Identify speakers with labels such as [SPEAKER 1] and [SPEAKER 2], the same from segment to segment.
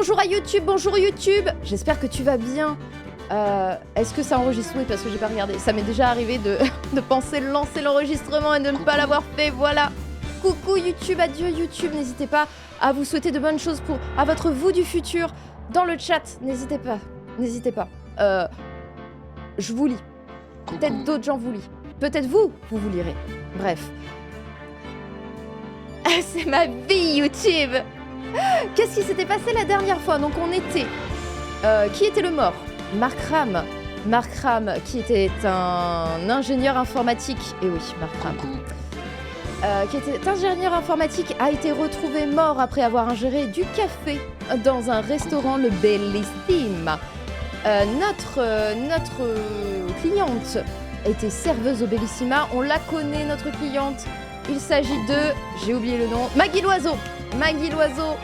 [SPEAKER 1] Bonjour à YouTube, bonjour YouTube. J'espère que tu vas bien. Est-ce que ça enregistre? Oui, parce que j'ai pas regardé. Ça m'est déjà arrivé de, de penser lancer l'enregistrement et de ne pas l'avoir fait, voilà. Coucou YouTube, adieu YouTube. N'hésitez pas à vous souhaiter de bonnes choses à votre vous du futur dans le chat. N'hésitez pas, n'hésitez pas. Je vous lis. Peut-être d'autres gens vous lisent. Peut-être vous vous lirez. Bref. C'est ma vie YouTube. Qu'est-ce qui s'était passé la dernière fois? Donc on était... qui était le mort? Mark Ram. Mark Ram, qui était un ingénieur informatique. Et oui, Mark Ram. Qui était ingénieur informatique, a été retrouvé mort après avoir ingéré du café dans un restaurant, le Bellissime. Notre cliente était serveuse au Bellissima. On la connaît, notre cliente. Il s'agit de... J'ai oublié le nom. Maggie Loiseau. Maggie Loiseau.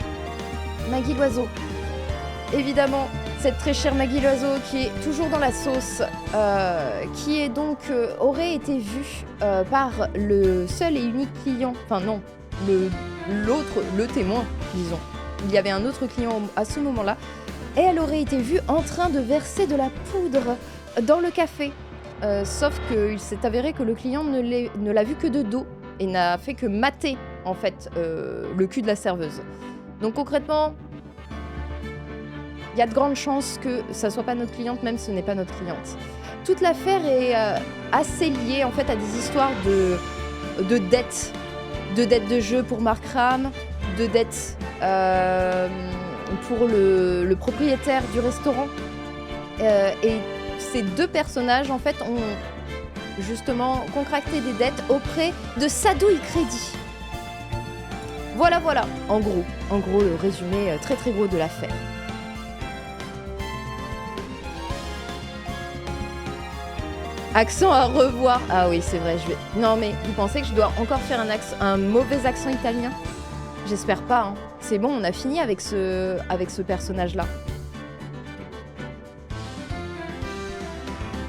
[SPEAKER 1] Maggie Loiseau. Évidemment, cette très chère Maggie Loiseau qui est toujours dans la sauce, qui est donc aurait été vue par le seul et unique client, enfin non, le témoin, disons. Il y avait un autre client à ce moment-là, et elle aurait été vue en train de verser de la poudre dans le café. Sauf qu'il s'est avéré que le client ne l'a vu que de dos et n'a fait que mater en fait le cul de la serveuse. Donc concrètement, il y a de grandes chances que ça soit pas notre cliente, même si ce n'est pas notre cliente. Toute l'affaire est assez liée en fait à des histoires de dettes, de jeu pour Mark Ram, de dettes pour le propriétaire du restaurant. Et ces deux personnages en fait ont justement contracté des dettes auprès de Sadouille Crédit. Voilà, en gros le résumé très très gros de l'affaire. Accent à revoir. Ah oui, c'est vrai, je vais... Non mais, vous pensez que je dois encore faire un mauvais accent italien? J'espère pas, hein. C'est bon, on a fini avec ce personnage-là.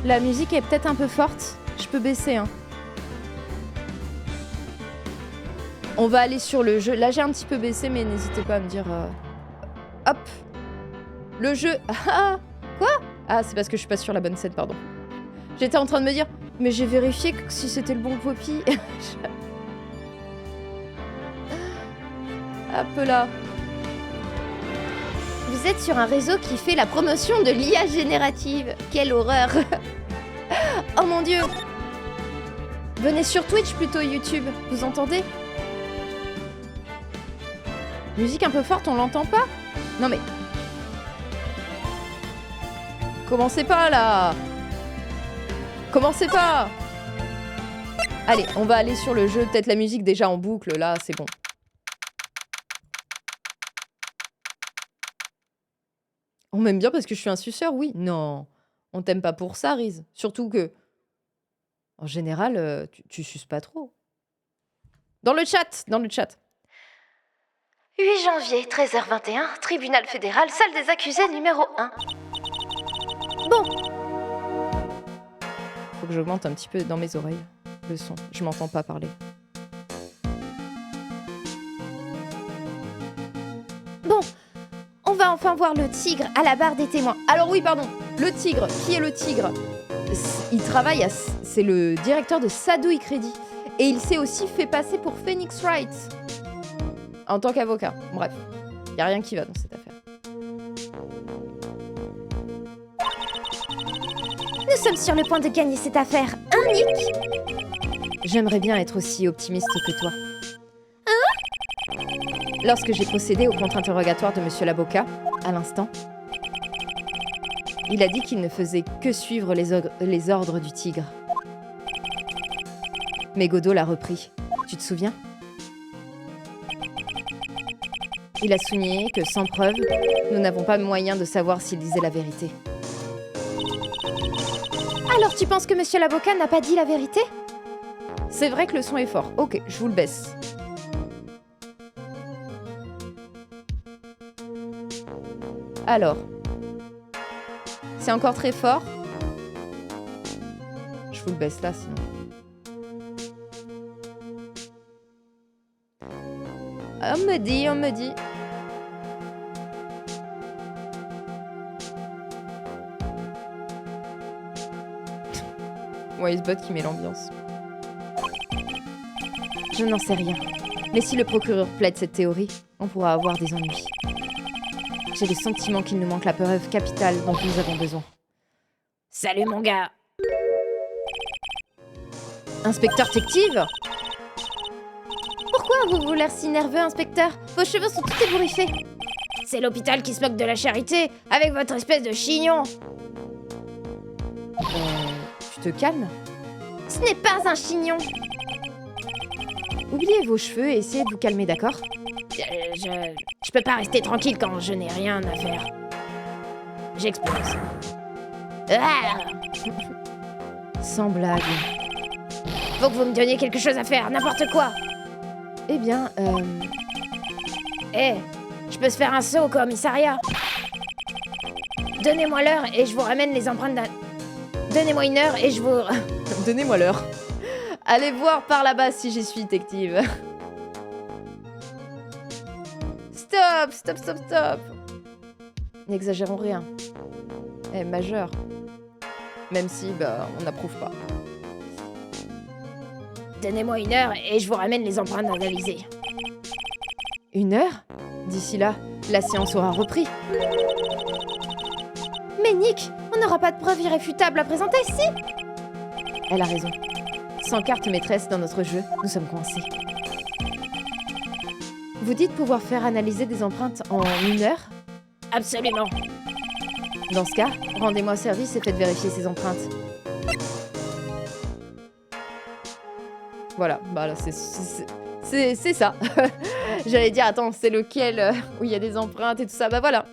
[SPEAKER 1] La musique est peut-être un peu forte. Je peux baisser, hein. On va aller sur le jeu. Là, j'ai un petit peu baissé, mais n'hésitez pas à me dire... Hop. Le jeu... Ah, quoi? Ah, c'est parce que je suis pas sur la bonne scène, pardon. J'étais en train de me dire... Mais j'ai vérifié que si c'était le bon Poppy. Hop là. Vous êtes sur un réseau qui fait la promotion de l'IA générative. Quelle horreur. Oh mon dieu. Venez sur Twitch plutôt, YouTube. Vous entendez? Musique un peu forte, on l'entend pas? Non mais... Commencez pas là. Commencez pas. Allez, on va aller sur le jeu. Peut-être la musique déjà en boucle, là, c'est bon. On m'aime bien parce que je suis un suceur, oui. Non, on t'aime pas pour ça, Riz. Surtout que, en général, tu suces pas trop. Dans le chat.
[SPEAKER 2] 8 janvier, 13h21, tribunal fédéral, salle des accusés numéro 1.
[SPEAKER 1] Bon. Faut que j'augmente un petit peu dans mes oreilles le son. Je m'entends pas parler. Bon. On va enfin voir le tigre à la barre des témoins. Alors oui, pardon. Le tigre. Qui est le tigre? Il travaille à... C'est le directeur de Sadouille Crédit. Et il s'est aussi fait passer pour Phoenix Wright. En tant qu'avocat. Bref. Il n'y a rien qui va dans cette affaire.
[SPEAKER 2] Nous sommes sur le point de gagner cette affaire. Hein, Nick?
[SPEAKER 1] J'aimerais bien être aussi optimiste que toi. Lorsque j'ai procédé au contre-interrogatoire de Monsieur l'avocat, à l'instant, il a dit qu'il ne faisait que suivre les ordres du tigre. Mais Godot l'a repris. Tu te souviens? Il a souligné que, sans preuve, nous n'avons pas moyen de savoir s'il disait la vérité.
[SPEAKER 2] Alors tu penses que monsieur l'avocat n'a pas dit la vérité?
[SPEAKER 1] C'est vrai que le son est fort. Ok, je vous le baisse. Alors. C'est encore très fort. Je vous le baisse là, sinon. On me dit. Wisebot qui met l'ambiance. Je n'en sais rien. Mais si le procureur plaide cette théorie, on pourra avoir des ennuis. J'ai le sentiment qu'il nous manque la preuve capitale dont nous avons besoin.
[SPEAKER 3] Salut mon gars.
[SPEAKER 1] Inspecteur détective? Pourquoi avez-vous l'air si nerveux, inspecteur? Vos cheveux sont tout ébouriffés.
[SPEAKER 3] C'est l'hôpital qui se moque de la charité avec votre espèce de chignon.
[SPEAKER 1] Tu te calmes?
[SPEAKER 2] Ce n'est pas un chignon.
[SPEAKER 1] Oubliez vos cheveux et essayez de vous calmer, d'accord?
[SPEAKER 3] Je peux pas rester tranquille quand je n'ai rien à faire. J'explose. Ah,
[SPEAKER 1] Sans blague.
[SPEAKER 3] faut que vous me donniez quelque chose à faire, n'importe quoi.
[SPEAKER 1] Eh bien,
[SPEAKER 3] Eh, je peux se faire un saut au commissariat. Donnez-moi l'heure et je vous ramène les empreintes d'un... Donnez-moi une heure et je vous...
[SPEAKER 1] donnez-moi l'heure. Allez voir par là-bas si j'y suis, détective. Stop, stop, stop, stop. N'exagérons rien. Elle est majeure. Même si, on n'approuve pas.
[SPEAKER 3] Donnez-moi une heure et je vous ramène les empreintes analysées.
[SPEAKER 1] Une heure? D'ici là, la séance aura repris.
[SPEAKER 2] Mais Nick, on n'aura pas de preuves irréfutables à présenter ici.
[SPEAKER 1] Elle a raison. Sans carte maîtresse dans notre jeu, nous sommes coincés. Vous dites pouvoir faire analyser des empreintes en une heure?
[SPEAKER 3] Absolument.
[SPEAKER 1] Dans ce cas, rendez-moi service et faites vérifier ces empreintes. Voilà, là c'est ça. J'allais dire, attends, c'est lequel où il y a des empreintes et tout ça, voilà.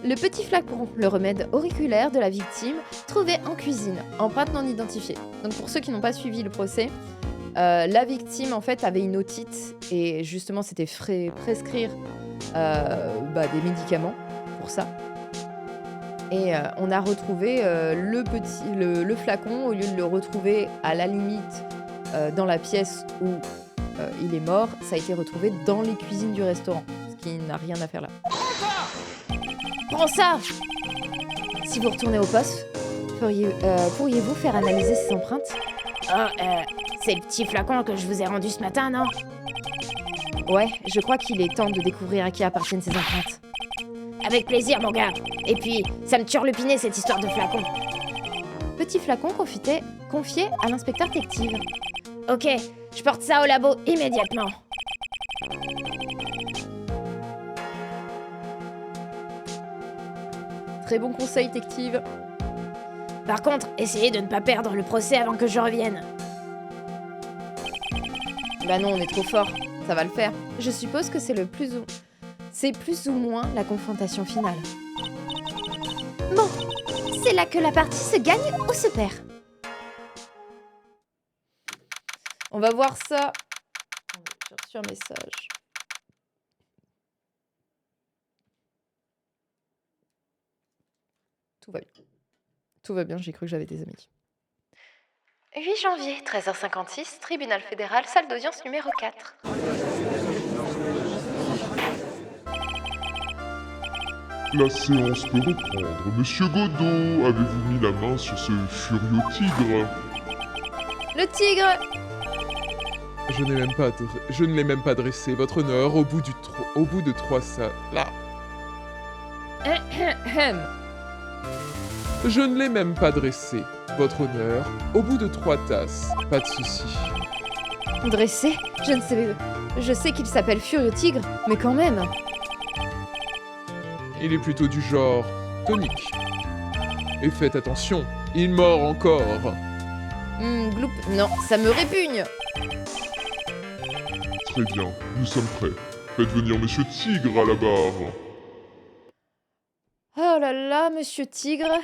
[SPEAKER 1] Le petit flacon, le remède auriculaire de la victime, trouvé en cuisine, empreinte non identifiée. Donc pour ceux qui n'ont pas suivi le procès, la victime en fait avait une otite et justement c'était prescrire des médicaments pour ça. Et on a retrouvé le flacon, au lieu de le retrouver à la limite dans la pièce où il est mort, ça a été retrouvé dans les cuisines du restaurant, ce qui n'a rien à faire là.
[SPEAKER 3] Prends ça.
[SPEAKER 1] Si vous retournez au poste, pourriez-vous faire analyser ces empreintes?
[SPEAKER 3] Oh, c'est le petit flacon que je vous ai rendu ce matin, non?
[SPEAKER 1] Ouais, je crois qu'il est temps de découvrir à qui appartiennent ces empreintes.
[SPEAKER 3] Avec plaisir, mon gars. Et puis, ça me turlupinait cette histoire de flacon.
[SPEAKER 1] Petit flacon confié à l'inspecteur détective.
[SPEAKER 3] Ok, je porte ça au labo immédiatement.
[SPEAKER 1] Très bon conseil, détective.
[SPEAKER 3] Par contre, essayez de ne pas perdre le procès avant que je revienne.
[SPEAKER 1] Bah non, on est trop fort. Ça va le faire. Je suppose que c'est plus ou moins la confrontation finale.
[SPEAKER 2] Bon, c'est là que la partie se gagne ou se perd.
[SPEAKER 1] On va voir ça. J'ai reçu un message. Tout va bien. Tout va bien, j'ai cru que j'avais des amis.
[SPEAKER 2] 8 janvier, 13h56, tribunal fédéral, salle d'audience numéro 4.
[SPEAKER 4] La séance peut reprendre. Monsieur Godot, avez-vous mis la main sur ce furieux tigre?
[SPEAKER 1] Le tigre!
[SPEAKER 5] Je ne l'ai même pas dressé, votre honneur, au bout de 3 salles. Là. Je ne l'ai même pas dressé, votre honneur, au bout de 3 tasses. Pas de souci.
[SPEAKER 1] Dressé? Je sais qu'il s'appelle Furieux Tigre, mais quand même.
[SPEAKER 5] Il est plutôt du genre tonique. Et faites attention, il mord encore.
[SPEAKER 1] Gloup. Non, ça me répugne.
[SPEAKER 4] Très bien, nous sommes prêts. Faites venir Monsieur Tigre à la barre.
[SPEAKER 1] Oh là là, Monsieur Tigre.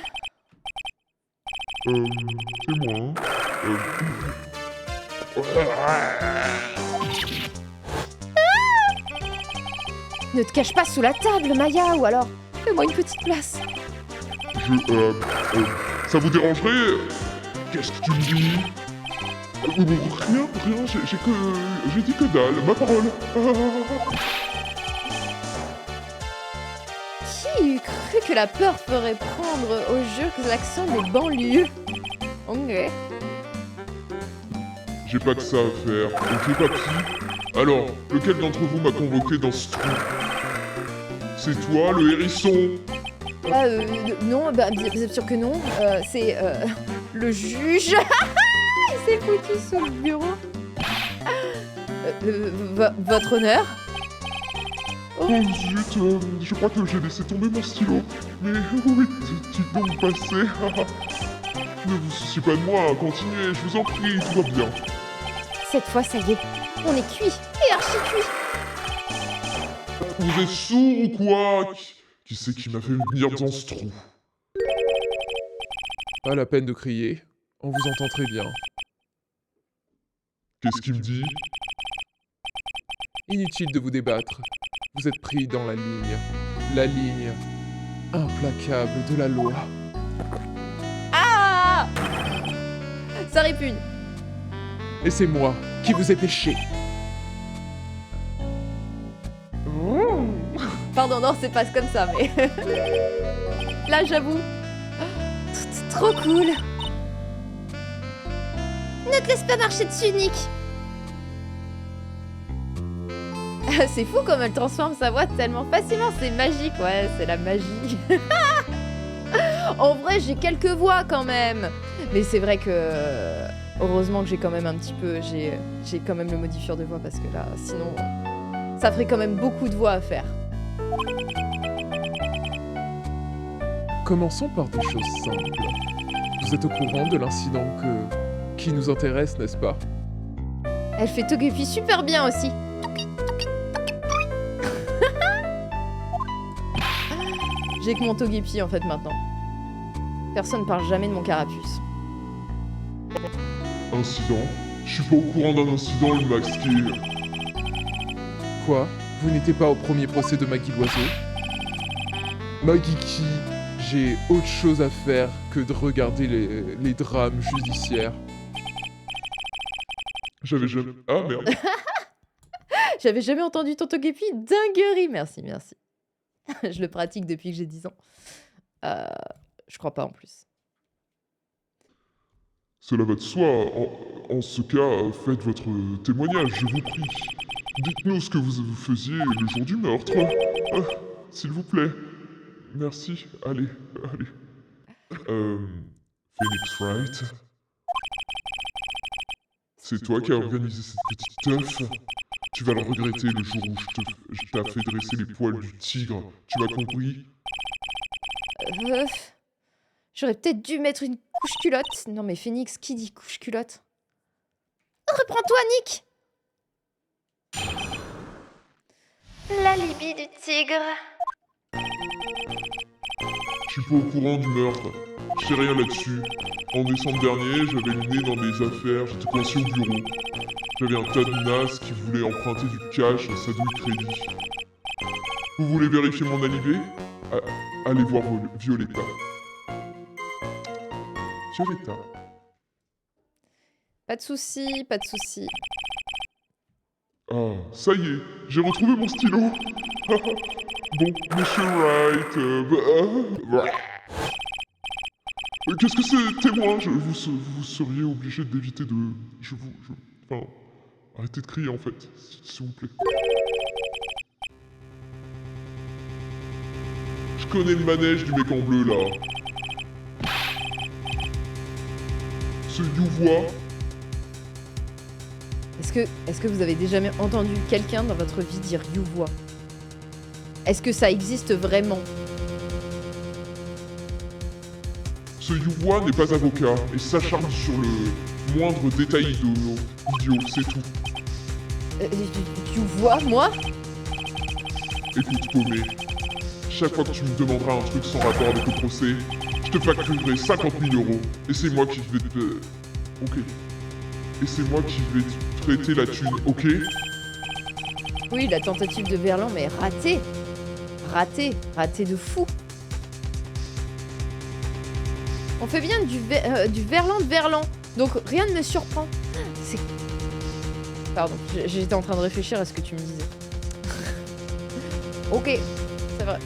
[SPEAKER 4] C'est moi.
[SPEAKER 1] Ne te cache pas sous la table, Maya, ou alors fais-moi une petite place.
[SPEAKER 4] Ça vous dérangerait? Qu'est-ce que tu me dis? Rien, j'ai dit que dalle, ma parole.
[SPEAKER 1] Qui eût cru que la peur ferait prendre au jeu l'action des banlieues? Ok.
[SPEAKER 4] J'ai pas que ça à faire. Ok, papy? Alors, lequel d'entre vous m'a convoqué dans ce trou? C'est toi, le hérisson?
[SPEAKER 1] Non, bah, bien sûr que non. C'est le juge. Il s'est foutu sous le bureau. Votre honneur?
[SPEAKER 4] Oh zut, je crois que j'ai laissé tomber mon stylo. Mais où est-il donc passé? Ne vous souciez pas de moi, continuez, je vous en prie, tout va bien.
[SPEAKER 1] Cette fois, ça y est. On est cuit. Et archi cuit.
[SPEAKER 4] Vous êtes sourd ou quoi? Qui c'est qui m'a fait venir dans ce trou?
[SPEAKER 5] Pas la peine de crier. On vous entend très bien.
[SPEAKER 4] Qu'est-ce qu'il me dit?
[SPEAKER 5] Inutile de vous débattre. Vous êtes pris dans la ligne implacable de la loi.
[SPEAKER 1] Ah! Ça répugne.
[SPEAKER 5] Et c'est moi qui vous ai péché.
[SPEAKER 1] Pardon, non, c'est pas comme ça, mais... Là, j'avoue... Trop cool. Ne te laisse pas marcher dessus, Nick. C'est fou comme elle transforme sa voix tellement facilement, c'est magique, ouais, c'est la magie. En vrai, j'ai quelques voix quand même. Mais c'est vrai que... Heureusement que j'ai quand même un petit peu... J'ai quand même le modifieur de voix parce que là, sinon... Ça ferait quand même beaucoup de voix à faire.
[SPEAKER 5] Commençons par des choses simples. Vous êtes au courant de l'incident qui nous intéresse, n'est-ce pas?
[SPEAKER 1] Elle fait Togepi super bien aussi. J'ai que mon Togepi en fait maintenant. Personne parle jamais de mon carapuce.
[SPEAKER 4] Incident? Je suis pas au courant d'un incident, le masqué.
[SPEAKER 5] Quoi? Vous n'étiez pas au premier procès de Maggie Loiseau? Maggie qui? J'ai autre chose à faire que de regarder les drames judiciaires.
[SPEAKER 4] J'avais jamais... Ah merde.
[SPEAKER 1] J'avais jamais entendu ton Togepi. Dinguerie. Merci, merci. Je le pratique depuis que j'ai 10 ans. Je crois pas en plus.
[SPEAKER 4] Cela va de soi. En ce cas, faites votre témoignage, je vous prie. Dites-nous ce que vous faisiez le jour du meurtre. S'il vous plaît. Merci. Allez. Phoenix Wright. C'est toi qui as organisé cette petite teuf. Tu vas le regretter le jour où je t'ai fait dresser les poils du tigre. Tu m'as compris?
[SPEAKER 1] J'aurais peut-être dû mettre une couche culotte. Non mais Phoenix, qui dit couche culotte? Reprends-toi, Nick.
[SPEAKER 2] L'alibi du tigre.
[SPEAKER 4] Je suis pas au courant du meurtre. Je sais rien là-dessus. En décembre dernier, j'avais le nez dans mes affaires, j'étais coincé au bureau. J'avais un tas de nazes qui voulaient emprunter du cash à Sadoul Crédit. Vous voulez vérifier mon alibi? Allez voir Violetta. Violetta.
[SPEAKER 1] Pas de soucis, pas de soucis.
[SPEAKER 4] Ah, ça y est, j'ai retrouvé mon stylo. Bon, Monsieur Wright, qu'est-ce que c'est, témoin? Vous seriez obligé d'éviter de... Enfin, arrêtez de crier en fait, s'il vous plaît. Je connais le manège du mec en bleu là. Ce Youvois.
[SPEAKER 1] Est-ce que vous avez déjà entendu quelqu'un dans votre vie dire Youvois? Est-ce que ça existe vraiment?
[SPEAKER 4] Ce Youvois n'est pas avocat et s'acharne sur le moindre détail idiot, c'est tout.
[SPEAKER 1] Youvois, moi?
[SPEAKER 4] Écoute, Paumé, chaque fois que tu me demanderas un truc sans rapport avec le procès, je te facturerai 50 000 €. Et c'est moi qui vais te... Ok. Et c'est moi qui vais te traiter la thune, ok?
[SPEAKER 1] Oui, la tentative de Verlan, mais ratée. Ratée de fou. On fait bien du Verlan de Verlan, donc rien ne me surprend. C'est... Pardon, j'étais en train de réfléchir à ce que tu me disais. Ok, c'est vrai.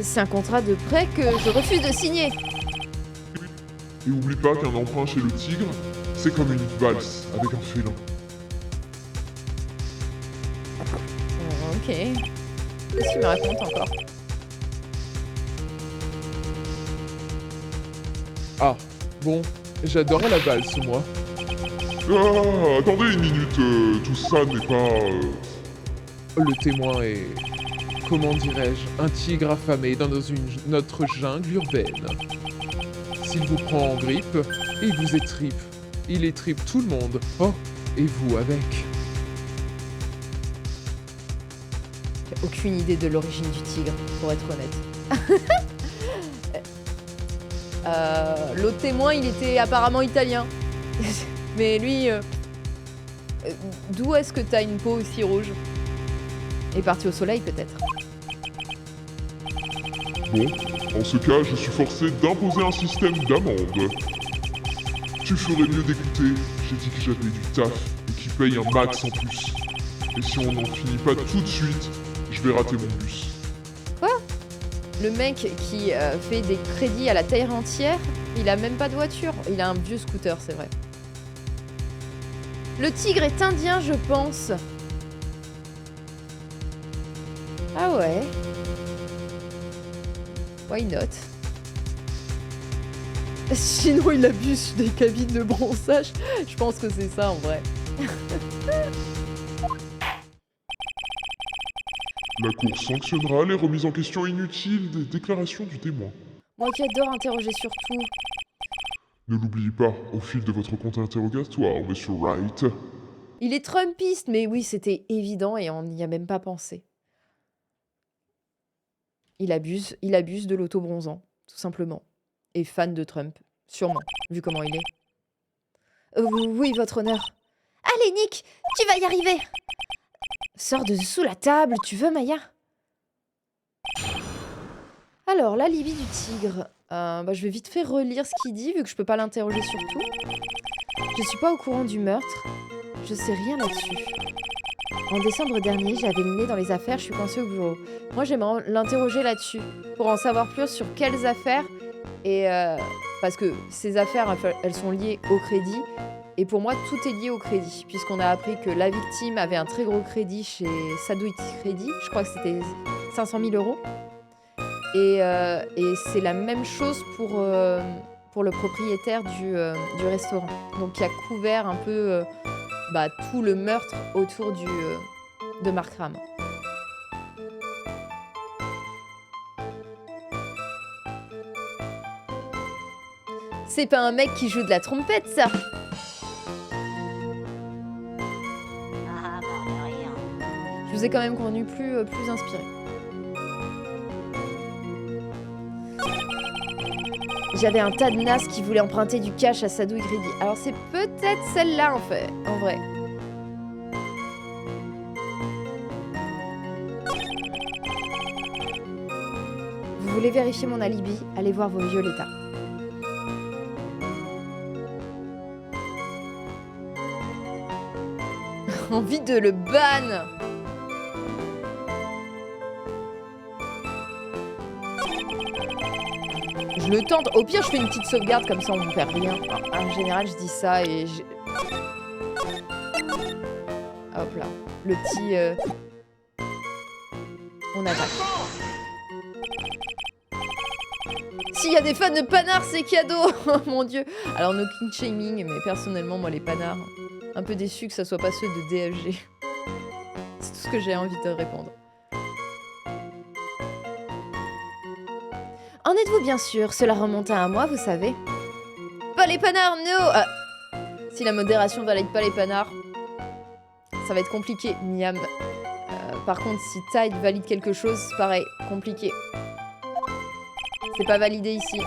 [SPEAKER 1] C'est un contrat de prêt que je refuse de signer.
[SPEAKER 4] Et oublie pas qu'un emprunt chez le tigre, c'est comme une valse avec un félin.
[SPEAKER 1] Ok. Qu'est-ce qu'il me raconte encore?
[SPEAKER 5] Ah, bon, j'adorais la valse, moi.
[SPEAKER 4] Ah, attendez une minute, tout ça n'est pas...
[SPEAKER 5] Le témoin est... Comment dirais-je? Un tigre affamé dans notre jungle urbaine. S'il vous prend en grippe, il vous étripe. Il étripe tout le monde. Oh, et vous avec.
[SPEAKER 1] J'ai aucune idée de l'origine du tigre, pour être honnête. L'autre témoin, il était apparemment italien. Mais lui, d'où est-ce que t'as une peau aussi rouge? Est parti au soleil, peut-être.
[SPEAKER 4] Bon, en ce cas, je suis forcé d'imposer un système d'amende. Tu ferais mieux d'écouter, j'ai dit que j'avais du taf et qu'il paye un max en plus. Et si on n'en finit pas tout de suite, je vais rater mon bus.
[SPEAKER 1] Le mec qui fait des crédits à la terre entière, il a même pas de voiture. Il a un vieux scooter, c'est vrai. Le tigre est indien, je pense. Ah ouais. Why not? Sinon, il abuse des cabines de bronzage. Je pense que c'est ça, en vrai.
[SPEAKER 4] La cour sanctionnera les remises en question inutiles des déclarations du témoin.
[SPEAKER 1] Moi qui adore interroger sur tout.
[SPEAKER 4] Ne l'oubliez pas, au fil de votre compte interrogatoire, monsieur Wright.
[SPEAKER 1] Il est Trumpiste, mais oui, c'était évident et on n'y a même pas pensé. Il abuse de l'auto-bronzant, tout simplement. Et fan de Trump, sûrement, vu comment il est. Oui, votre honneur.
[SPEAKER 3] Allez, Nick, tu vas y arriver. Sors de sous la table, tu veux, Maya?
[SPEAKER 1] Alors, l'alibi du tigre. Je vais vite fait relire ce qu'il dit, vu que je peux pas l'interroger sur tout. Je suis pas au courant du meurtre. Je sais rien là-dessus. En décembre dernier, j'avais le nez dans les affaires, je suis coincée au bureau. Moi, j'aimerais l'interroger là-dessus, pour en savoir plus sur quelles affaires. Et parce que ces affaires, elles sont liées au crédit. Et pour moi, tout est lié au crédit, puisqu'on a appris que la victime avait un très gros crédit chez Sadouit Crédit. Je crois que c'était 500 000 €. Et c'est la même chose pour le propriétaire du restaurant. Donc, qui a couvert un peu tout le meurtre autour de Mark Ram. C'est pas un mec qui joue de la trompette, ça! Je vous ai quand même connu plus inspiré. J'avais un tas de nasses qui voulaient emprunter du cash à Sadouit Crédit. Alors c'est peut-être celle-là en vrai. Vous voulez vérifier mon alibi? Allez voir vos Violetta. Envie de le ban! Je le tente. Au pire, je fais une petite sauvegarde, comme ça on ne perd rien. En général, je dis ça et hop là. Le petit... On attaque. S'il y a des fans de panards, c'est cadeau. Oh mon dieu. Alors, no king shaming, mais personnellement, moi, les panards, un peu déçu que ça soit pas ceux de DFG. C'est tout ce que j'ai envie de répondre.
[SPEAKER 3] En êtes-vous bien sûr? Cela remonte à un mois, vous savez.
[SPEAKER 1] Pas les panards, no! Si la modération valide pas les panards, ça va être compliqué, miam. Par contre, si Tide valide quelque chose, c'est pareil, compliqué. C'est pas validé ici.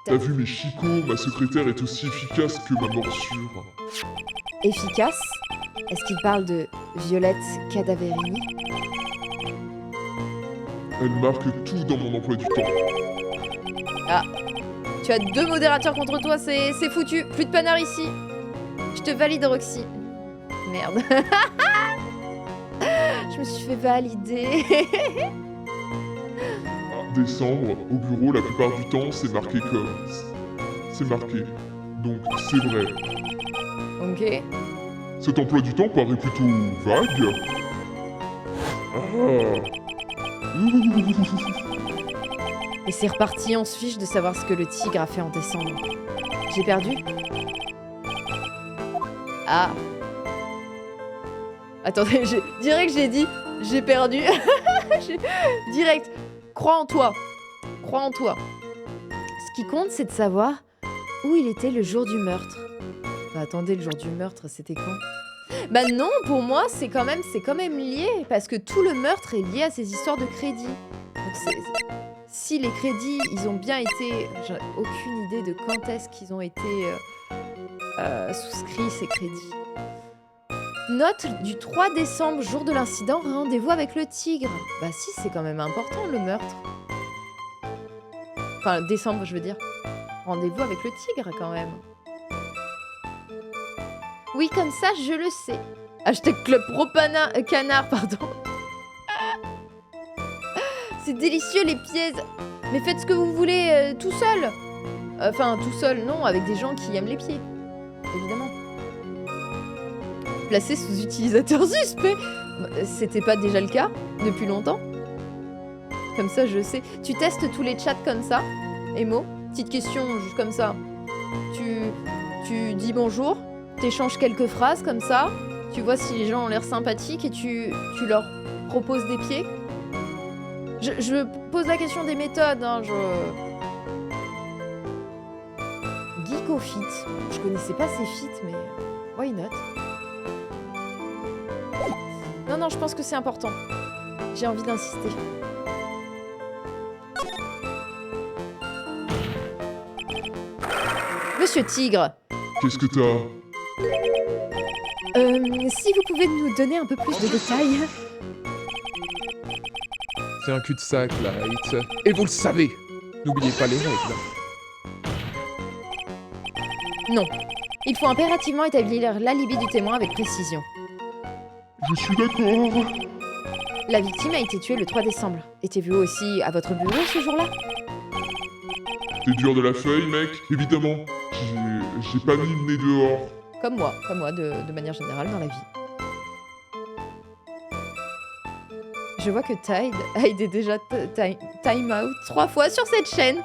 [SPEAKER 4] T'as vu mes chicots, ma secrétaire est aussi efficace que ma morsure.
[SPEAKER 3] Efficace? Est-ce qu'il parle de Violette Cadaverini?
[SPEAKER 4] Elle marque tout dans mon emploi du temps.
[SPEAKER 1] Ah, tu as 2 modérateurs contre toi, c'est foutu. Plus de panards ici. Je te valide, Roxy. Merde. Je me suis fait valider.
[SPEAKER 4] décembre, au bureau, la plupart du temps, c'est marqué comme... C'est marqué. Donc, c'est vrai.
[SPEAKER 1] Ok.
[SPEAKER 4] Cet emploi du temps paraît plutôt vague. Ah.
[SPEAKER 1] Et c'est reparti, on se fiche de savoir ce que le tigre a fait en décembre. J'ai perdu? Ah. Attendez, direct j'ai dit j'ai perdu. Direct. Crois en toi. Crois en toi. Ce qui compte, c'est de savoir où il était le jour du meurtre. Bah attendez, le jour du meurtre, c'était quand? Bah non, pour moi, c'est quand même lié, parce que tout le meurtre est lié à ces histoires de crédit. Donc si les crédits, ils ont bien été... J'ai aucune idée de quand est-ce qu'ils ont été souscrits, ces crédits. Note du 3 décembre, jour de l'incident, rendez-vous avec le tigre. Bah si, c'est quand même important, le meurtre. Enfin, décembre, je veux dire. Rendez-vous avec le tigre, quand même. Oui, comme ça, je le sais. Hashtag Club Canard, pardon. C'est délicieux, les pièces. Mais faites ce que vous voulez, tout seul. Enfin, tout seul, non, avec des gens qui aiment les pieds. Évidemment. Placé sous utilisateur suspect. C'était pas déjà le cas depuis longtemps? Comme ça, je sais. Tu testes tous les chats comme ça, Emo? Petite question, juste comme ça. Tu dis bonjour, t'échanges quelques phrases comme ça, tu vois si les gens ont l'air sympathiques et tu leur proposes des pieds. Je pose la question des méthodes, hein, Geekofit. Je connaissais pas ces feats, mais why not? Non, je pense que c'est important. J'ai envie d'insister. Monsieur Tigre.
[SPEAKER 4] Qu'est-ce que t'as?
[SPEAKER 1] Si vous pouvez nous donner un peu plus de détails.
[SPEAKER 5] C'est un cul-de-sac, Light. Et vous le savez. N'oubliez pas les règles.
[SPEAKER 1] Non. Il faut impérativement établir l'alibi du témoin avec précision.
[SPEAKER 4] Je suis d'accord.
[SPEAKER 1] La victime a été tuée le 3 décembre. Étiez-vous aussi à votre bureau ce jour-là?
[SPEAKER 4] T'es dur de la feuille, mec? Évidemment. J'ai pas mis le nez dehors.
[SPEAKER 1] Comme moi, de manière générale dans la vie. Je vois que Tide a été déjà time out 3 fois sur cette chaîne.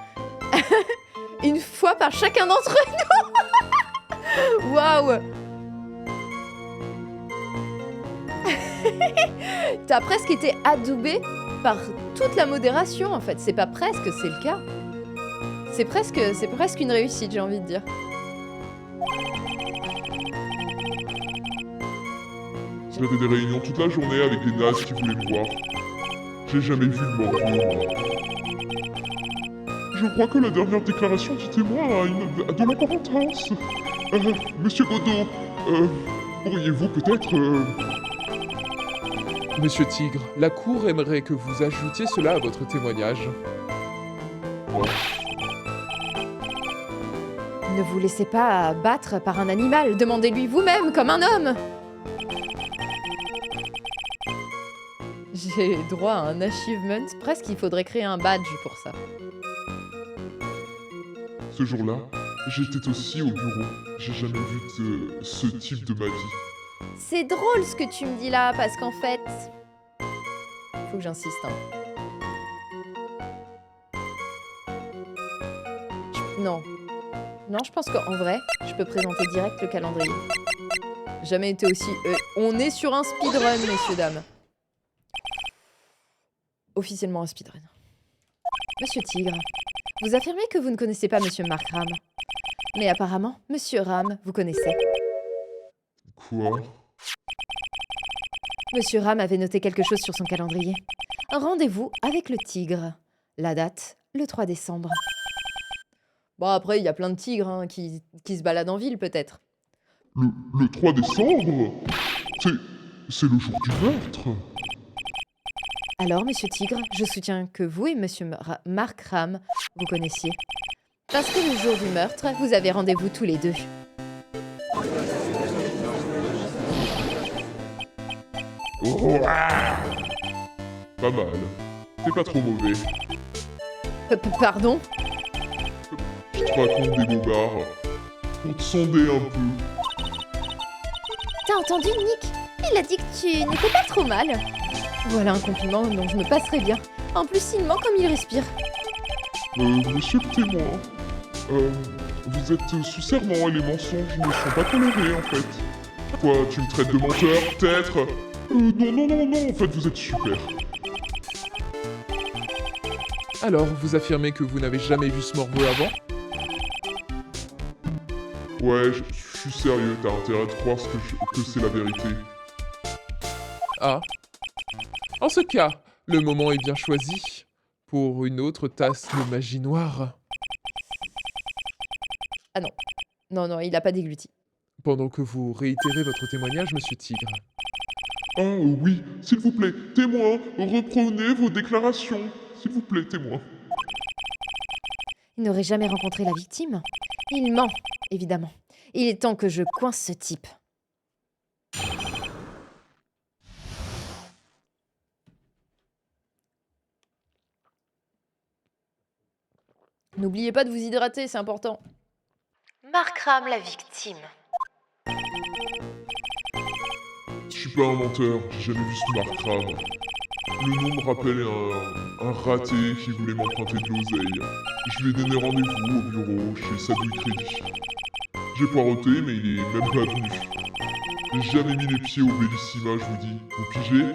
[SPEAKER 1] Une fois par chacun d'entre nous. Waouh. T'as presque été adoubé par toute la modération en fait. C'est pas presque, c'est le cas. C'est presque une réussite, j'ai envie de dire.
[SPEAKER 4] J'avais des réunions toute la journée avec des nazes qui voulaient me voir. J'ai jamais vu de morveux, moi. Je crois que la dernière déclaration du témoin a de l'importance. Monsieur Godot, pourriez-vous peut-être...
[SPEAKER 5] Monsieur Tigre, la cour aimerait que vous ajoutiez cela à votre témoignage.
[SPEAKER 1] Ne vous laissez pas battre par un animal. Demandez-lui vous-même comme un homme. J'ai droit à un achievement. Presque, il faudrait créer un badge pour ça.
[SPEAKER 4] Ce jour-là, j'étais aussi au bureau. J'ai jamais vu ce type de ma vie.
[SPEAKER 1] C'est drôle ce que tu me dis là, parce qu'en fait... Faut que j'insiste, hein. Non. Non, je pense qu'en vrai, je peux présenter direct le calendrier. Jamais été aussi... on est sur un speedrun, messieurs, dames. Officiellement un speedrun. Monsieur Tigre, vous affirmez que vous ne connaissez pas Monsieur Mark Ram. Mais apparemment, Monsieur Ram, vous connaissez.
[SPEAKER 4] Quoi?
[SPEAKER 1] Monsieur Ram avait noté quelque chose sur son calendrier. Un rendez-vous avec le tigre. La date, le 3 décembre. Bon, après, il y a plein de tigres hein, qui se baladent en ville, peut-être.
[SPEAKER 4] Le 3 décembre? C'est le jour du meurtre.
[SPEAKER 1] Alors, Monsieur Tigre, je soutiens que vous et Monsieur Mark Ram vous connaissiez. Parce que le jour du meurtre, vous avez rendez-vous tous les deux.
[SPEAKER 4] Oh, ah, pas mal. C'est pas trop mauvais.
[SPEAKER 1] Pardon?
[SPEAKER 4] Je te raconte des bobards pour te sonder un peu.
[SPEAKER 1] T'as entendu, Nick? Il a dit que tu n'étais pas trop mal. Voilà un compliment dont je me passerai bien. En plus, il ment comme il respire.
[SPEAKER 4] Monsieur le témoin, vous êtes sous serment et les mensonges ne sont pas tolérés en fait. Quoi, tu me traites de menteur, peut-être? Non, en fait vous êtes super.
[SPEAKER 5] Alors, vous affirmez que vous n'avez jamais vu ce morveux avant?
[SPEAKER 4] Ouais, je suis sérieux, t'as intérêt de croire que c'est la vérité.
[SPEAKER 5] Ah. En ce cas, le moment est bien choisi pour une autre tasse de magie noire.
[SPEAKER 1] Non, il a pas dégluti.
[SPEAKER 5] Pendant que vous réitérez votre témoignage, Monsieur Tigre.
[SPEAKER 4] Ah oui, s'il vous plaît, témoin, reprenez vos déclarations. S'il vous plaît, témoin.
[SPEAKER 1] Il n'aurait jamais rencontré la victime. Il ment, évidemment. Il est temps que je coince ce type. N'oubliez pas de vous hydrater, c'est important.
[SPEAKER 2] Markram, la victime.
[SPEAKER 4] Je suis pas un menteur, j'ai jamais vu ce Markram. Le nom me rappelle un raté qui voulait m'emprunter de l'oseille. Je lui ai donné rendez-vous au bureau chez Sadou Crédit. J'ai poireauté, mais il est même pas venu. J'ai jamais mis les pieds au Bellissima, je vous dis. Vous pigez?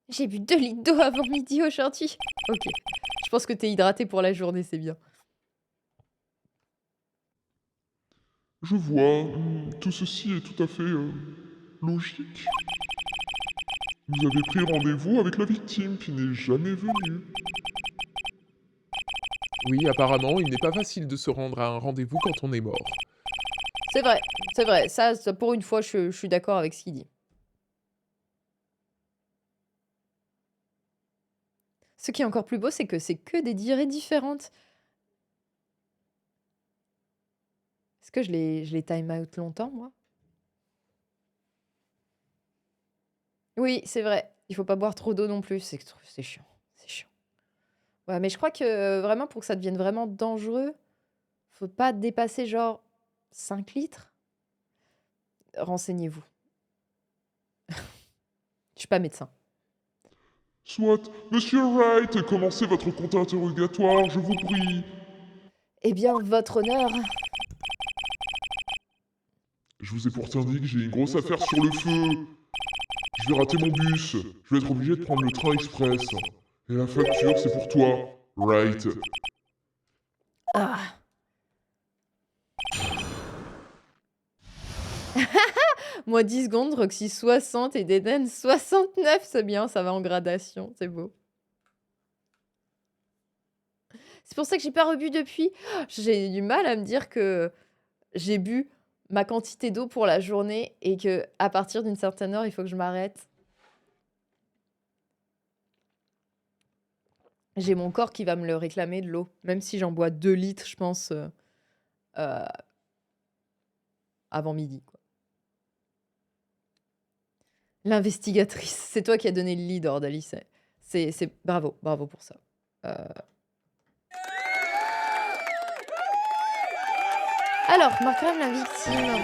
[SPEAKER 1] J'ai bu 2 litres d'eau avant midi aujourd'hui. Ok. Je pense que t'es hydraté pour la journée, c'est bien.
[SPEAKER 4] Je vois, tout ceci est tout à fait logique. Vous avez pris rendez-vous avec la victime qui n'est jamais venue.
[SPEAKER 5] Oui, apparemment, il n'est pas facile de se rendre à un rendez-vous quand on est mort.
[SPEAKER 1] C'est vrai. Ça, pour une fois, je suis d'accord avec ce qu'il dit. Ce qui est encore plus beau, c'est que des durées différentes. Est-ce que je les time out longtemps, moi? Oui, c'est vrai. Il faut pas boire trop d'eau non plus. C'est chiant. C'est chiant. Ouais, mais je crois que vraiment, pour que ça devienne vraiment dangereux, faut pas dépasser genre 5 litres. Renseignez-vous. Je suis pas médecin.
[SPEAKER 4] Soit, Monsieur Wright, commencez votre compte interrogatoire, je vous prie.
[SPEAKER 1] Eh bien, votre honneur.
[SPEAKER 4] Je vous ai pourtant dit que j'ai une grosse affaire sur le feu. Je vais rater mon bus. Je vais être obligé de prendre le train express. Et la facture, c'est pour toi, Wright.
[SPEAKER 1] Ah. Moi 10 secondes, Roxy 60 et Deden 69. C'est bien, ça va en gradation, c'est beau. C'est pour ça que j'ai pas rebu depuis. J'ai du mal à me dire que j'ai bu ma quantité d'eau pour la journée et que à partir d'une certaine heure, il faut que je m'arrête. J'ai mon corps qui va me le réclamer de l'eau, même si j'en bois 2 litres, je pense, avant midi, quoi. L'investigatrice, c'est toi qui as donné le lead, Ordalice. C'est bravo pour ça. Alors, Markram, la victime.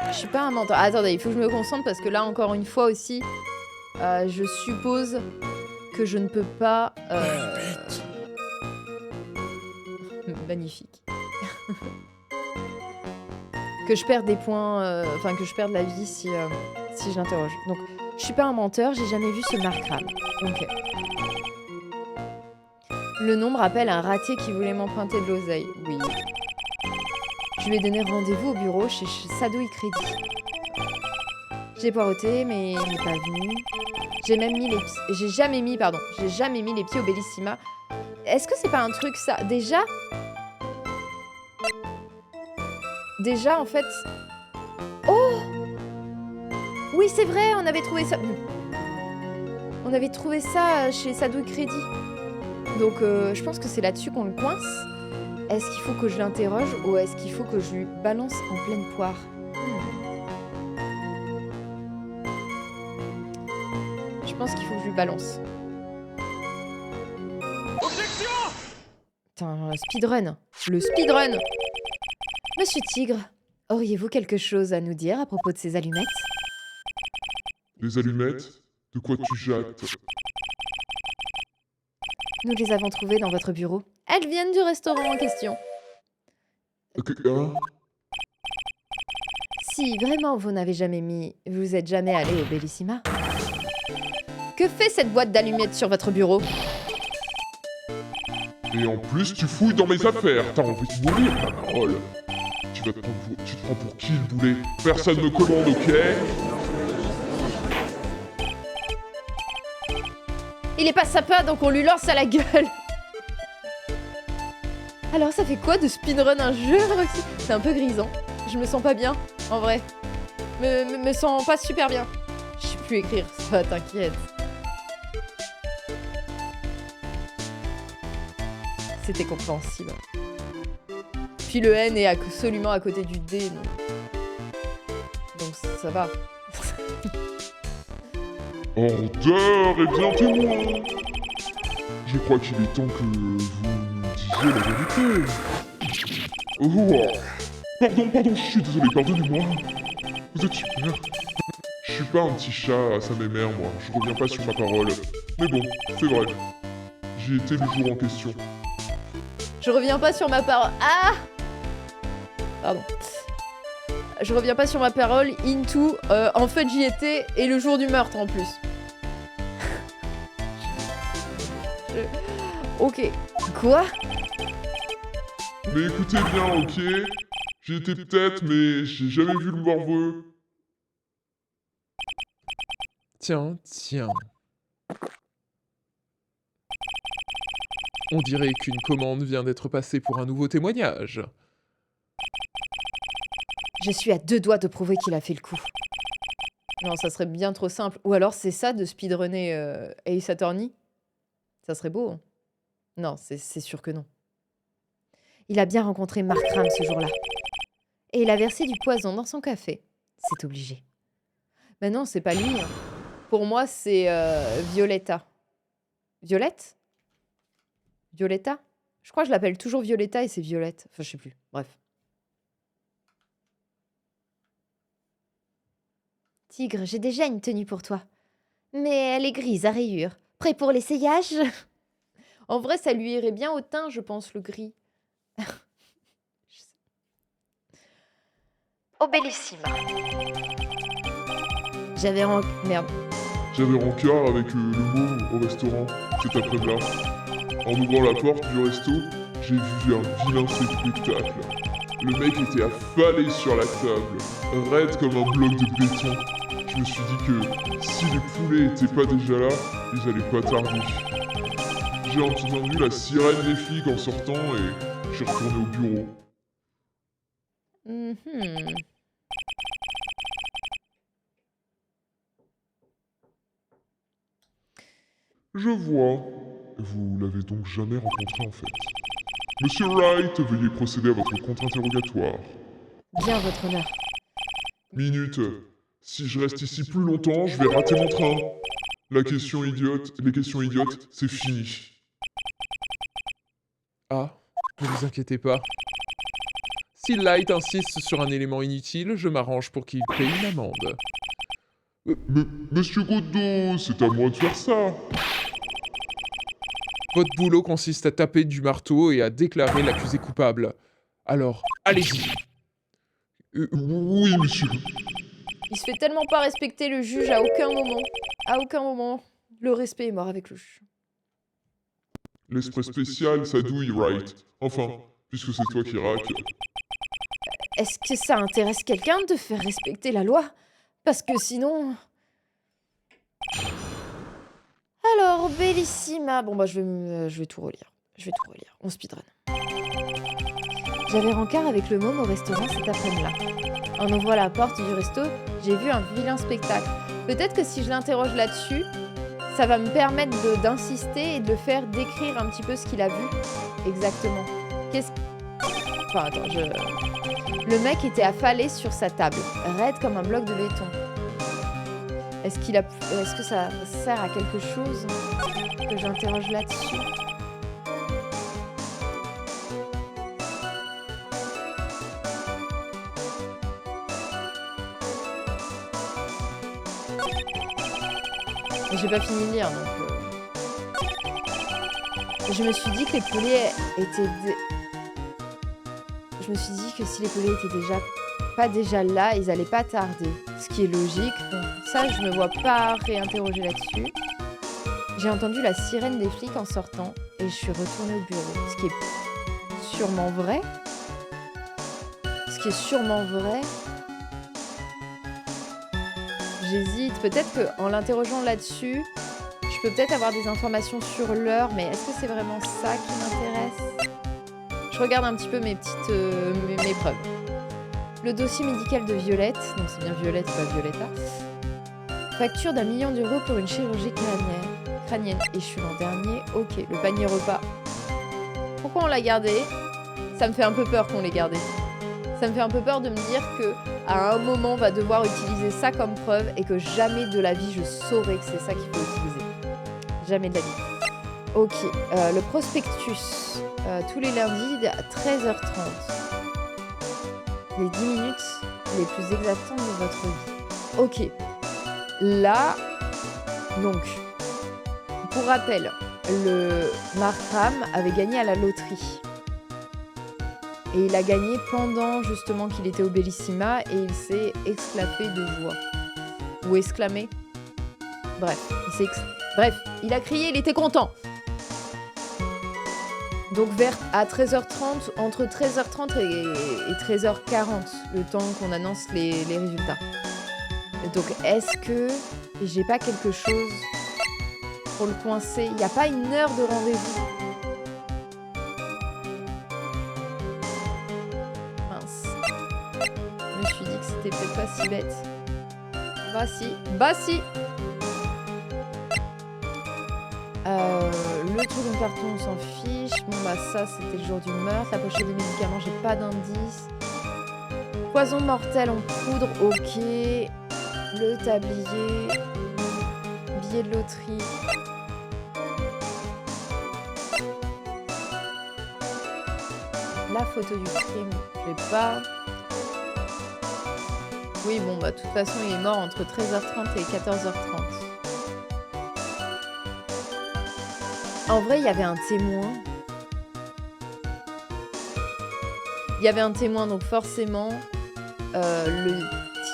[SPEAKER 1] Je suis pas un menteur. Attendez, il faut que je me concentre parce que là, encore une fois aussi, je suppose que je ne peux pas... Magnifique. Que je perds des points, enfin que je perde la vie si je l'interroge. Donc, je suis pas un menteur, j'ai jamais vu ce Markram. Ok. Le nom me rappelle un raté qui voulait m'emprunter de l'oseille. Oui. Je lui ai donné rendez-vous au bureau chez Sadou Crédit. J'ai poireauté, mais il n'est pas venu. J'ai jamais mis les pieds au Bellissima. Est-ce que c'est pas un truc ça? Déjà, en fait... Oh! Oui, c'est vrai, on avait trouvé ça... On avait trouvé ça chez Sadou Crédit. Donc, je pense que c'est là-dessus qu'on le coince. Est-ce qu'il faut que je l'interroge ou est-ce qu'il faut que je lui balance en pleine poire? Je Je pense qu'il faut que je lui balance. Putain, speedrun. Le speedrun. Monsieur Tigre, auriez-vous quelque chose à nous dire à propos de ces allumettes?
[SPEAKER 4] Les allumettes? De quoi tu jattes?
[SPEAKER 1] Nous les avons trouvées dans votre bureau. Elles viennent du restaurant en question.
[SPEAKER 4] Hein?
[SPEAKER 1] Si vraiment vous n'avez jamais vous êtes jamais allé au Bellissima. Que fait cette boîte d'allumettes sur votre bureau?
[SPEAKER 4] Et en plus, tu fouilles dans mes affaires. T'as envie de mourir, ma parole. Tu te prends pour qui, le boulet? Personne me commande, ok?
[SPEAKER 1] Il est pas sympa, donc on lui lance à la gueule. Alors ça fait quoi de speedrun un jeu, Roxy? C'est un peu grisant. Je me sens pas bien, en vrai. Me sens pas super bien. Je sais plus écrire, ça t'inquiète. C'était compréhensible. Puis le N est absolument à côté du D, donc ça va.
[SPEAKER 4] Ordeur et bien témoin. Je crois qu'il est temps que vous nous disiez la vérité. Oh, pardon, je suis désolé, pardonnez-moi. Vous êtes super. Je suis pas un petit chat à sa mémère, moi. Je reviens pas sur ma parole. Mais bon, c'est vrai. J'y étais le jour en question.
[SPEAKER 1] Je reviens pas sur ma parole. Ah! Pardon. Je reviens pas sur ma parole. Into, en fait j'y étais, et le jour du meurtre en plus. Ok. Quoi?
[SPEAKER 4] Mais écoutez bien, ok? J'y étais peut-être, mais j'ai jamais vu le morveux.
[SPEAKER 5] Tiens. On dirait qu'une commande vient d'être passée pour un nouveau témoignage.
[SPEAKER 1] Je suis à 2 doigts de prouver qu'il a fait le coup. Non, ça serait bien trop simple. Ou alors c'est ça de speedrunner Ace Attorney? Ça serait beau. Hein. Non, c'est sûr que non. Il a bien rencontré Mark Ram ce jour-là. Et il a versé du poison dans son café. C'est obligé. Ben non, c'est pas lui. Hein. Pour moi, c'est Violetta. Violette? Violetta? Je crois que je l'appelle toujours Violetta et c'est Violette. Enfin, je sais plus. Bref. Tigre, j'ai déjà une tenue pour toi. Mais elle est grise à rayures. Prêt pour l'essayage? En vrai, ça lui irait bien au teint, je pense, le gris.
[SPEAKER 2] Au Bellissima.
[SPEAKER 1] Merde.
[SPEAKER 4] J'avais rencard avec le môme au restaurant cet après-midi. En ouvrant la porte du resto, j'ai vu un vilain spectacle. Le mec était affalé sur la table, raide comme un bloc de béton. Je me suis dit que si les poulets étaient pas déjà là, ils allaient pas tarder. J'ai entendu la sirène des flics en sortant et je suis retourné au bureau. Je vois. Vous l'avez donc jamais rencontré en fait. Monsieur Wright, veuillez procéder à votre contre-interrogatoire.
[SPEAKER 1] Bien, votre honneur.
[SPEAKER 4] Minute. Si je reste ici plus longtemps, je vais rater mon train. Les questions idiotes, c'est fini.
[SPEAKER 5] Ah, ne vous inquiétez pas. Si Light insiste sur un élément inutile, je m'arrange pour qu'il paye une amende.
[SPEAKER 4] Monsieur Godot, c'est à moi de faire ça.
[SPEAKER 5] Votre boulot consiste à taper du marteau et à déclarer l'accusé coupable. Alors, allez-y.
[SPEAKER 4] Oui, monsieur.
[SPEAKER 1] Il se fait tellement pas respecter le juge à aucun moment. À aucun moment. Le respect est mort avec le juge.
[SPEAKER 4] L'esprit spécial, ça douille, Wright. Enfin, puisque c'est toi qui raque.
[SPEAKER 1] Est-ce que ça intéresse quelqu'un de faire respecter la loi? Parce que sinon... Alors, Bellissima... Bon, bah, je vais tout relire. On speedrun. J'avais rencard avec le môme au restaurant cet après-midi-là. En ouvrant la porte du resto, j'ai vu un vilain spectacle. Peut-être que si je l'interroge là-dessus, ça va me permettre d'insister et de le faire décrire un petit peu ce qu'il a vu. Exactement. Enfin, attends, Le mec était affalé sur sa table, raide comme un bloc de béton. Est-ce que ça sert à quelque chose que j'interroge là-dessus? J'ai pas fini de lire, donc... Je me suis dit que les poulets étaient... Je me suis dit que si les poulets étaient pas déjà là, ils allaient pas tarder. Ce qui est logique. Donc ça, je me vois pas réinterroger là-dessus. J'ai entendu la sirène des flics en sortant et je suis retournée au bureau. Ce qui est sûrement vrai. J'hésite. Peut-être qu'en l'interrogeant là-dessus, je peux peut-être avoir des informations sur l'heure, mais est-ce que c'est vraiment ça qui m'intéresse? Je regarde un petit peu mes petites mes preuves. Le dossier médical de Violette, donc c'est bien Violette, pas Violetta. Facture d'1 million d'euros pour une chirurgie crânienne. Et je suis l'an dernier. Ok, le panier repas. Pourquoi on l'a gardé? Ça me fait un peu peur qu'on l'ait gardé. Ça me fait un peu peur de me dire que à un moment on va devoir utiliser ça comme preuve et que jamais de la vie je saurais que c'est ça qu'il faut utiliser. Jamais de la vie. Ok, le prospectus. Tous les lundis à 13h30. Les 10 minutes les plus exactantes de votre vie. Ok. Là, donc, pour rappel, le Markram avait gagné à la loterie. Et il a gagné pendant justement qu'il était au Bellissima et il s'est exclamé de joie. Ou exclamé. Bref, il a crié, il était content. Donc à 13h30, entre 13h30 et 13h40, le temps qu'on annonce les résultats. Donc est-ce que j'ai pas quelque chose pour le coincer? Il n'y a pas une heure de rendez-vous? Mince. Je me suis dit que c'était peut-être pas si bête. Bah si. Le truc en carton, on s'en fiche. Bon bah ça, c'était le jour du meurtre. La pochette des médicaments, j'ai pas d'indice. Poison mortel en poudre, ok. Le tablier. Billet de loterie. La photo du crime, je l'ai pas. Oui, bon bah de toute façon, il est mort entre 13h30 et 14h30. En vrai, il y avait un témoin. Donc forcément, le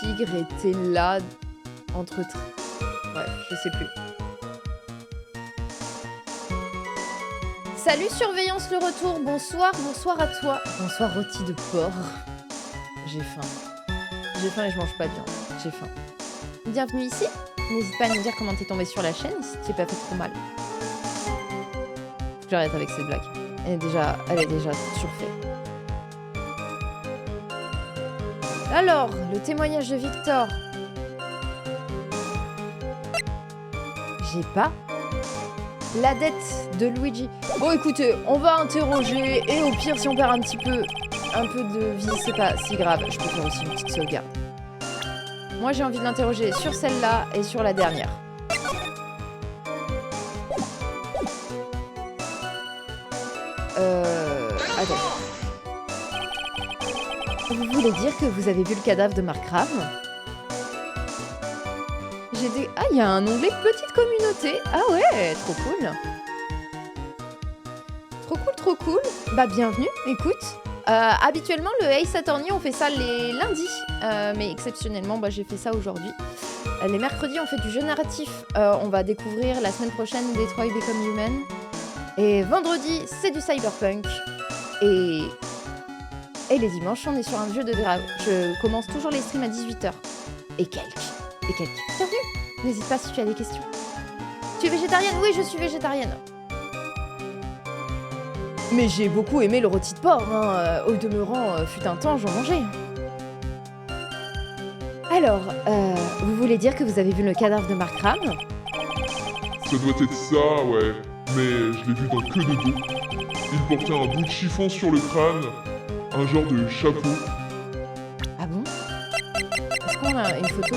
[SPEAKER 1] tigre était là entre... Bref, je sais plus. Salut Surveillance le retour, bonsoir à toi. Bonsoir rôti de porc. J'ai faim et je mange pas de viande. J'ai faim. Bienvenue ici. N'hésite pas à nous dire comment t'es tombé sur la chaîne si t'es pas fait trop mal. J'arrête avec ces blagues. Elle est déjà surfaite. Alors, le témoignage de Victor. J'ai pas. La dette de Luigi. Bon, écoutez, on va interroger et au pire, si on perd un peu de vie, c'est pas si grave. Je peux faire aussi une petite sauvegarde. Moi, j'ai envie de l'interroger sur celle-là et sur la dernière. Attends. Vous voulez dire que vous avez vu le cadavre de Markram? Ah, il y a un onglet petite communauté. Ah ouais, trop cool. Trop cool. Bah, bienvenue, écoute. Habituellement, le Ace Attorney, on fait ça les lundis. Mais exceptionnellement, bah, j'ai fait ça aujourd'hui. Les mercredis, on fait du jeu narratif. On va découvrir la semaine prochaine Detroit Become Human. Et vendredi, c'est du cyberpunk. Et les dimanches, on est sur un jeu de grave. Je commence toujours les streams à 18h. Et quelques. Bienvenue. N'hésite pas si tu as des questions. Tu es végétarienne? Oui, je suis végétarienne. Mais j'ai beaucoup aimé le rôti de porc. Hein. Au demeurant, fut un temps, j'en mangeais. Alors, vous voulez dire que vous avez vu le cadavre de Markram?
[SPEAKER 4] Ça doit être ça, ouais. Mais je l'ai vu dans que de dos. Il portait un bout de chiffon sur le crâne, un genre de chapeau.
[SPEAKER 1] Ah bon? Est-ce qu'on a une photo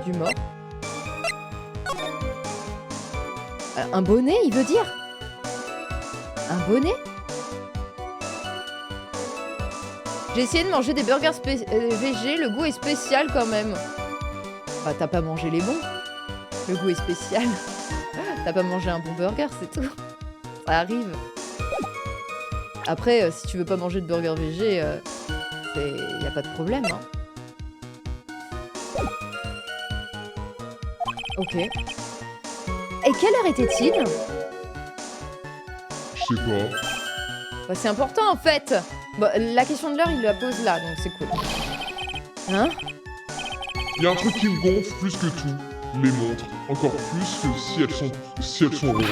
[SPEAKER 1] du mort? Un bonnet, il veut dire? Un bonnet? J'ai essayé de manger des burgers VG, le goût est spécial quand même. Bah t'as pas mangé les bons. Le goût est spécial. T'as pas mangé un bon burger, c'est tout. Ça arrive. Après, si tu veux pas manger de burger VG, y a pas de problème, hein. Ok. Et quelle heure était-il?
[SPEAKER 4] Je sais pas.
[SPEAKER 1] Bah, c'est important en fait. Bah, la question de l'heure, il la pose là, donc c'est cool. Hein?
[SPEAKER 4] Il y a un truc qui me gonfle plus que tout. Les montres. Encore plus que si elles sont rondes.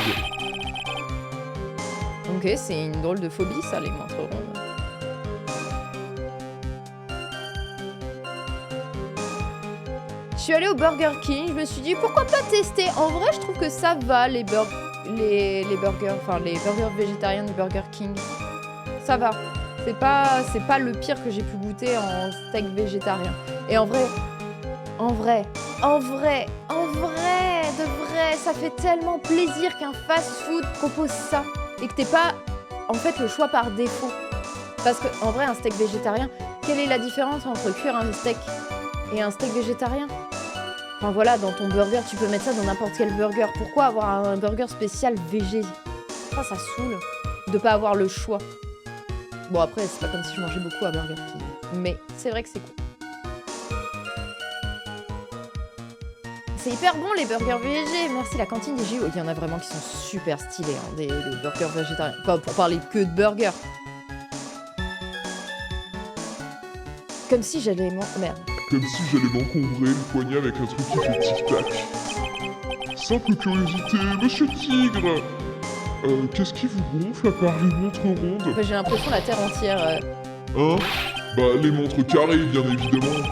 [SPEAKER 1] Ok, c'est une drôle de phobie ça, les montres rondes. Je suis allée au Burger King, je me suis dit pourquoi pas tester. En vrai, je trouve que ça va les burgers, enfin les burgers végétariens du Burger King. Ça va. C'est pas le pire que j'ai pu goûter en steak végétarien. Et en vrai, de vrai, ça fait tellement plaisir qu'un fast-food propose ça et que t'aies pas, en fait, le choix par défaut. Parce que, en vrai, un steak végétarien, quelle est la différence entre cuire un steak et un steak végétarien? Enfin voilà, dans ton burger, tu peux mettre ça dans n'importe quel burger. Pourquoi avoir un burger spécial végé? Ça saoule de pas avoir le choix. Bon après, c'est pas comme si je mangeais beaucoup à Burger King. Mais c'est vrai que c'est cool. C'est hyper bon les burgers VG. Merci la cantine des JO. Il y en a vraiment qui sont super stylés, hein, des burgers végétariens. Pas pour parler que de burgers. Comme si j'allais merde.
[SPEAKER 4] Comme si j'allais m'encombrer le poignet avec un truc qui fait tic-tac. Simple curiosité, monsieur Tigre. Qu'est-ce qui vous gonfle à part les montres rondes?
[SPEAKER 1] J'ai l'impression la terre entière.
[SPEAKER 4] Hein? Bah les montres carrées, bien évidemment.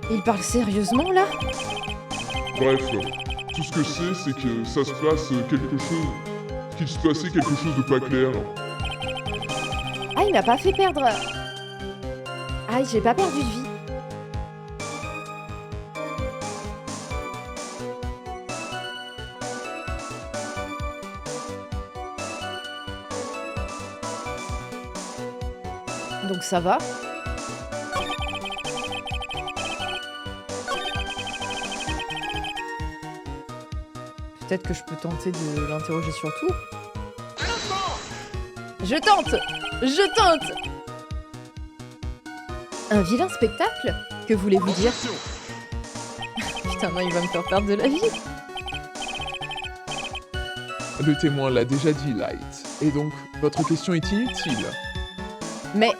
[SPEAKER 1] Il parle sérieusement là?
[SPEAKER 4] Bref, tout ce que c'est que ça se passe quelque chose... qu'il se passait quelque chose de pas clair.
[SPEAKER 1] Ah, il m'a pas fait perdre... Ah, j'ai pas perdu de vie. Donc ça va. Peut-être que je peux tenter de l'interroger sur tout. Je tente! Je tente! Un vilain spectacle? Que voulez-vous dire? Putain, non, il va me faire perdre de la vie.
[SPEAKER 5] Le témoin l'a déjà dit, Light. Et donc, votre question est inutile.
[SPEAKER 1] Mais...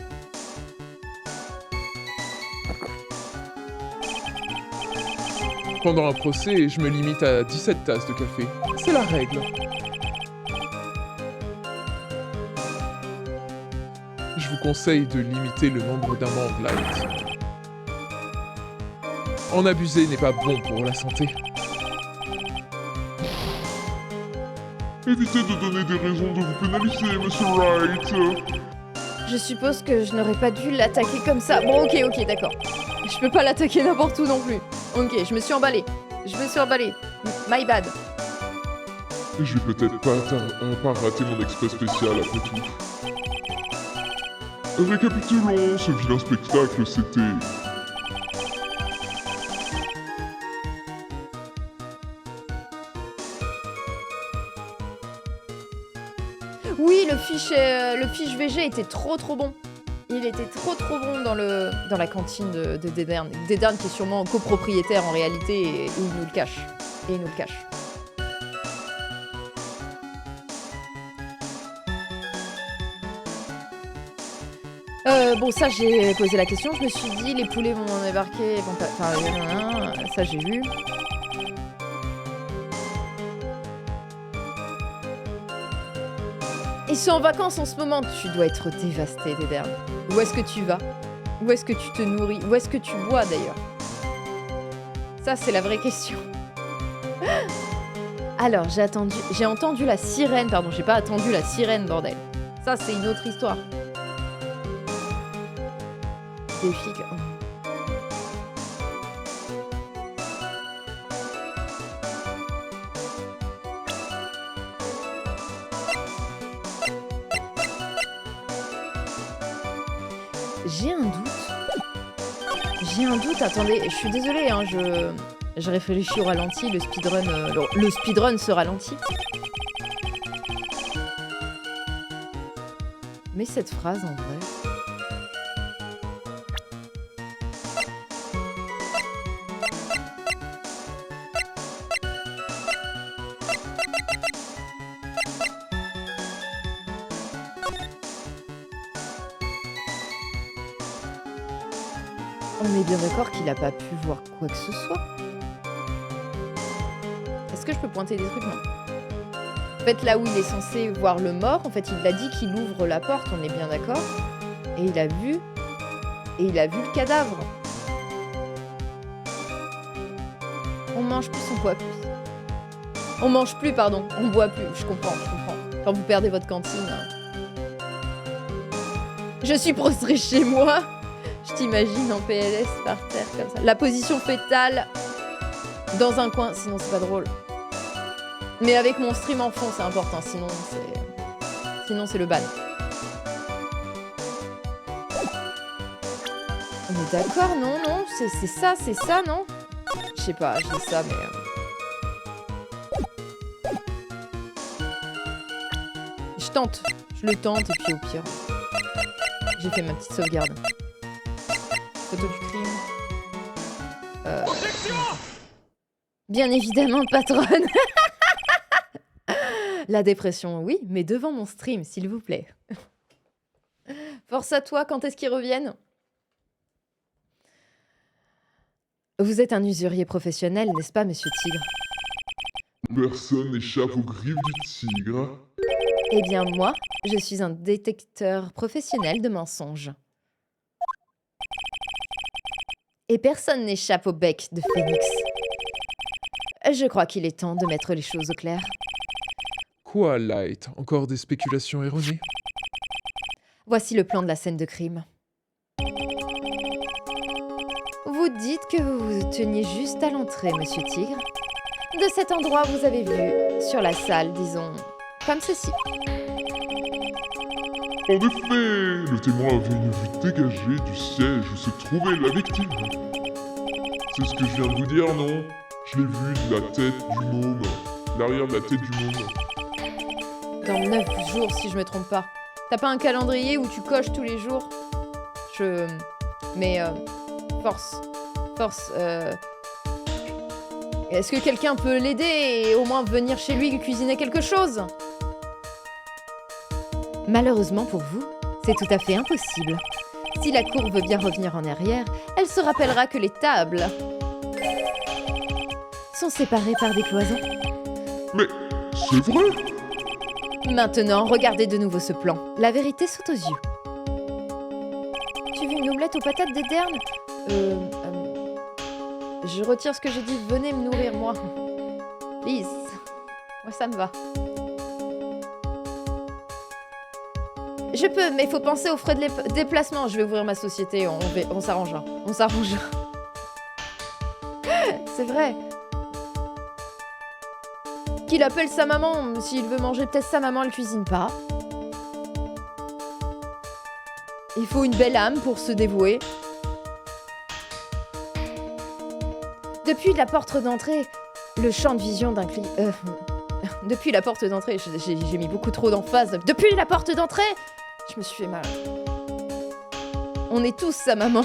[SPEAKER 5] Pendant un procès, je me limite à 17 tasses de café. C'est la règle. Je vous conseille de limiter le nombre d'amandes, Light. En abuser n'est pas bon pour la santé.
[SPEAKER 4] Évitez de donner des raisons de vous pénaliser, monsieur Wright.
[SPEAKER 1] Je suppose que je n'aurais pas dû l'attaquer comme ça. Bon, ok, d'accord. Je peux pas l'attaquer n'importe où non plus. Ok, je me suis emballée. My bad.
[SPEAKER 4] Et je vais peut-être pas rater mon exprès spécial après tout. Récapitulons, ce vilain spectacle, c'était...
[SPEAKER 1] Oui, le fiche VG était trop bon. Il était trop bon dans la cantine de Déderne. Déderne qui est sûrement copropriétaire en réalité et il nous le cache. Bon, ça j'ai posé la question, je me suis dit les poulets vont débarquer, vont pas... Enfin, ça j'ai vu. Ils sont en vacances en ce moment, tu dois être dévasté, Déderne. Où est-ce que tu vas? Où est-ce que tu te nourris? Où est-ce que tu bois d'ailleurs? Ça c'est la vraie question. Alors, j'ai entendu la sirène, pardon, j'ai pas attendu la sirène, bordel. Ça c'est une autre histoire. Des filles... J'ai un doute. J'ai un doute, attendez, je suis désolée, hein, je réfléchis au ralenti, le speedrun se ralentit. Mais cette phrase, en vrai... On est bien d'accord qu'il a pas pu voir quoi que ce soit. Est-ce que je peux pointer des trucs? Non. En fait, là où il est censé voir le mort, en fait, il l'a dit qu'il ouvre la porte, on est bien d'accord. Et il a vu... Et il a vu le cadavre. On mange plus, on boit plus. On mange plus, pardon. On boit plus. Je comprends, je comprends. Quand vous perdez votre cantine. Je suis prostrée chez moi. Je t'imagine en PLS par terre comme ça. La position fétale dans un coin, sinon c'est pas drôle. Mais avec mon stream en fond, c'est important, sinon c'est le ban. On est d'accord, non, non, c'est ça, non? Je sais pas, je dis ça, mais... Je tente, je le tente, et puis au pire... J'ai fait ma petite sauvegarde. Photo du crime. Bien évidemment, patronne. La dépression, oui, mais devant mon stream, s'il vous plaît. Force à toi, quand est-ce qu'ils reviennent? Vous êtes un usurier professionnel, n'est-ce pas, monsieur Tigre?
[SPEAKER 4] Personne n'échappe aux griffes du tigre.
[SPEAKER 1] Eh bien, moi, je suis un détecteur professionnel de mensonges. Et personne n'échappe au bec de Phénix. Je crois qu'il est temps de mettre les choses au clair.
[SPEAKER 5] Quoi, Light? Encore des spéculations erronées?
[SPEAKER 1] Voici le plan de la scène de crime. Vous dites que vous vous teniez juste à l'entrée, monsieur Tigre. De cet endroit, vous avez vu sur la salle, disons, comme ceci.
[SPEAKER 4] En effet, le témoin avait une vue dégagée du siège où se trouvait la victime. C'est ce que je viens de vous dire, non? Je l'ai vu de la tête du môme, l'arrière de la tête du môme.
[SPEAKER 1] Dans 9 jours, si je me trompe pas. T'as pas un calendrier où tu coches tous les jours? Mais, force. Est-ce que quelqu'un peut l'aider et au moins venir chez lui cuisiner quelque chose? Malheureusement pour vous, c'est tout à fait impossible. Si la cour veut bien revenir en arrière, elle se rappellera que les tables sont séparées par des cloisons.
[SPEAKER 4] Mais c'est vrai!
[SPEAKER 1] Maintenant, regardez de nouveau ce plan. La vérité saute aux yeux. Tu veux une omelette aux patates d'Ederne? Je retire ce que j'ai dit. Venez me nourrir, moi. Please. Moi, ça me va. Je peux, mais il faut penser aux frais de déplacement. Je vais ouvrir ma société. On s'arrangera. On s'arrangera. C'est vrai. Qu'il appelle sa maman. S'il veut manger, peut-être sa maman, elle cuisine pas. Il faut une belle âme pour se dévouer. Depuis la porte d'entrée, le champ de vision d'un client... Depuis la porte d'entrée, j'ai mis beaucoup trop d'emphase. Depuis la porte d'entrée, je me suis fait mal. On est tous sa maman.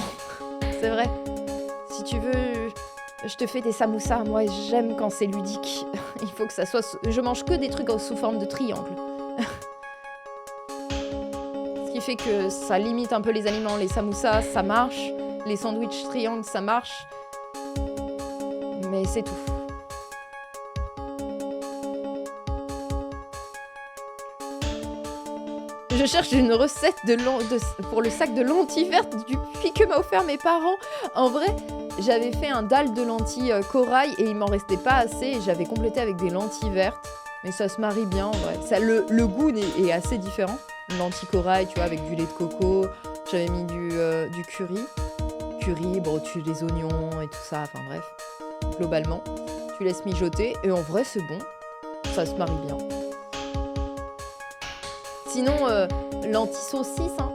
[SPEAKER 1] C'est vrai. Si tu veux, je te fais des samoussas. Moi, j'aime quand c'est ludique. Il faut que ça soit... Je mange que des trucs sous forme de triangle. Ce qui fait que ça limite un peu les aliments. Les samoussas, ça marche. Les sandwichs triangles, ça marche. Mais c'est tout. Je cherche une recette pour le sac de lentilles vertes du puits que m'a offert mes parents. En vrai, j'avais fait un dalle de lentilles corail et il m'en restait pas assez. J'avais complété avec des lentilles vertes. Mais ça se marie bien en vrai. Ça, le goût est assez différent. Une lentille corail, tu vois, avec du lait de coco. J'avais mis du curry. Curry, bon, tu les oignons et tout ça. Enfin bref. Globalement, tu laisses mijoter et en vrai c'est bon, ça se marie bien. Sinon, lentilles saucisses, hein.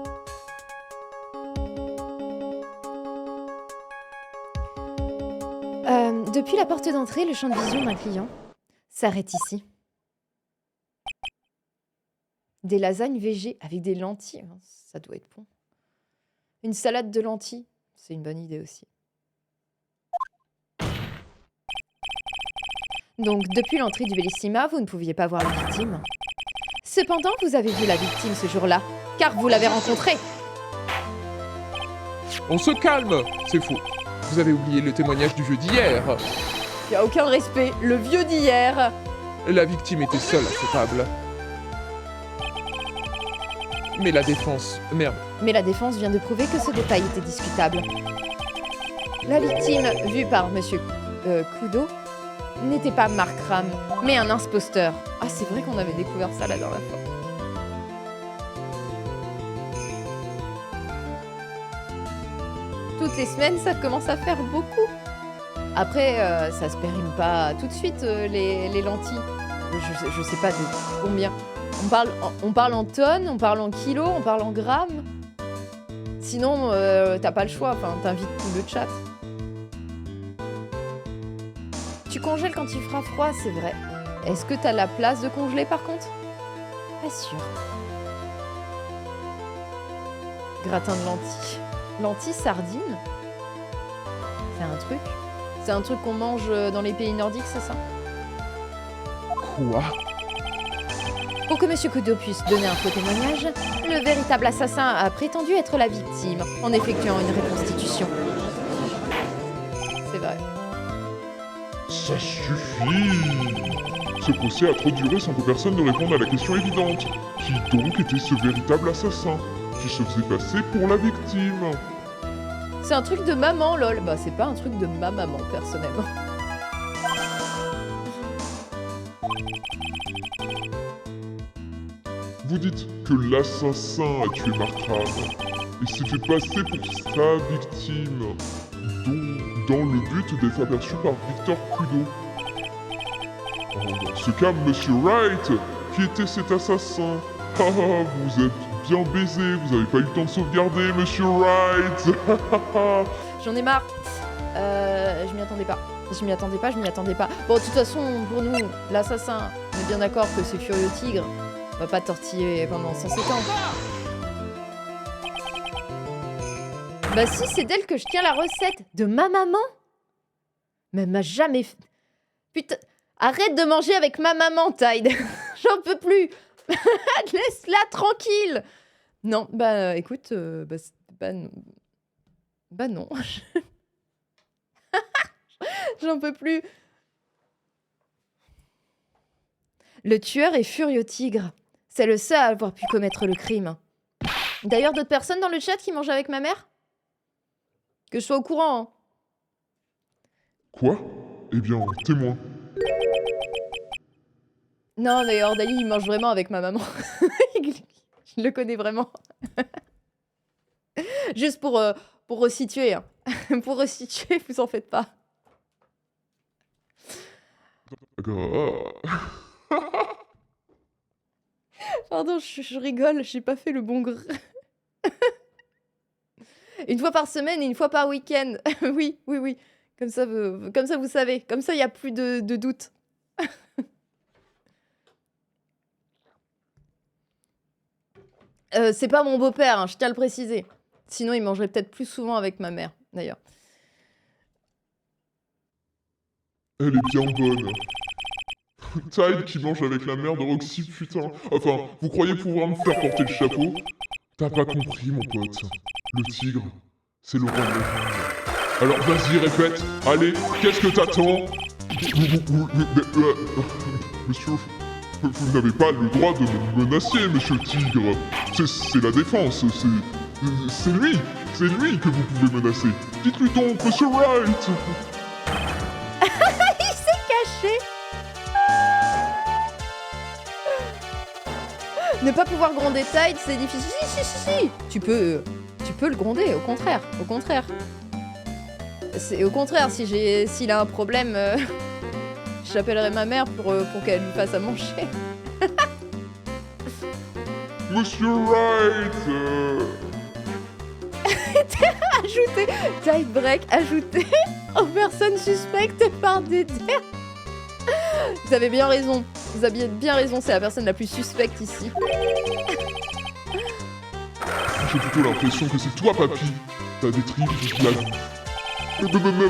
[SPEAKER 1] Depuis la porte d'entrée, le champ de vision d'un client s'arrête ici. Des lasagnes végé avec des lentilles, hein, ça doit être bon. Une salade de lentilles, c'est une bonne idée aussi. Donc, depuis l'entrée du Bellissima, vous ne pouviez pas voir la victime. Cependant, vous avez vu la victime ce jour-là, car vous l'avez rencontrée.
[SPEAKER 5] On se calme! C'est faux. Vous avez oublié le témoignage du vieux d'hier.
[SPEAKER 1] Il n'y a aucun respect, le vieux d'hier.
[SPEAKER 5] La victime était seule à cette table. Mais la défense... Merde.
[SPEAKER 1] Mais la défense vient de prouver que ce détail était discutable. La victime, vue par Monsieur Kudo, n'était pas Mark Ram, mais un imposteur. Ah, c'est vrai qu'on avait découvert ça la dernière fois. Toutes les semaines, ça commence à faire beaucoup. Après, ça se périme pas tout de suite, les lentilles. Je sais pas de combien. On parle en tonnes, on parle en kilos, on parle en grammes. Sinon, t'as pas le choix, enfin, t'invites tout le chat. Tu congèles quand il fera froid, c'est vrai. Est-ce que t'as la place de congeler par contre? Pas sûr. Gratin de lentilles. Lentilles, sardines? C'est un truc? C'est un truc qu'on mange dans les pays nordiques, c'est ça?
[SPEAKER 5] Quoi?
[SPEAKER 1] Pour que Monsieur Kudo puisse donner un faux témoignage, le véritable assassin a prétendu être la victime en effectuant une reconstitution. C'est vrai.
[SPEAKER 4] Ça suffit! Ce procès a trop duré sans que personne ne réponde à la question évidente. Qui donc était ce véritable assassin? Qui se faisait passer pour la victime?
[SPEAKER 1] C'est un truc de maman, lol. Bah, c'est pas un truc de ma maman, personnellement.
[SPEAKER 4] Vous dites que l'assassin a tué Markram et s'est fait passer pour sa victime, dans le but d'être aperçu par Victor Kudo. Dans ce cas, Monsieur Wright, qui était cet assassin? Ah, vous êtes bien baisé, vous avez pas eu le temps de sauvegarder, Monsieur Wright.
[SPEAKER 1] J'en ai marre. Je m'y attendais pas. Je m'y attendais pas. Bon, de toute façon, pour nous, l'assassin, on est bien d'accord que c'est Furieux Tigre. On va pas tortiller pendant 107 ans. Bah si, c'est d'elle que je tiens la recette. De ma maman? Mais elle m'a jamais... Putain, arrête de manger avec ma maman, Tide. J'en peux plus. Laisse-la tranquille. Non, bah écoute, bah non. J'en peux plus. Le tueur est Furieux Tigre. C'est le seul à avoir pu commettre le crime. D'ailleurs, d'autres personnes dans le chat qui mangent avec ma mère? Que je sois au courant, hein.
[SPEAKER 4] Quoi? Eh bien, témoin.
[SPEAKER 1] Non, mais Ordali, il mange vraiment avec ma maman. Je le connais vraiment. Juste pour resituer. Hein. Pour resituer, vous en faites pas. Pardon, je rigole, j'ai pas fait le bon grrr. Une fois par semaine et une fois par week-end. Oui. Comme ça, vous savez. Comme ça, il n'y a plus de doute. C'est pas mon beau-père, hein, je tiens à le préciser. Sinon, il mangerait peut-être plus souvent avec ma mère, d'ailleurs.
[SPEAKER 4] Elle est bien bonne. Tide qui mange avec la mère de Roxy, putain. Enfin, vous croyez pouvoir me faire porter le chapeau? T'as pas compris, mon pote. Le tigre, c'est le roi de la jungle. Alors vas-y, répète. Allez, qu'est-ce que t'attends? Monsieur, vous n'avez pas le droit de me menacer, monsieur Tigre. C'est la défense, c'est lui. C'est lui que vous pouvez menacer. Dites-lui donc, monsieur Wright.
[SPEAKER 1] Il s'est caché. Ne pas pouvoir gronder Tide, c'est difficile. Si. Tu peux le gronder, au contraire. Au contraire, s'il a un problème, j'appellerai ma mère pour qu'elle lui fasse à manger.
[SPEAKER 4] Monsieur Wright.
[SPEAKER 1] Ajouter, tie break, ajouter aux personnes suspectes par des terres. Vous avez bien raison. Vous avez bien raison, c'est la personne la plus suspecte ici.
[SPEAKER 4] J'ai plutôt l'impression que c'est toi, papy. T'as des tripes toute la vie.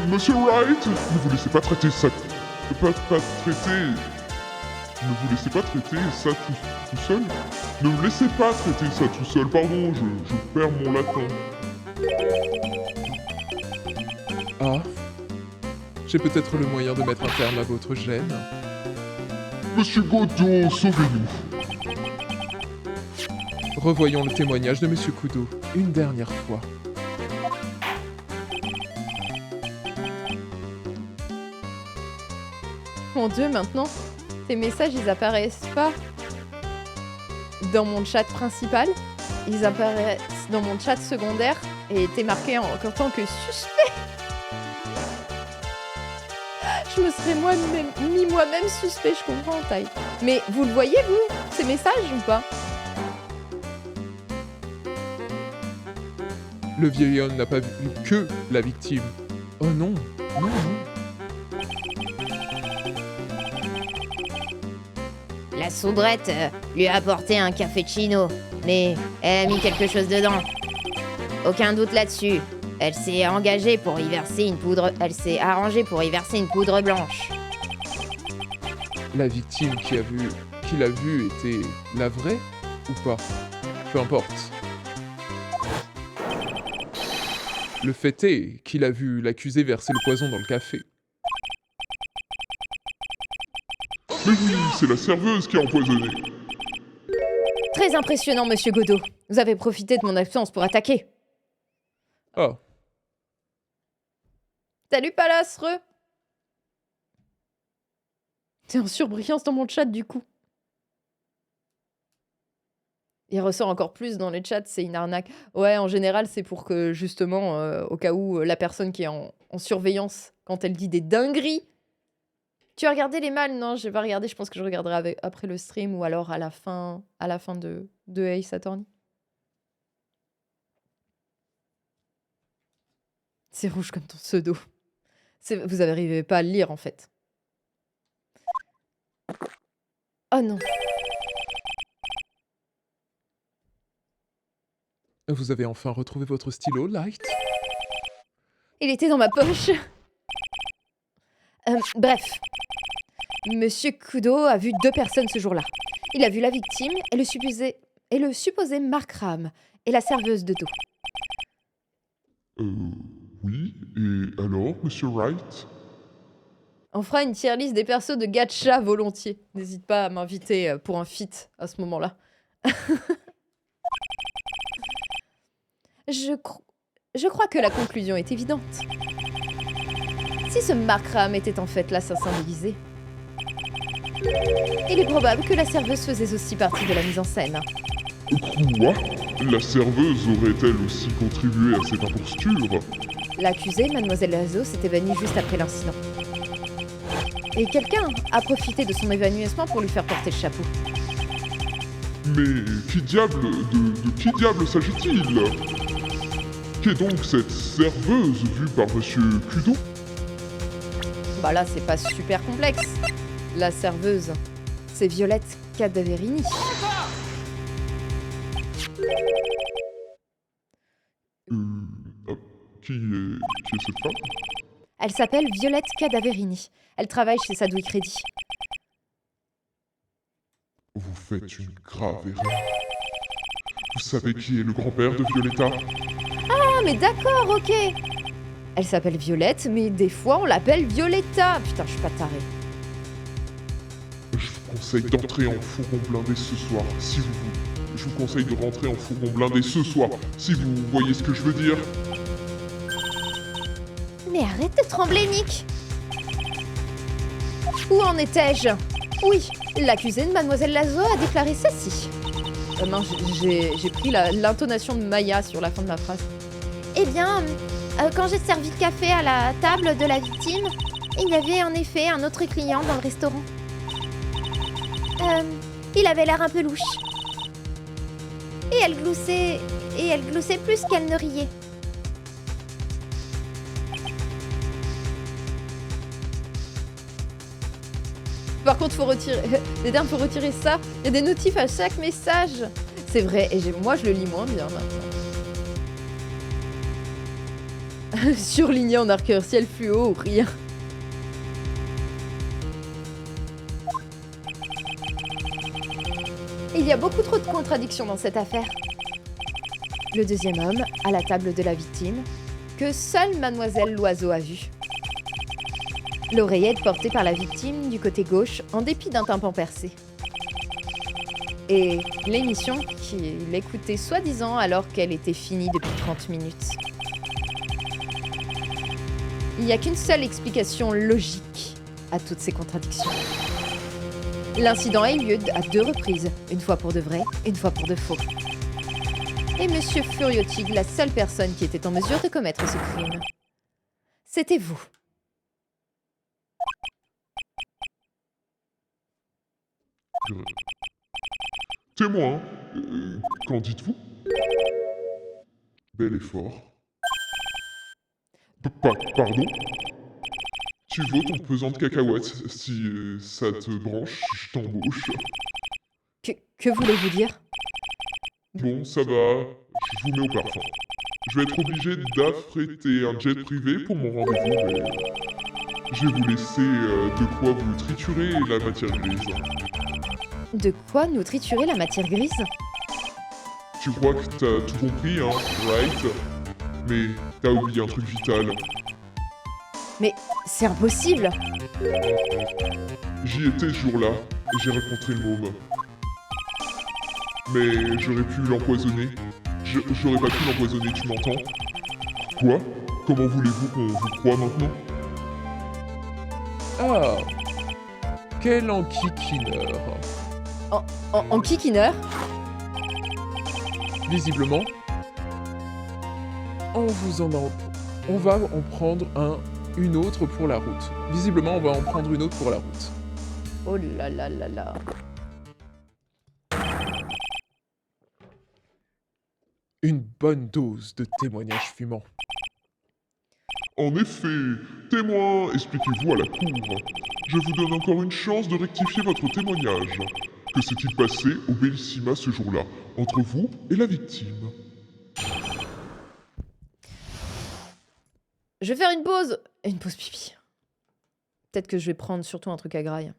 [SPEAKER 4] Monsieur Wright, ne vous laissez pas traiter ça... Ne vous laissez pas traiter ça tout seul. Ne vous laissez pas traiter ça tout seul. Pardon, je perds mon latin.
[SPEAKER 5] Ah, j'ai peut-être le moyen de mettre un terme à votre gêne.
[SPEAKER 4] Monsieur Godot, sauvez-nous.
[SPEAKER 5] Revoyons le témoignage de Monsieur Kudo, une dernière fois.
[SPEAKER 1] Mon Dieu, maintenant, tes messages, ils apparaissent pas dans mon chat principal. Ils apparaissent dans mon chat secondaire et t'es marqué en tant que suspect. Je me serais mis moi-même suspect, je comprends, taille. Mais vous le voyez, vous, ces messages ou pas?
[SPEAKER 5] Le vieil homme n'a pas vu que la victime. Oh non, non, non.
[SPEAKER 3] La soubrette lui a apporté un cappuccino, mais elle a mis quelque chose dedans. Aucun doute là-dessus. Elle s'est engagée pour y verser une poudre... Elle s'est arrangée pour y verser une poudre blanche.
[SPEAKER 5] La victime qui l'a vu était la vraie ou pas? Peu importe. Le fait est qu'il a vu l'accusé verser le poison dans le café.
[SPEAKER 4] Mais oui, c'est la serveuse qui a empoisonné.
[SPEAKER 1] Très impressionnant, Monsieur Godot. Vous avez profité de mon absence pour attaquer.
[SPEAKER 5] Oh,
[SPEAKER 1] Salut Palasreux. T'es en surbrillance dans mon chat du coup. Il ressort encore plus dans les chats, c'est une arnaque. Ouais, en général, c'est pour que justement, au cas où la personne qui est en surveillance, quand elle dit des dingueries. Tu as regardé les mâles? Non, j'ai pas regardé. Je pense que je regarderai après le stream ou alors à la fin de Ace Attorney. C'est rouge comme ton pseudo. Vous n'arrivez pas à le lire en fait. Oh non.
[SPEAKER 5] vous avez enfin retrouvé votre stylo, Light?
[SPEAKER 1] Il était dans ma poche. Bref. Monsieur Kudo a vu 2 personnes ce jour-là. Il a vu la victime et le supposé Mark Ram et la serveuse de dos.
[SPEAKER 4] Oui, et alors, Monsieur Wright?
[SPEAKER 1] On fera une tier list des persos de gacha volontiers. N'hésite pas à m'inviter pour un feat à ce moment-là. Je crois que la conclusion est évidente. Si ce Mark Ram était en fait l'assassin déguisé, il est probable que la serveuse faisait aussi partie de la mise en scène.
[SPEAKER 4] Quoi? La serveuse aurait-elle aussi contribué à cette imposture?
[SPEAKER 1] L'accusée, Mademoiselle Lazo, s'est évanouie juste après l'incident. Et quelqu'un a profité de son évanouissement pour lui faire porter le chapeau.
[SPEAKER 4] Mais qui diable, de qui diable s'agit-il? Qu'est donc cette serveuse vue par Monsieur Kudo?
[SPEAKER 1] Bah là, c'est pas super complexe. La serveuse, c'est Violette Cadaverini.
[SPEAKER 4] Qui est cette femme?
[SPEAKER 1] Elle s'appelle Violette Cadaverini. Elle travaille chez Sadui Crédit.
[SPEAKER 4] Vous faites une grave erreur. Vous savez qui est le grand-père de Violetta?
[SPEAKER 1] Ah, mais d'accord, ok. Elle s'appelle Violette, mais des fois on l'appelle Violetta. Putain, je suis pas tarée.
[SPEAKER 4] Je vous conseille d'entrer en fourgon blindé ce soir, si vous voulez. Je vous conseille de rentrer en fourgon blindé ce soir, si vous voyez ce que je veux dire.
[SPEAKER 1] Mais arrête de trembler, Nick. Où en étais-je? Oui, l'accusé de Mademoiselle Lazo a déclaré ceci. Mince, j'ai pris l'intonation de Maya sur la fin de ma phrase.
[SPEAKER 6] Eh bien, quand j'ai servi le café à la table de la victime, il y avait en effet un autre client dans le restaurant. Il avait l'air un peu louche. Et elle gloussait plus qu'elle ne riait.
[SPEAKER 1] Par contre, faut retirer... Les termes, faut retirer ça. Il y a des notifs à chaque message. C'est vrai, et moi, je le lis moins bien maintenant. Surligné en arc-en-ciel fluo ou rien. Il y a beaucoup trop de contradictions dans cette affaire. Le deuxième homme, à la table de la victime, que seule Mademoiselle Loiseau a vu. L'oreillette portée par la victime du côté gauche, en dépit d'un tympan percé. Et l'émission qu'il écoutait soi-disant alors qu'elle était finie depuis 30 minutes. Il n'y a qu'une seule explication logique à toutes ces contradictions. L'incident a eu lieu à 2 reprises, une fois pour de vrai, une fois pour de faux. Et Monsieur Furiotig, la seule personne qui était en mesure de commettre ce crime. C'était vous.
[SPEAKER 4] Témoin, qu'en dites-vous? Bel effort. Pardon? Tu vaux ton pesant de cacahuètes. Si ça te branche, je t'embauche.
[SPEAKER 1] Que voulez-vous dire?
[SPEAKER 4] Bon, ça va, je vous mets au parfum. Je vais être obligé d'affréter un jet privé pour mon rendez-vous, mais je vais vous laisser de quoi vous triturer la matière grise.
[SPEAKER 1] De quoi nous triturer la matière grise?
[SPEAKER 4] Tu crois que t'as tout compris, hein, right? Mais t'as oublié un truc vital.
[SPEAKER 1] Mais c'est impossible!
[SPEAKER 4] J'y étais ce jour-là, et j'ai rencontré le môme. Mais j'aurais pu l'empoisonner. J'aurais pas pu l'empoisonner, tu m'entends? Quoi? Comment voulez-vous qu'on vous croie maintenant?
[SPEAKER 5] Ah, quel enquiquineur.
[SPEAKER 1] En kikineur?
[SPEAKER 5] Visiblement, on va en prendre une autre pour la route. Visiblement, on va en prendre une autre pour la route.
[SPEAKER 1] Oh là là là là.
[SPEAKER 5] Une bonne dose de témoignages fumants.
[SPEAKER 4] En effet, témoin, expliquez-vous à la cour. Je vous donne encore une chance de rectifier votre témoignage. Que s'est-il passé au Bellissima ce jour-là, entre vous et la victime?
[SPEAKER 1] Je vais faire une pause. Une pause pipi. Peut-être que je vais prendre surtout un truc à graille.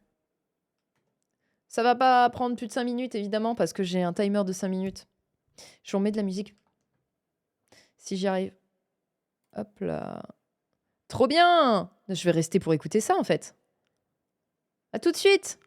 [SPEAKER 1] Ça va pas prendre plus de 5 minutes, évidemment, parce que j'ai un timer de 5 minutes. Je vous remets de la musique. Si j'y arrive. Hop là. Trop bien! Je vais rester pour écouter ça, en fait. À tout de suite!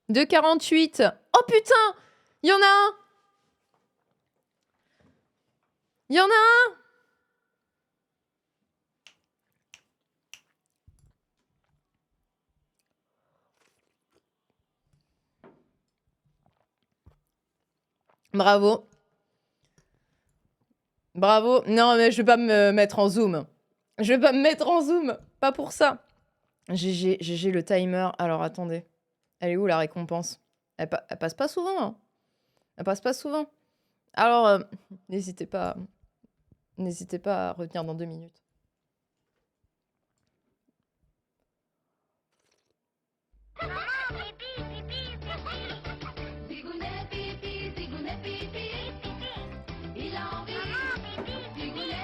[SPEAKER 1] 2,48. Oh putain! Il y en a un! Il y en a un! Bravo. Bravo. Non, mais je vais pas me mettre en zoom. Je vais pas me mettre en zoom. Pas pour ça. GG le timer. Alors, attendez. Elle est où, la récompense? Elle passe pas souvent, hein. Elle passe pas souvent. Alors, n'hésitez pas à revenir dans 2 minutes.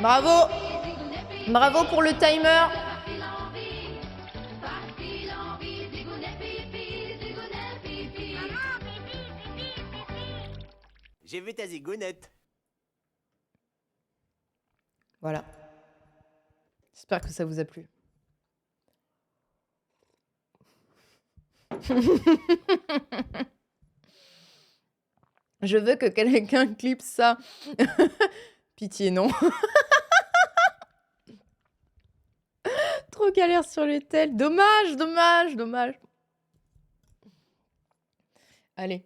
[SPEAKER 1] Bravo! Bravo pour le timer!
[SPEAKER 7] J'ai vu ta zigounette.
[SPEAKER 1] Voilà. J'espère que ça vous a plu. Je veux que quelqu'un clippe ça. Pitié, non. Trop galère sur les tels. Dommage, dommage, dommage. Allez.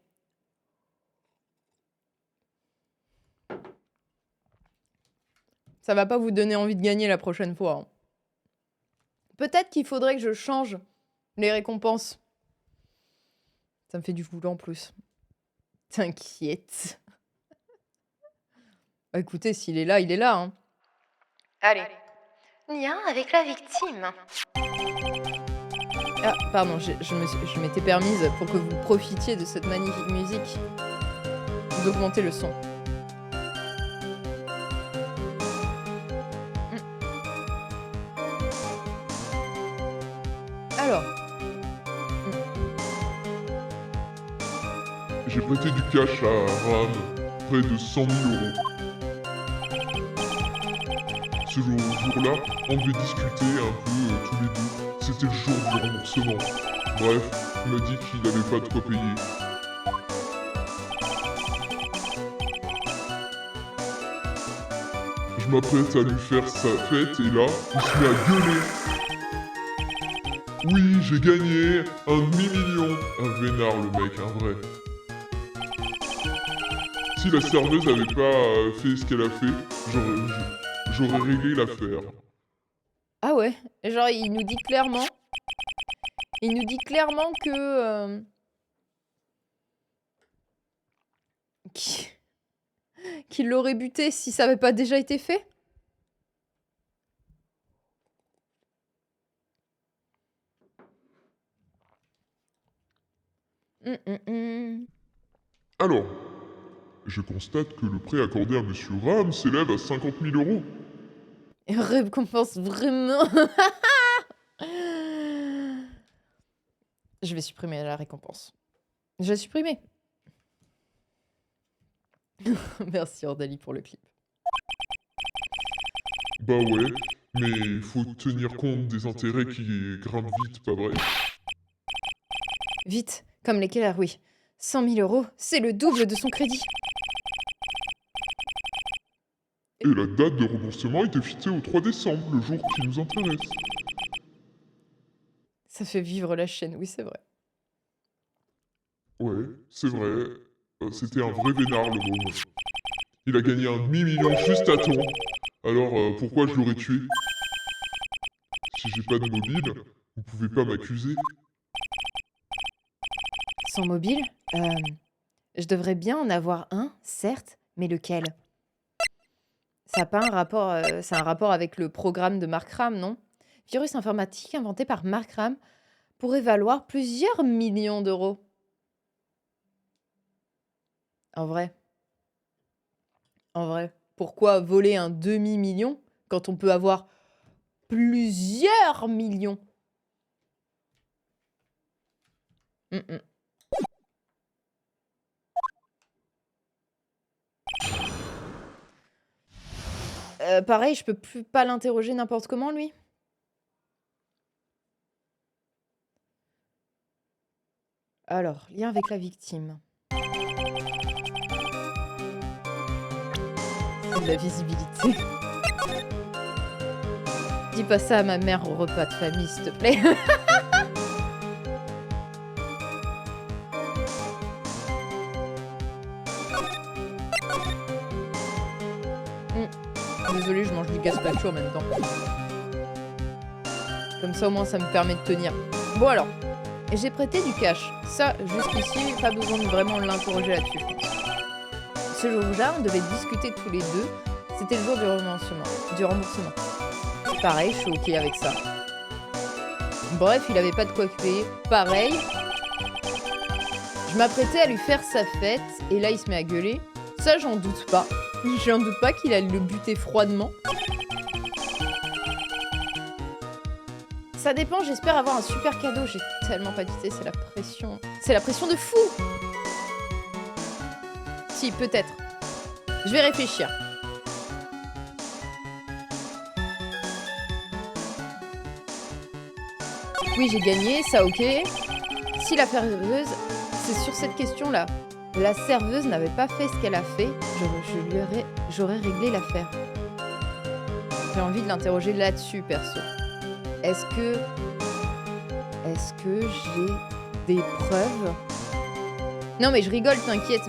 [SPEAKER 1] Ça va pas vous donner envie de gagner la prochaine fois, hein. Peut-être qu'il faudrait que je change les récompenses. Ça me fait du boulot en plus. T'inquiète. Bah, écoutez, s'il est là, il est là, hein.
[SPEAKER 2] Allez. Lien avec la victime.
[SPEAKER 1] Ah, pardon, je m'étais permise, pour que vous profitiez de cette magnifique musique, d'augmenter le son. Alors.
[SPEAKER 4] J'ai prêté du cash à Ram, près de 100 000 euros. Ce jour-là, on devait discuter un peu tous les deux. C'était le jour du remboursement. Bref, il m'a dit qu'il n'avait pas de quoi payer. Je m'apprête à lui faire sa fête et là, il se met à gueuler. Oui, j'ai gagné un demi-million. Un vénard le mec, un vrai. Si la serveuse avait pas fait ce qu'elle a fait, j'aurais réglé l'affaire.
[SPEAKER 1] Ah ouais, genre il nous dit clairement que qu'il l'aurait buté si ça avait pas déjà été fait.
[SPEAKER 4] Alors, je constate que le prêt accordé à Monsieur Ram s'élève à 50 000 euros.
[SPEAKER 1] Et récompense vraiment. Je vais supprimer la récompense. Je vais supprimer. Merci Ordali pour le clip.
[SPEAKER 4] Bah ouais, mais il faut tenir compte des intérêts qui grimpent vite, pas vrai?
[SPEAKER 1] Vite, comme les Keller, oui. 100 000 euros, c'est le double de son crédit.
[SPEAKER 4] Et la date de remboursement était fixée au 3 décembre, le jour qui nous intéresse.
[SPEAKER 1] Ça fait vivre la chaîne, oui c'est vrai.
[SPEAKER 4] Ouais, c'est vrai. C'était un vrai vénard, le môme. Il a gagné un demi-million juste à temps. Alors, pourquoi je l'aurais tué? Si j'ai pas de mobile, vous pouvez pas m'accuser.
[SPEAKER 1] Son mobile je devrais bien en avoir un, certes, mais lequel? Ça n'a pas un rapport, c'est un rapport avec le programme de Mark Ram, non? Virus informatique inventé par Mark Ram pourrait valoir plusieurs millions d'euros. En vrai, pourquoi voler un demi-million quand on peut avoir plusieurs millions? Pareil, je peux plus pas l'interroger n'importe comment, lui. Alors, lien avec la victime. C'est de la visibilité. Dis pas ça à ma mère au repas de famille, s'il te plaît. Désolée, je mange du gazpacho en même temps. Comme ça, au moins, ça me permet de tenir. Bon, alors. J'ai prêté du cash. Ça, jusqu'ici, pas besoin de vraiment l'interroger là-dessus, je pense. Ce jour-là, on devait discuter tous les deux. C'était le jour du remboursement. Pareil, je suis OK avec ça. Bref, il avait pas de quoi payer. Pareil. Je m'apprêtais à lui faire sa fête. Et là, il se met à gueuler. Ça, j'en doute pas. J'en doute pas qu'il allait le buter froidement. Ça dépend, j'espère avoir un super cadeau. J'ai tellement pas d'idée, c'est la pression. C'est la pression de fou. Si, peut-être. Je vais réfléchir. Oui, j'ai gagné, ça ok. Si la serveuse, c'est sur cette question-là. La serveuse n'avait pas fait ce qu'elle a fait, j'aurais réglé l'affaire. J'ai envie de l'interroger là-dessus, perso. Est-ce que j'ai des preuves? Non mais je rigole, t'inquiète.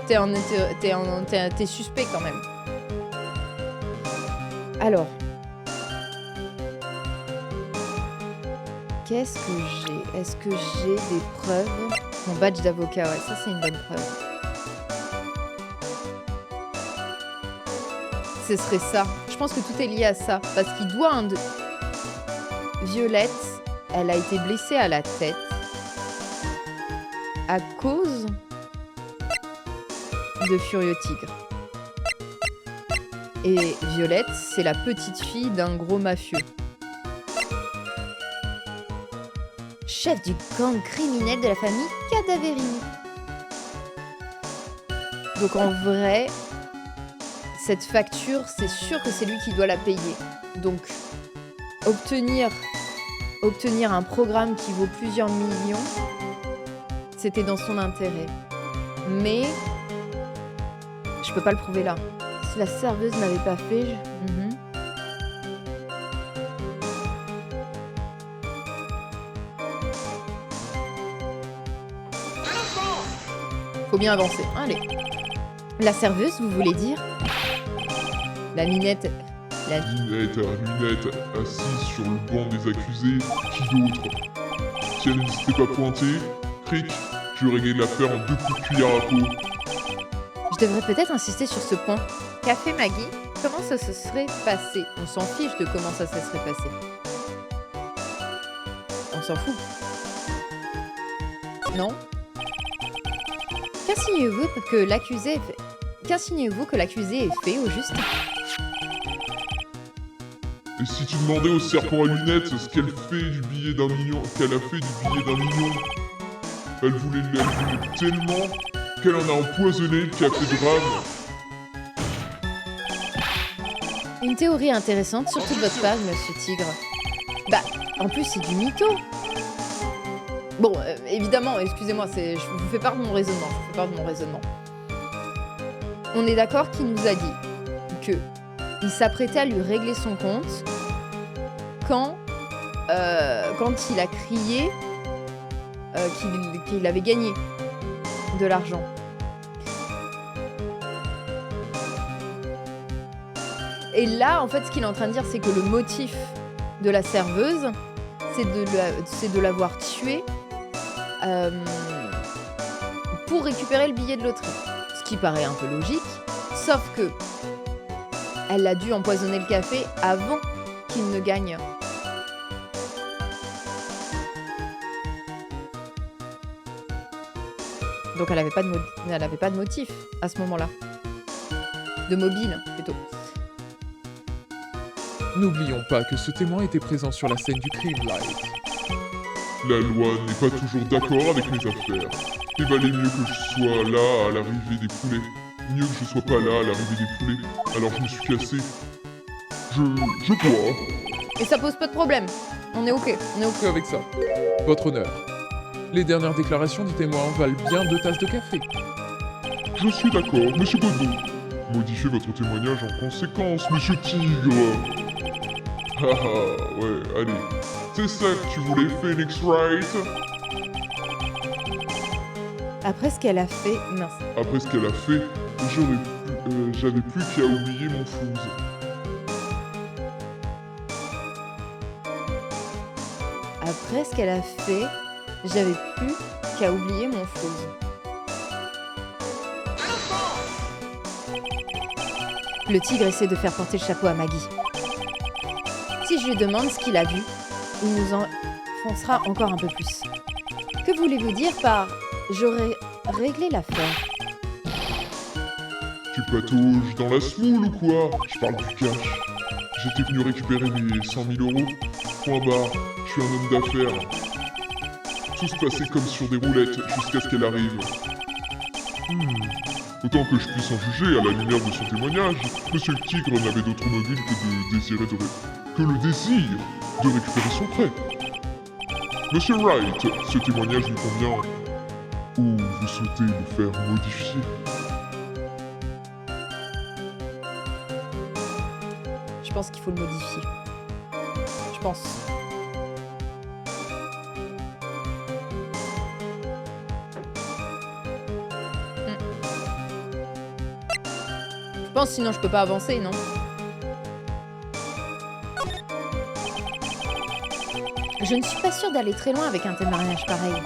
[SPEAKER 1] T'es suspect quand même. Alors. Qu'est-ce que j'ai? Est-ce que j'ai des preuves? Mon badge d'avocat, ouais, ça c'est une bonne preuve. Ce serait ça. Je pense que tout est lié à ça. Parce qu'il doit un... Violette, elle a été blessée à la tête à cause de Furieux Tigre. Et Violette, c'est la petite fille d'un gros mafieux. Chef du gang criminel de la famille Cadaverini. Donc en vrai, cette facture, c'est sûr que c'est lui qui doit la payer. Donc, obtenir un programme qui vaut plusieurs millions, c'était dans son intérêt. Mais, je peux pas le prouver là. Si la serveuse n'avait pas fait... Faut bien avancer. Allez. La serveuse, vous voulez dire? La minette...
[SPEAKER 4] Lunette, assise sur le banc des accusés, qui d'autre? Si elle ne s'était pas pointée, cric, je réglais l'affaire en 2 coups de cuillère à peau.
[SPEAKER 1] Je devrais peut-être insister sur ce point. Café Maggie, comment ça se serait passé? On s'en fiche de comment ça se serait passé. On s'en fout. Non? Qu'insinuez-vous que l'accusé ait fait au juste?
[SPEAKER 4] Et si tu demandais au serpent à lunettes ce qu'elle fait du billet d'1 million, qu'elle a fait du billet d'1 million, elle voulait tellement qu'elle en a empoisonné le café de drame.
[SPEAKER 1] Une théorie intéressante, surtout de votre part, monsieur Tigre. Bah, en plus, c'est du mytho. Bon, évidemment, excusez-moi, je vous fais part de mon raisonnement. On est d'accord qu'il nous a dit que il s'apprêtait à lui régler son compte quand il a crié qu'il avait gagné de l'argent. Et là, en fait, ce qu'il est en train de dire, c'est que le motif de la serveuse, c'est de l'avoir tuée pour récupérer le billet de loterie. Ce qui paraît un peu logique, sauf que elle a dû empoisonner le café avant qu'il ne gagne. Donc elle avait pas de motif à ce moment-là. De mobile, plutôt.
[SPEAKER 5] N'oublions pas que ce témoin était présent sur la scène du crime, Light.
[SPEAKER 4] La loi n'est pas toujours d'accord avec mes affaires. Il valait mieux que je sois là à l'arrivée des poulets. Mieux que je sois pas là à l'arrivée des poulets. Alors je me suis cassé. Je dois.
[SPEAKER 1] Et ça pose pas de problème. On est ok.
[SPEAKER 5] Que avec ça. Votre honneur. Les dernières déclarations du témoin valent bien 2 tasses de café.
[SPEAKER 4] Je suis d'accord, Monsieur Godot. Modifiez votre témoignage en conséquence, Monsieur Tigre. Haha, ouais, allez. C'est ça que tu voulais, Phoenix Wright?
[SPEAKER 1] Après ce qu'elle a fait... Mince.
[SPEAKER 4] Après ce qu'elle a fait, j'avais plus qu'à oublier mon flouze.
[SPEAKER 1] Après ce qu'elle a fait, j'avais plus qu'à oublier mon flouze. Le tigre essaie de faire porter le chapeau à Maggie. Si je lui demande ce qu'il a vu, il nous enfoncera encore un peu plus. Que voulez-vous dire par « j'aurais réglé l'affaire »
[SPEAKER 4] Tu patauges dans la smoule ou quoi? Je parle du cash. J'étais venu récupérer mes 100 000 euros. Point barre, je suis un homme d'affaires. Tout se passait comme sur des roulettes jusqu'à ce qu'elle arrive. Autant que je puisse en juger à la lumière de son témoignage, Monsieur le Tigre n'avait d'autre mobile que le désir de récupérer son prêt. Monsieur Wright, ce témoignage vous convient ou vous souhaitez le faire modifier?
[SPEAKER 1] Je pense qu'il faut le modifier. Je pense. Je pense, sinon je peux pas avancer, non? Je ne suis pas sûre d'aller très loin avec un témoignage pareil.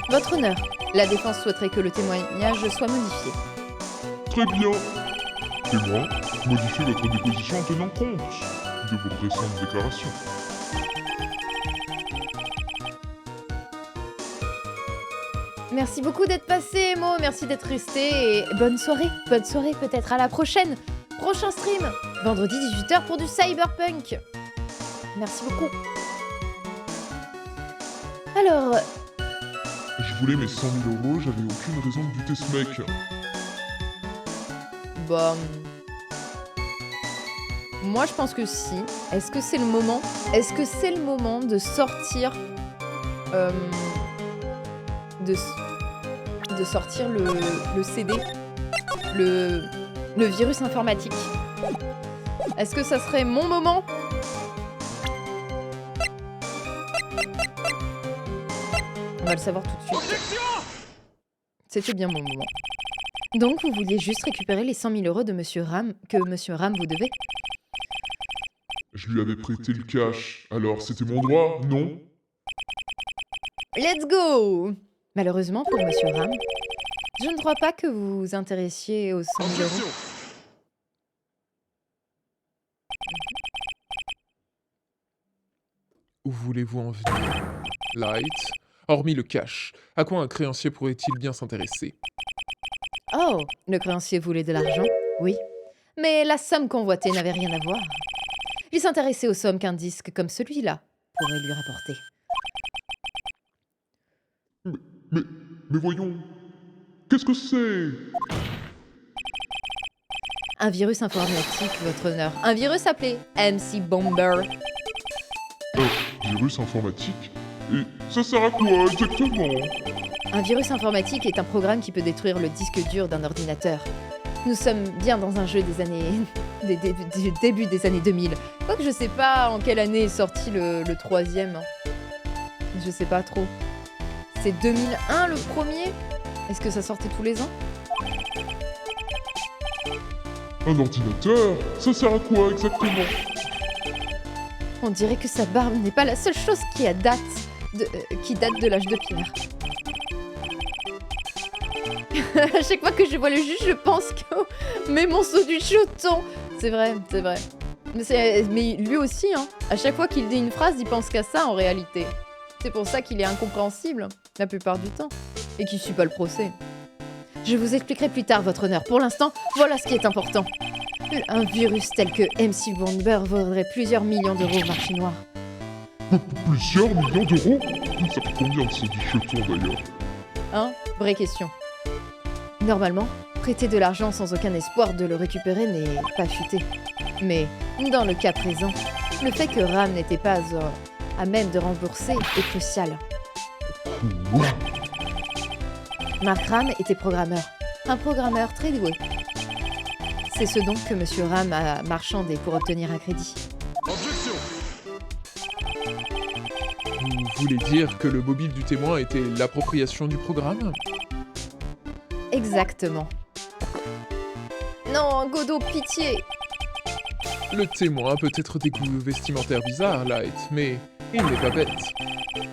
[SPEAKER 1] Votre honneur, la défense souhaiterait que le témoignage soit modifié.
[SPEAKER 4] Très bien. Témoin, modifiez votre déposition en tenant compte de vos récentes déclarations.
[SPEAKER 1] Merci beaucoup d'être passé, Mo. Merci d'être resté. Et bonne soirée peut-être à la prochaine. Prochain stream, vendredi 18h pour du cyberpunk. Merci beaucoup. Alors,
[SPEAKER 4] Je voulais mes 100 000 euros, j'avais aucune raison de buter ce mec.
[SPEAKER 1] bah... Moi, je pense que si. Est-ce que c'est le moment? Est-ce que c'est le moment de sortir... de sortir le CD, le virus informatique. Est-ce que ça serait mon moment? On va le savoir tout de suite. C'était bien mon moment. Donc, vous vouliez juste récupérer les 100 000 euros de Monsieur Ram, que Monsieur Ram vous devait?
[SPEAKER 4] Je lui avais prêté le cash, alors c'était mon droit, non?
[SPEAKER 1] Let's go! Malheureusement pour Monsieur Ram, je ne crois pas que vous vous intéressiez aux 100 000 euros.
[SPEAKER 5] Où voulez-vous en venir? Light, hormis le cash, à quoi un créancier pourrait-il bien s'intéresser?
[SPEAKER 1] Oh, le créancier voulait de l'argent? Oui. Mais la somme convoitée n'avait rien à voir. Il s'intéressait aux sommes qu'un disque comme celui-là pourrait lui rapporter.
[SPEAKER 4] Mais voyons, qu'est-ce que c'est?
[SPEAKER 1] Un virus informatique, votre honneur. Un virus appelé MC Bomber.
[SPEAKER 4] Virus informatique? Et ça sert à quoi exactement?
[SPEAKER 1] Un virus informatique est un programme qui peut détruire le disque dur d'un ordinateur. Nous sommes bien dans un jeu des années... du début des années 2000. Quoique je sais pas en quelle année est sorti le troisième. Je sais pas trop. C'est 2001 le premier? Est-ce que ça sortait tous les ans?
[SPEAKER 4] Un ordinateur? Ça sert à quoi exactement?
[SPEAKER 1] On dirait que sa barbe n'est pas la seule chose qui date de l'âge de pierre. À chaque fois que je vois le juge, je pense que... Mais mon saut du choton! C'est vrai, c'est vrai. Mais lui aussi, hein. À chaque fois qu'il dit une phrase, il pense qu'à ça en réalité. C'est pour ça qu'il est incompréhensible, la plupart du temps. Et qu'il suit pas le procès. Je vous expliquerai plus tard, votre honneur. Pour l'instant, voilà ce qui est important. Un virus tel que MC Bomber vaudrait plusieurs millions d'euros au marché noir.
[SPEAKER 4] Plusieurs millions d'euros? Ça fait combien de ce cheton d'ailleurs?
[SPEAKER 1] Hein? Vraie question. Normalement, prêter de l'argent sans aucun espoir de le récupérer n'est pas futé. Mais, dans le cas présent, le fait que Ram n'était pas à même de rembourser est crucial.
[SPEAKER 4] Quoi?
[SPEAKER 1] Mark Ram était programmeur. Un programmeur très doué. C'est ce don que Monsieur Ram a marchandé pour obtenir un crédit.
[SPEAKER 8] Objection.
[SPEAKER 5] Vous voulez dire que le mobile du témoin était l'appropriation du programme?
[SPEAKER 1] Exactement. Non, Godot, pitié!
[SPEAKER 5] Le témoin a peut-être des goûts vestimentaires bizarres, Light, mais il n'est pas bête.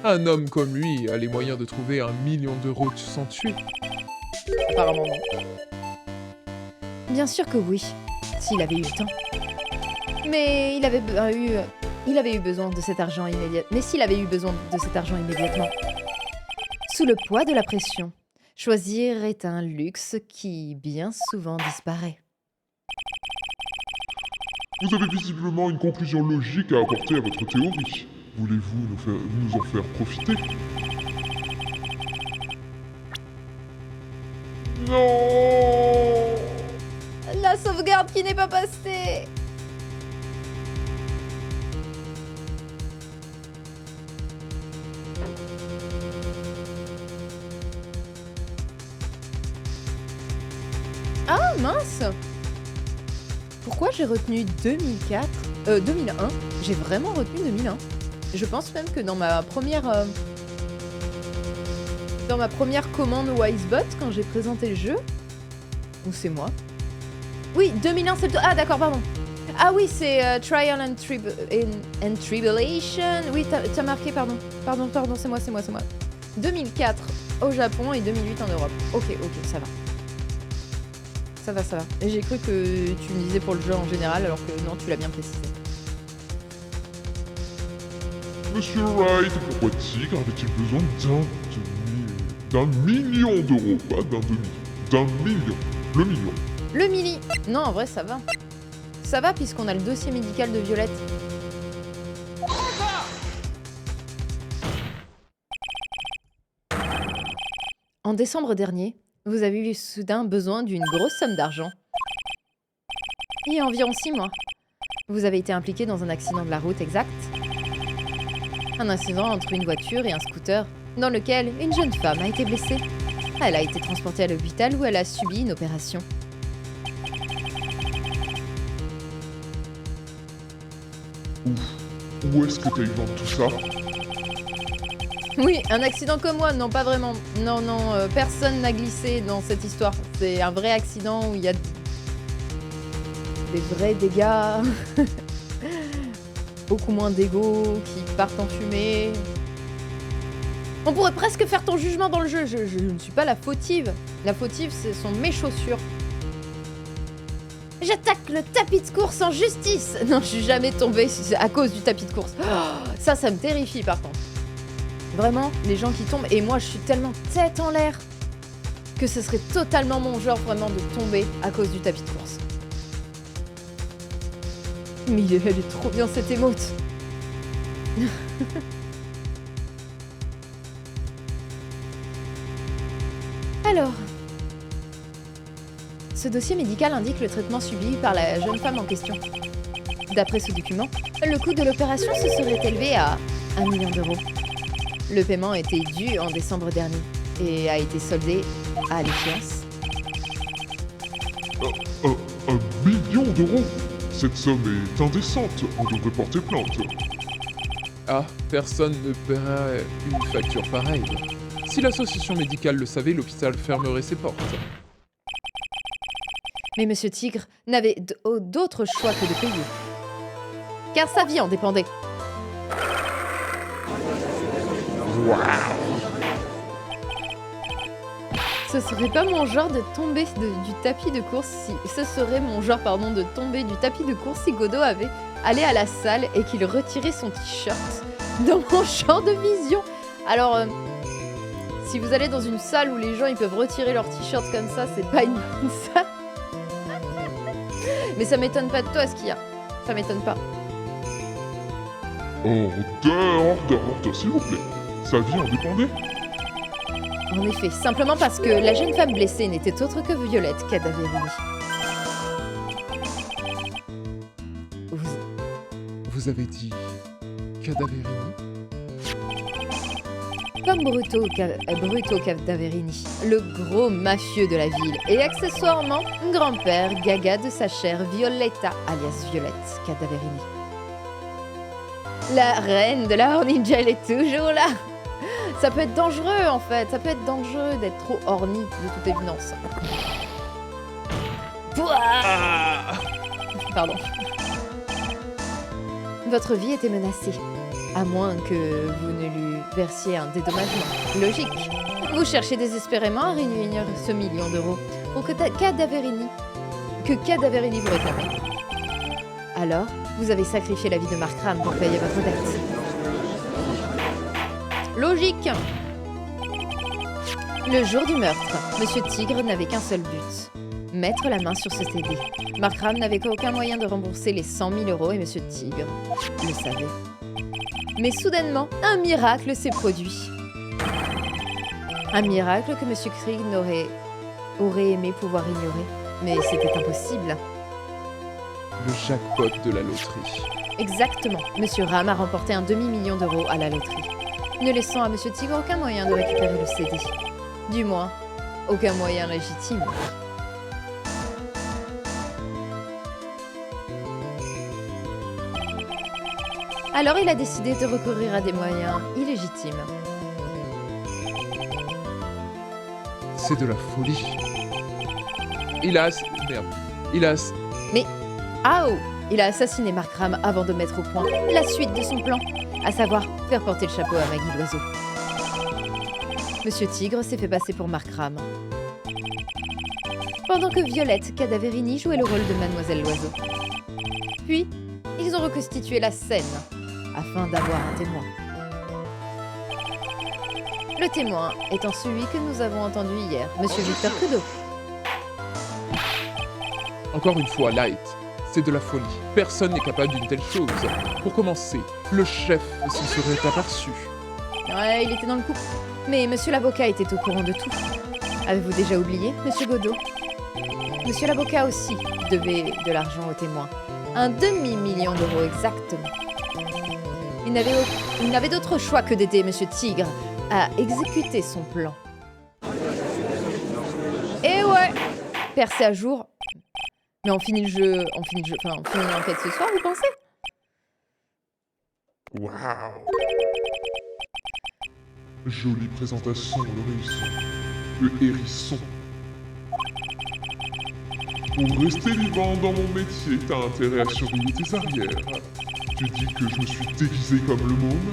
[SPEAKER 5] Un homme comme lui a les moyens de trouver 1 million d'euros sans tuer.
[SPEAKER 1] Apparemment non. Bien sûr que oui, s'il avait eu le temps. Mais il avait eu besoin de cet argent immédiatement. Mais s'il avait eu besoin de cet argent immédiatement. Sous le poids de la pression, choisir est un luxe qui bien souvent disparaît.
[SPEAKER 4] Vous avez visiblement une conclusion logique à apporter à votre théorie. Voulez-vous nous en faire profiter? Non!
[SPEAKER 1] La sauvegarde qui n'est pas passée! Ah mince! Pourquoi j'ai retenu 2001? J'ai vraiment retenu 2001. Je pense même que dans ma première commande Wisebot, quand j'ai présenté le jeu, ou c'est moi? Oui, 2001 c'est... Ah d'accord, pardon. Ah oui, c'est Trial and Tribulation. Oui, t'as marqué, pardon. Pardon, c'est moi. 2004 au Japon et 2008 en Europe. Ok, ça va. Ça va. Et j'ai cru que tu me disais pour le jeu en général, alors que non, tu l'as bien précisé.
[SPEAKER 4] Monsieur Wright, pourquoi Tigre avait-il besoin d'un million d'euros? Pas d'un demi, d'un million. Le million.
[SPEAKER 1] Le milli. Non, en vrai, ça va. Ça va puisqu'on a le dossier médical de Violette. En décembre dernier, vous avez eu soudain besoin d'une grosse somme d'argent. Il y a environ 6 mois. Vous avez été impliqué dans un accident de la route exact. Un incident entre une voiture et un scooter, dans lequel une jeune femme a été blessée. Elle a été transportée à l'hôpital où elle a subi une opération.
[SPEAKER 4] Où est-ce que t'as eu vent de tout ça?
[SPEAKER 1] Oui, un accident comme moi, non pas vraiment. Non, personne n'a glissé dans cette histoire. C'est un vrai accident où il y a des vrais dégâts. Beaucoup moins d'égos qui partent en fumée. On pourrait presque faire ton jugement dans le jeu. Je ne suis pas la fautive. La fautive, ce sont mes chaussures. J'attaque le tapis de course en justice. Non, je suis jamais tombée à cause du tapis de course. Oh, ça me terrifie par contre. Vraiment, les gens qui tombent. Et moi, je suis tellement tête en l'air que ce serait totalement mon genre vraiment de tomber à cause du tapis de course. Mais elle est trop bien cette émote. Alors, ce dossier médical indique le traitement subi par la jeune femme en question. D'après ce document, le coût de l'opération se serait élevé à 1 million d'euros. Le paiement était dû en décembre dernier et a été soldé à l'échéance.
[SPEAKER 4] 1 million d'euros? Cette somme est indécente, on devrait porter plainte.
[SPEAKER 5] Ah, personne ne paierait une facture pareille. Si l'association médicale le savait, l'hôpital fermerait ses portes.
[SPEAKER 1] Mais Monsieur Tigre n'avait d'autre choix que de payer. Car sa vie en dépendait. Ce serait pas mon genre de tomber du tapis de course si... Ce serait mon genre, pardon, de tomber du tapis de course si Godot avait allé à la salle et qu'il retirait son t-shirt dans mon champ de vision. Alors, si vous allez dans une salle où les gens ils peuvent retirer leur t-shirt comme ça, c'est pas une bonne salle. Mais ça m'étonne pas de toi, ce qu'il y a. Ça m'étonne pas.
[SPEAKER 4] Order, s'il vous plaît. Sa vie en dépendait?
[SPEAKER 1] En effet, simplement parce que la jeune femme blessée n'était autre que Violette Cadaverini.
[SPEAKER 5] Vous avez dit Cadaverini?
[SPEAKER 1] comme Bruto Cadaverini, le gros mafieux de la ville, et accessoirement grand-père gaga de sa chère Violetta, alias Violette Cadaverini. La reine de la horninja, elle est toujours là. Ça peut être dangereux en fait, ça peut être dangereux d'être trop horny de toute évidence. Pardon. Votre vie était menacée, à moins que vous ne lui versiez un dédommagement. Logique. Vous cherchez désespérément à réunir ce million d'euros pour que Cadaverini vous réclame. Alors, vous avez sacrifié la vie de Mark Ram pour payer votre dette. Logique. Le jour du meurtre, Monsieur Tigre n'avait qu'un seul but. Mettre la main sur ce CD. Mark Ram n'avait aucun moyen de rembourser les 100 000 euros et Monsieur Tigre le savait. Mais soudainement, un miracle s'est produit. Un miracle que Monsieur Krieg aurait aimé pouvoir ignorer. Mais c'était impossible.
[SPEAKER 5] Le jackpot de la loterie.
[SPEAKER 1] Exactement. Monsieur Ram a remporté un demi-million d'euros à la loterie, ne laissant à Monsieur Tigre aucun moyen de récupérer le CD. Du moins, aucun moyen légitime. Alors il a décidé de recourir à des moyens illégitimes.
[SPEAKER 5] C'est de la folie.
[SPEAKER 1] Mais, il a assassiné Mark Ram avant de mettre au point la suite de son plan, à savoir faire porter le chapeau à Maggie Loiseau. Monsieur Tigre s'est fait passer pour Mark Ram, pendant que Violette Cadaverini jouait le rôle de Mademoiselle Loiseau. Puis, ils ont reconstitué la scène, afin d'avoir un témoin. Le témoin étant celui que nous avons entendu hier, Monsieur Victor Trudeau.
[SPEAKER 5] Encore une fois, Light, c'est de la folie. Personne n'est capable d'une telle chose. Pour commencer, le chef s'en serait aperçu.
[SPEAKER 1] Ouais, il était dans le coup. Mais Monsieur l'avocat était au courant de tout. Avez-vous déjà oublié, Monsieur Godot? Monsieur l'avocat aussi devait de l'argent au témoin. Un demi-million d'euros exactement. Il n'avait d'autre choix que d'aider Monsieur Tigre à exécuter son plan. Et ouais, percé à jour. Mais on finit l'enquête ce soir, vous pensez?
[SPEAKER 4] Waouh! Jolie présentation, le hérisson. Pour rester vivant dans mon métier, t'as intérêt à surveiller tes arrières. Tu dis que je me suis déguisé comme le môme?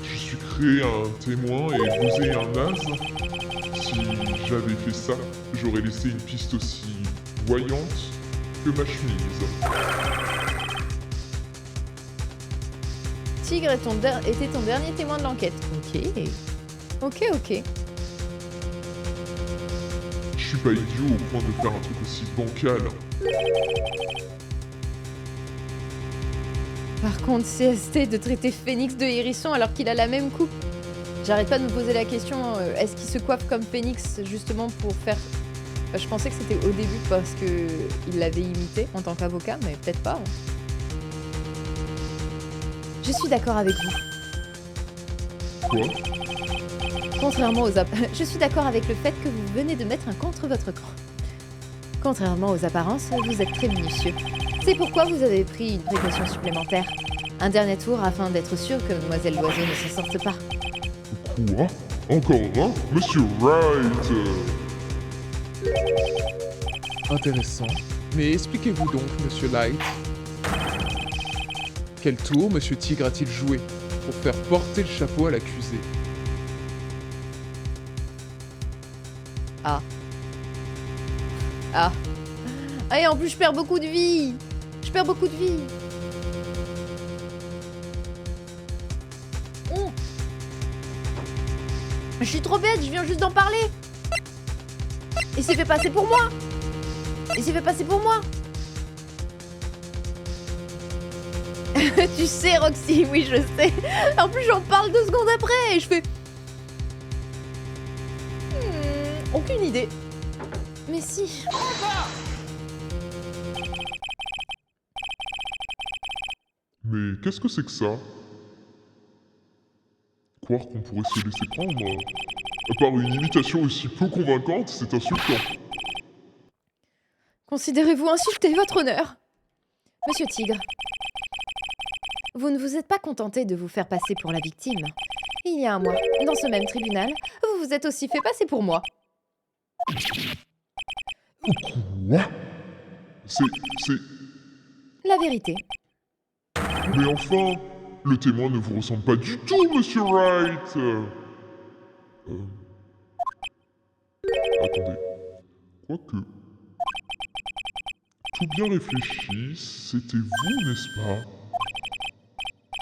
[SPEAKER 4] Je suis créé un témoin et posé un naze? Si j'avais fait ça, j'aurais laissé une piste aussi voyante que ma chemise.
[SPEAKER 1] Tigre était ton dernier témoin de l'enquête. Ok.
[SPEAKER 4] Je suis pas idiot au point de faire un truc aussi bancal.
[SPEAKER 1] Par contre, CST de traiter Phoenix de hérisson alors qu'il a la même coupe. J'arrête pas de me poser la question, est-ce qu'il se coiffe comme Phoenix justement pour faire... je pensais que c'était au début parce qu'il l'avait imité en tant qu'avocat, mais peut-être pas. Hein. Je suis d'accord avec vous.
[SPEAKER 4] Quoi?
[SPEAKER 1] Contrairement aux je suis d'accord avec le fait que vous venez de mettre un contre votre camp. Contrairement aux apparences, vous êtes très minutieux. C'est pourquoi vous avez pris une précaution supplémentaire. Un dernier tour afin d'être sûr que Mademoiselle Loiseau ne s'en sorte pas.
[SPEAKER 4] Quoi? Encore un? Monsieur Wright!
[SPEAKER 5] Intéressant. Mais expliquez-vous donc, Monsieur Light. Quel tour Monsieur Tigre a-t-il joué pour faire porter le chapeau à l'accusé?
[SPEAKER 1] Et en plus, je perds beaucoup de vie. Je suis trop bête, je viens juste d'en parler. Il s'est fait passer pour moi. Tu sais, Roxy, oui, je sais. En plus, j'en parle 2 secondes après et je fais... aucune idée. Mais si...
[SPEAKER 4] Mais qu'est-ce que c'est que ça? croire qu'on pourrait se laisser prendre. Par une imitation aussi peu convaincante, c'est insultant.
[SPEAKER 1] Considérez-vous insulter votre honneur? Monsieur Tigre, vous ne vous êtes pas contenté de vous faire passer pour la victime. Il y a un mois, dans ce même tribunal, vous vous êtes aussi fait passer pour moi.
[SPEAKER 4] Quoi? C'est...
[SPEAKER 1] La vérité.
[SPEAKER 4] Mais enfin, le témoin ne vous ressemble pas du tout, Monsieur Wright. Attendez. Quoique... Tout bien réfléchi, c'était vous, n'est-ce pas?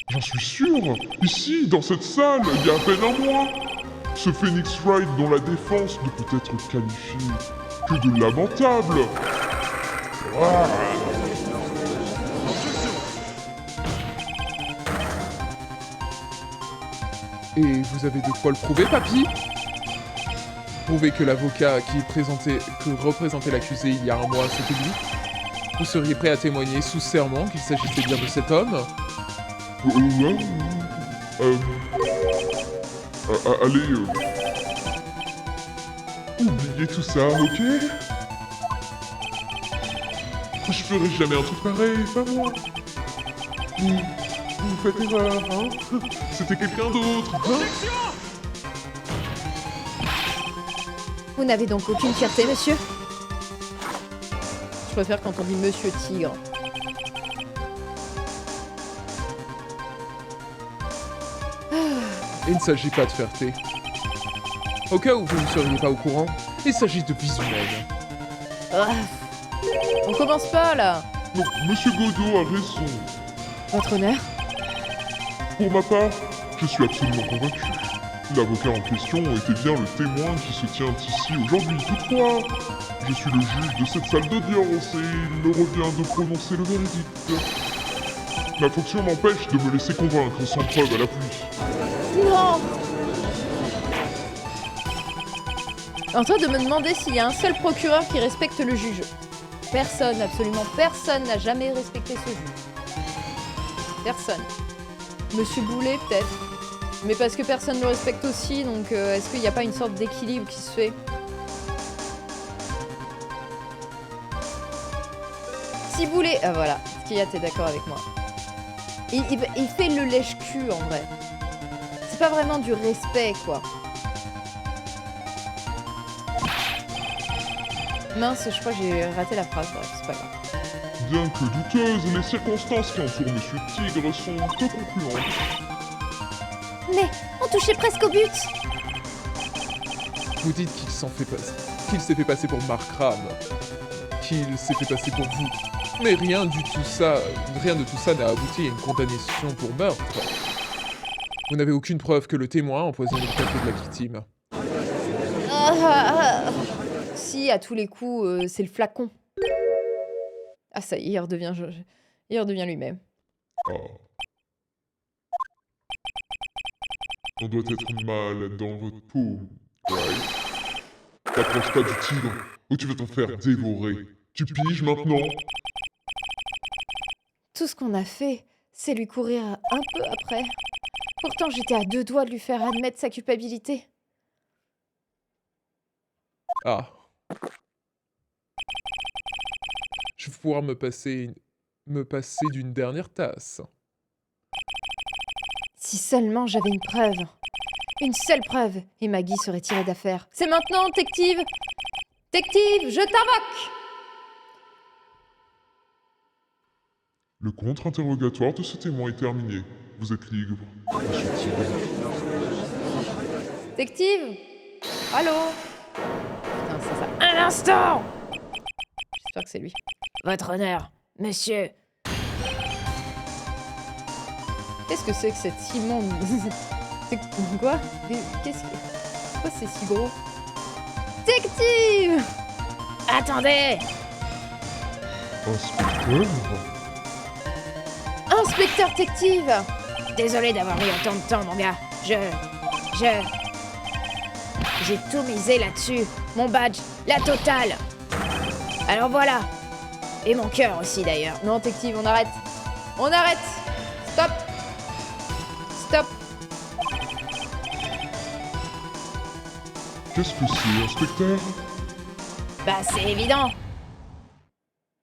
[SPEAKER 4] J'en suis sûr. Ici, dans cette salle, il y a à peine un mois. Ce Phoenix Wright dont la défense ne peut être qualifiée que de lamentable. Ah.
[SPEAKER 5] Et vous avez de quoi le prouver, papy? Prouver que l'avocat que représentait l'accusé il y a un mois, c'était lui? Vous seriez prêt à témoigner sous serment qu'il s'agissait bien de cet homme?
[SPEAKER 4] Ouais. Allez, oubliez tout ça, ok? Je ferai jamais un truc pareil, pas moi. Vous faites erreur, hein? C'était quelqu'un d'autre, hein?
[SPEAKER 1] Vous n'avez donc aucune fierté, monsieur? Je préfère quand on dit Monsieur Tigre.
[SPEAKER 5] Il ne s'agit pas de fierté. Au cas où vous ne seriez pas au courant, il s'agit de vies humaines.
[SPEAKER 1] Ah, on commence pas, là.
[SPEAKER 4] Non, Monsieur Godot a raison.
[SPEAKER 1] Votre honneur?
[SPEAKER 4] Pour ma part, je suis absolument convaincu. L'avocat en question était bien le témoin qui se tient ici aujourd'hui. Toutefois, je suis le juge de cette salle d'audience et il me revient de prononcer le verdict. Ma fonction m'empêche de me laisser convaincre sans preuve à l'appui.
[SPEAKER 1] Non! En train de me demander s'il y a un seul procureur qui respecte le juge. Personne, absolument personne n'a jamais respecté ce juge. Personne. Monsieur Boulet, peut-être. Mais parce que personne ne le respecte aussi, donc est-ce qu'il n'y a pas une sorte d'équilibre qui se fait? Si Boulet... Ah voilà, Skia, t'es d'accord avec moi. Il fait le lèche-cul, en vrai. C'est pas vraiment du respect, quoi. Mince, je crois que j'ai raté la phrase, bref, c'est pas grave.
[SPEAKER 4] Bien que douteuses, les circonstances qui entourent Monsieur Tigre sont peu concluantes.
[SPEAKER 6] Mais on touchait presque au but.
[SPEAKER 5] Vous dites qu'il s'est fait passer pour Mark Ram, qu'il s'est fait passer pour vous. Mais rien de tout ça n'a abouti à une condamnation pour meurtre. Vous n'avez aucune preuve que le témoin a empoisonné le café de la victime.
[SPEAKER 1] Si, à tous les coups, c'est le flacon. Ah ça y est, il redevient lui-même.
[SPEAKER 4] Ah. On doit être mal dans votre peau, right? T'approches pas du tigre, ou tu vas t'en faire dévorer. Tu piges maintenant?
[SPEAKER 1] Tout ce qu'on a fait, c'est lui courir un peu après. Pourtant, j'étais à 2 doigts de lui faire admettre sa culpabilité.
[SPEAKER 5] Ah. Je vais pouvoir me passer d'une dernière tasse.
[SPEAKER 1] Si seulement j'avais une preuve. Une seule preuve, et Maggie serait tirée d'affaire. C'est maintenant, détective! Détective, je t'invoque!
[SPEAKER 4] Le contre-interrogatoire de ce témoin est terminé. Vous êtes libre, Monsieur Tigre.
[SPEAKER 1] Détective! Allô? Putain, c'est ça. Un instant! J'espère que c'est lui.
[SPEAKER 3] Votre honneur, monsieur.
[SPEAKER 1] Qu'est-ce que c'est que cet immonde... C'est quoi? Pourquoi c'est si gros? Détective!
[SPEAKER 3] Attendez!
[SPEAKER 4] Inspecteur?
[SPEAKER 1] Inspecteur détective!
[SPEAKER 3] Désolé d'avoir mis autant de temps, mon gars. J'ai tout misé là-dessus. Mon badge, la totale. Alors voilà. Et mon cœur aussi, d'ailleurs.
[SPEAKER 1] Non, détective, on arrête. On arrête! Stop! Stop!
[SPEAKER 4] Qu'est-ce que c'est, inspecteur?
[SPEAKER 3] Bah, c'est évident.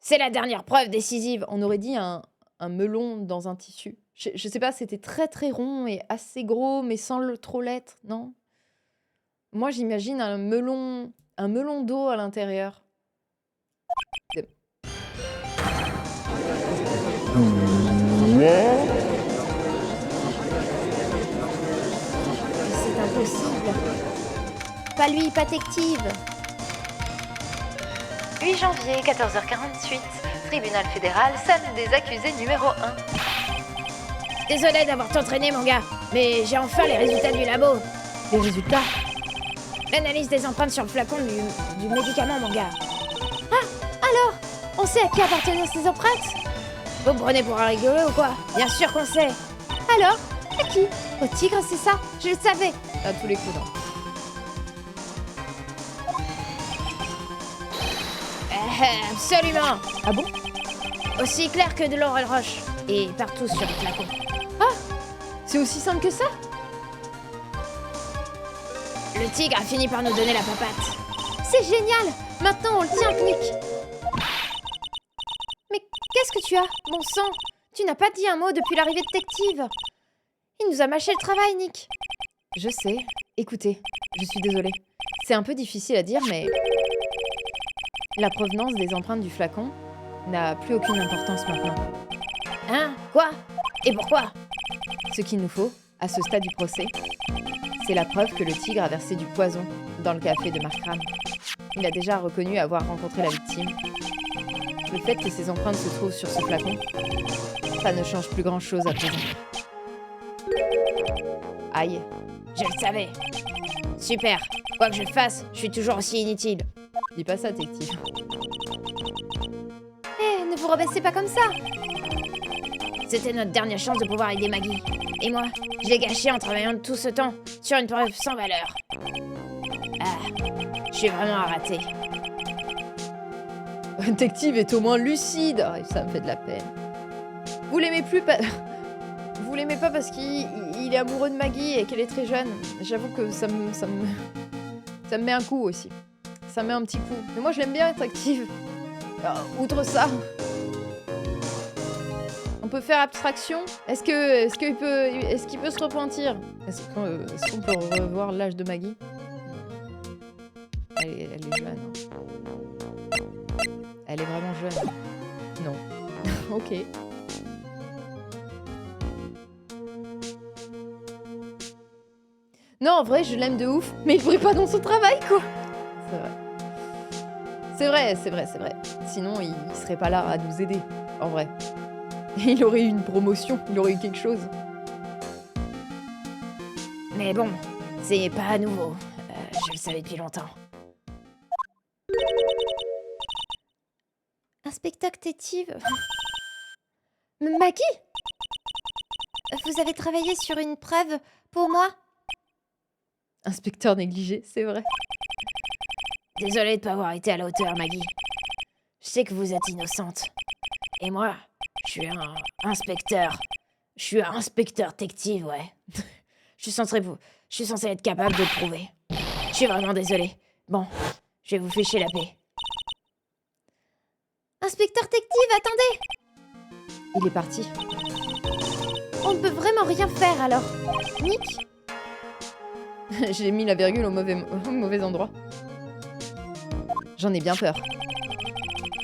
[SPEAKER 3] C'est la dernière preuve décisive.
[SPEAKER 1] On aurait dit un melon dans un tissu. Je sais pas, c'était très très rond et assez gros, mais sans trop l'être, non? Moi, j'imagine un melon d'eau à l'intérieur.
[SPEAKER 6] C'est impossible. Pas lui, pas Tective.
[SPEAKER 2] 8 janvier, 14h48, tribunal fédéral, salle des accusés numéro 1.
[SPEAKER 3] Désolé d'avoir t'entraîné, mon gars, mais j'ai enfin les résultats du labo.
[SPEAKER 1] Les résultats?
[SPEAKER 3] L'analyse des empreintes sur le flacon du médicament, mon gars.
[SPEAKER 6] On sait à qui appartenaient ces empreintes?
[SPEAKER 3] Vous me prenez pour un rigolo ou quoi? Bien sûr qu'on sait.
[SPEAKER 6] Alors, à qui? Au tigre, c'est ça? Je le savais.
[SPEAKER 1] À tous les coups, non.
[SPEAKER 3] Absolument.
[SPEAKER 1] Ah bon?
[SPEAKER 3] Aussi clair que de Laurel Roche. Et partout sur le flacon.
[SPEAKER 1] C'est aussi simple que ça?
[SPEAKER 3] Le tigre a fini par nous donner la papate.
[SPEAKER 6] C'est génial. Maintenant, on le tient, Nick. Mais qu'est-ce que tu as? Bon sang, tu n'as pas dit un mot depuis l'arrivée de Tective. Il nous a mâché le travail, Nick.
[SPEAKER 1] Je sais. Écoutez, je suis désolée. C'est un peu difficile à dire, mais... La provenance des empreintes du flacon n'a plus aucune importance maintenant.
[SPEAKER 3] Hein? Quoi? Et pourquoi?
[SPEAKER 1] Ce qu'il nous faut, à ce stade du procès, c'est la preuve que le tigre a versé du poison dans le café de Markram. Il a déjà reconnu avoir rencontré la victime. Le fait que ces empreintes se trouvent sur ce flacon, ça ne change plus grand-chose à présent. Aïe.
[SPEAKER 3] Je le savais. Super. Quoi que je fasse, je suis toujours aussi inutile.
[SPEAKER 1] Dis pas ça, Tective.
[SPEAKER 6] Eh, ne vous rebaissez pas comme ça.
[SPEAKER 3] C'était notre dernière chance de pouvoir aider Maggie. Et moi, je l'ai gâché en travaillant tout ce temps sur une preuve sans valeur. Ah, je suis vraiment à rater.
[SPEAKER 1] Tective est au moins lucide. Oh, ça me fait de la peine. Vous l'aimez plus pas... Vous l'aimez pas parce qu'il est amoureux de Maggie et qu'elle est très jeune. J'avoue que ça me met un coup aussi. Ça me met un petit coup. Mais moi, je l'aime bien être active. Alors, outre ça, on peut faire abstraction. Est-ce qu'il peut se repentir? Est-ce qu'on peut revoir l'âge de Maggie? Elle est jeune. Hein. Elle est vraiment jeune. Non. Ok. Non, en vrai, je l'aime de ouf, mais il brille pas dans son travail, quoi. C'est vrai. C'est vrai. Sinon, il serait pas là à nous aider, en vrai. Il aurait eu une promotion, il aurait eu quelque chose.
[SPEAKER 3] Mais bon, c'est pas nouveau. Je le savais depuis longtemps.
[SPEAKER 6] Inspecteur Tective. Maggie? Vous avez travaillé sur une preuve pour moi?
[SPEAKER 1] Inspecteur négligé, c'est vrai.
[SPEAKER 3] Désolée de pas avoir été à la hauteur, Maggie. Je sais que vous êtes innocente. Et moi, je suis un inspecteur. Je suis un inspecteur Tective, ouais. Je suis censé être capable de le prouver. Je suis vraiment désolée. Bon, je vais vous ficher la paix.
[SPEAKER 6] Inspecteur Tective, attendez!
[SPEAKER 1] Il est parti.
[SPEAKER 6] On ne peut vraiment rien faire alors. Nick?
[SPEAKER 1] J'ai mis la virgule au mauvais endroit. J'en ai bien peur.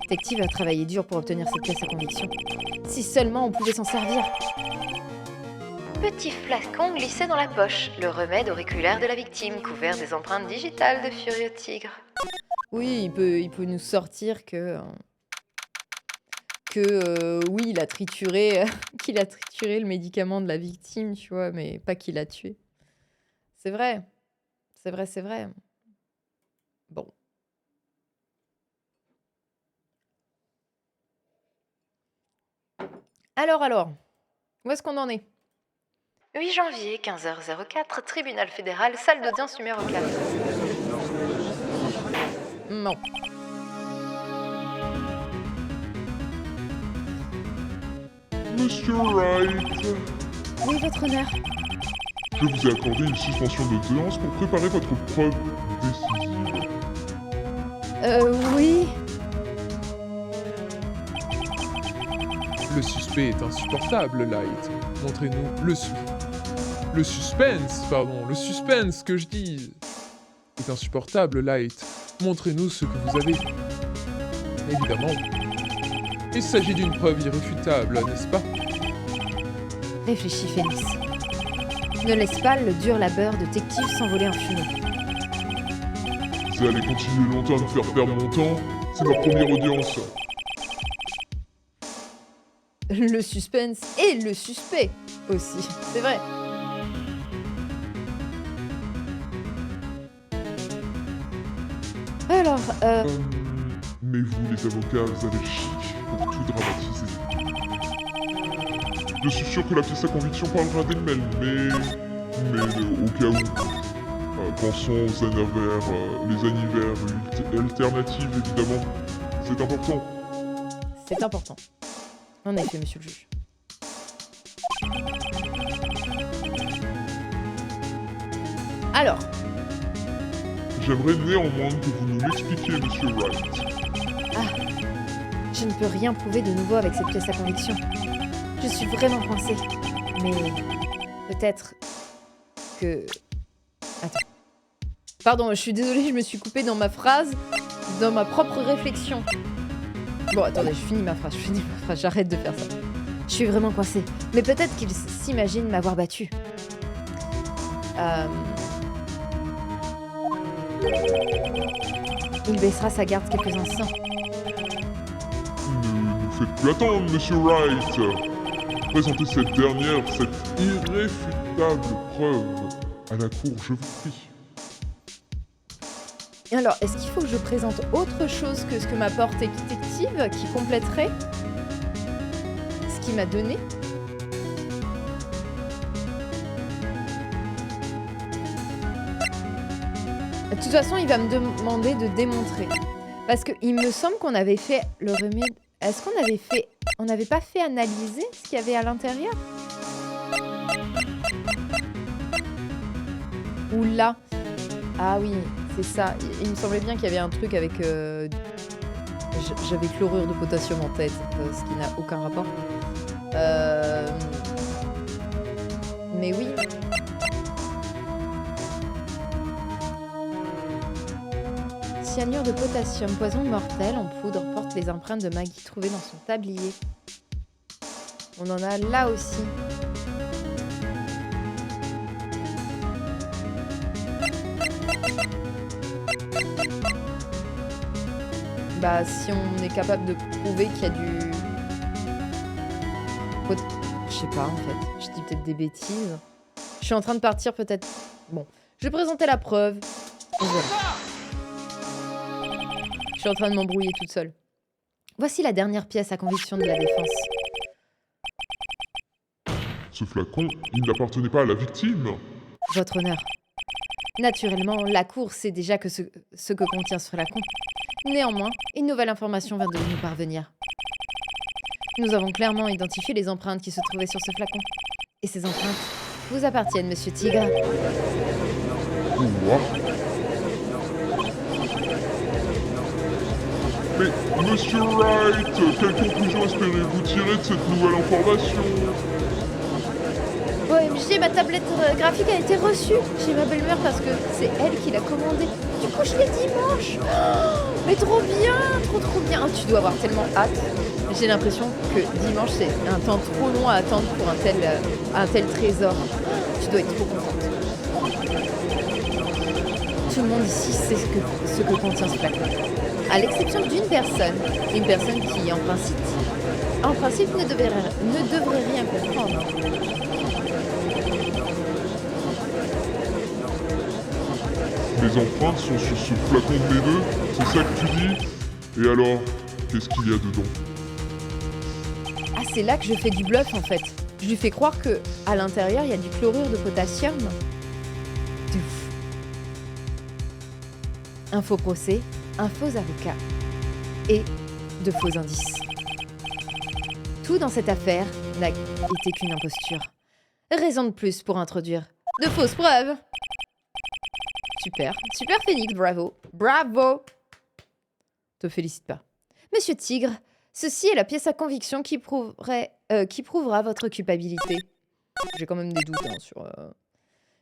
[SPEAKER 1] Tective a travaillé dur pour obtenir cette pièce à conviction. Si seulement on pouvait s'en servir.
[SPEAKER 2] Petit flacon glissé dans la poche, le remède auriculaire de la victime, couvert des empreintes digitales de Furieux Tigre.
[SPEAKER 1] Oui, il peut nous sortir que oui, il a trituré qu'il a trituré le médicament de la victime, tu vois, mais pas qu'il l'a tué. C'est vrai. C'est vrai. Bon. Alors, où est-ce qu'on en est?
[SPEAKER 2] 8 janvier, 15h04, tribunal fédéral, salle d'audience numéro 4.
[SPEAKER 1] Non.
[SPEAKER 4] Monsieur Wright,
[SPEAKER 6] Oui, votre honneur.
[SPEAKER 4] Je vous ai accordé une suspension d'audience pour préparer votre preuve décisive.
[SPEAKER 1] Oui.
[SPEAKER 5] Le suspect est insupportable, Light. Montrez-nous le suspense, pardon, le suspense que je dis est insupportable, Light. Montrez-nous ce que vous avez. Évidemment. Il s'agit d'une preuve irréfutable, n'est-ce pas?
[SPEAKER 1] Réfléchis, Phénix. Ne laisse pas le dur labeur de détective s'envoler en fumée.
[SPEAKER 4] Vous allez continuer longtemps à me faire perdre mon temps. C'est ma première audience.
[SPEAKER 1] Le suspense et le suspect aussi, c'est vrai. Alors,
[SPEAKER 4] Mais vous, les avocats, vous avez le chic pour tout dramatiser. Je suis sûr que la pièce à conviction parlera d'elle-même, mais au cas où, pensons aux anniversaires, les anniversaires alternatifs, évidemment. C'est important.
[SPEAKER 1] c'est important. En effet, monsieur le juge. Alors,
[SPEAKER 4] J'aimerais néanmoins que vous nous l'expliquiez, monsieur Wright.
[SPEAKER 1] je ne peux rien prouver de nouveau avec cette pièce à conviction. Je suis vraiment coincée. Mais peut-être que... Attends. Pardon, je suis désolée, je me suis coupée dans ma phrase, dans ma propre réflexion. Bon, attendez, je finis ma phrase, j'arrête de faire ça. Je suis vraiment coincée. Mais peut-être qu'il s'imagine m'avoir battue. Il baissera sa garde quelques instants.
[SPEAKER 4] Ne nous faites plus attendre, monsieur Wright. Présentez cette dernière, cette irréfutable preuve à la cour, je vous prie.
[SPEAKER 1] Et alors, est-ce qu'il faut que je présente autre chose que ce que m'apporte détective qui compléterait ce qu'il m'a donné? De toute façon, il va me demander de démontrer. Parce qu'il me semble qu'on avait fait le remède... Est-ce qu'on avait fait... On n'avait pas fait analyser ce qu'il y avait à l'intérieur? Ou là? Ah oui, c'est ça. Il me semblait bien qu'il y avait un truc avec... J'avais chlorure de potassium en tête, ce qui n'a aucun rapport. Mais oui. Cyanure de potassium, poison mortel en poudre, porte les empreintes de Maggie trouvées dans son tablier. On en a là aussi. Bah, si on est capable de prouver qu'il y a du... Je sais pas, en fait. Je dis peut-être des bêtises. Je suis en train de partir, peut-être... Bon, je vais présenter la preuve. Et voilà. Je suis en train de m'embrouiller toute seule. Voici la dernière pièce à conviction de la défense.
[SPEAKER 4] Ce flacon, il n'appartenait pas à la victime.
[SPEAKER 1] Votre honneur. Naturellement, la cour sait déjà que ce que contient ce flacon. Néanmoins, une nouvelle information vient de nous parvenir. Nous avons clairement identifié les empreintes qui se trouvaient sur ce flacon. Et ces empreintes vous appartiennent, monsieur Tigre.
[SPEAKER 4] Quoi? Mais, monsieur Wright, quelle conclusion espérez-vous tirer de cette nouvelle information?
[SPEAKER 1] OMG, ma tablette graphique a été reçue chez ma belle-mère parce que c'est elle qui l'a commandée. Du coup, je l'ai dimanche. Oh, mais trop bien, trop bien. Oh, tu dois avoir tellement hâte. J'ai l'impression que dimanche, c'est un temps trop long à attendre pour un tel trésor. Oh, tu dois être trop contente. Tout le monde ici sait ce que contient ce flacon. À l'exception d'une personne. Une personne qui, en principe ne devrait rien comprendre.
[SPEAKER 4] Les empreintes sont sur ce flacon de méneux, c'est ça que tu dis? Et alors, qu'est-ce qu'il y a dedans?
[SPEAKER 1] Ah, c'est là que je fais du bluff en fait. Je lui fais croire que à l'intérieur il y a du chlorure de potassium. De ouf. Un faux procès, un faux avocat et de faux indices. Tout dans cette affaire n'a été qu'une imposture. Raison de plus pour introduire De fausses preuves. Super. Super Phoenix, bravo. Bravo. Te félicite pas. Monsieur Tigre, ceci est la pièce à conviction qui prouvera votre culpabilité. J'ai quand même des doutes hein, sur...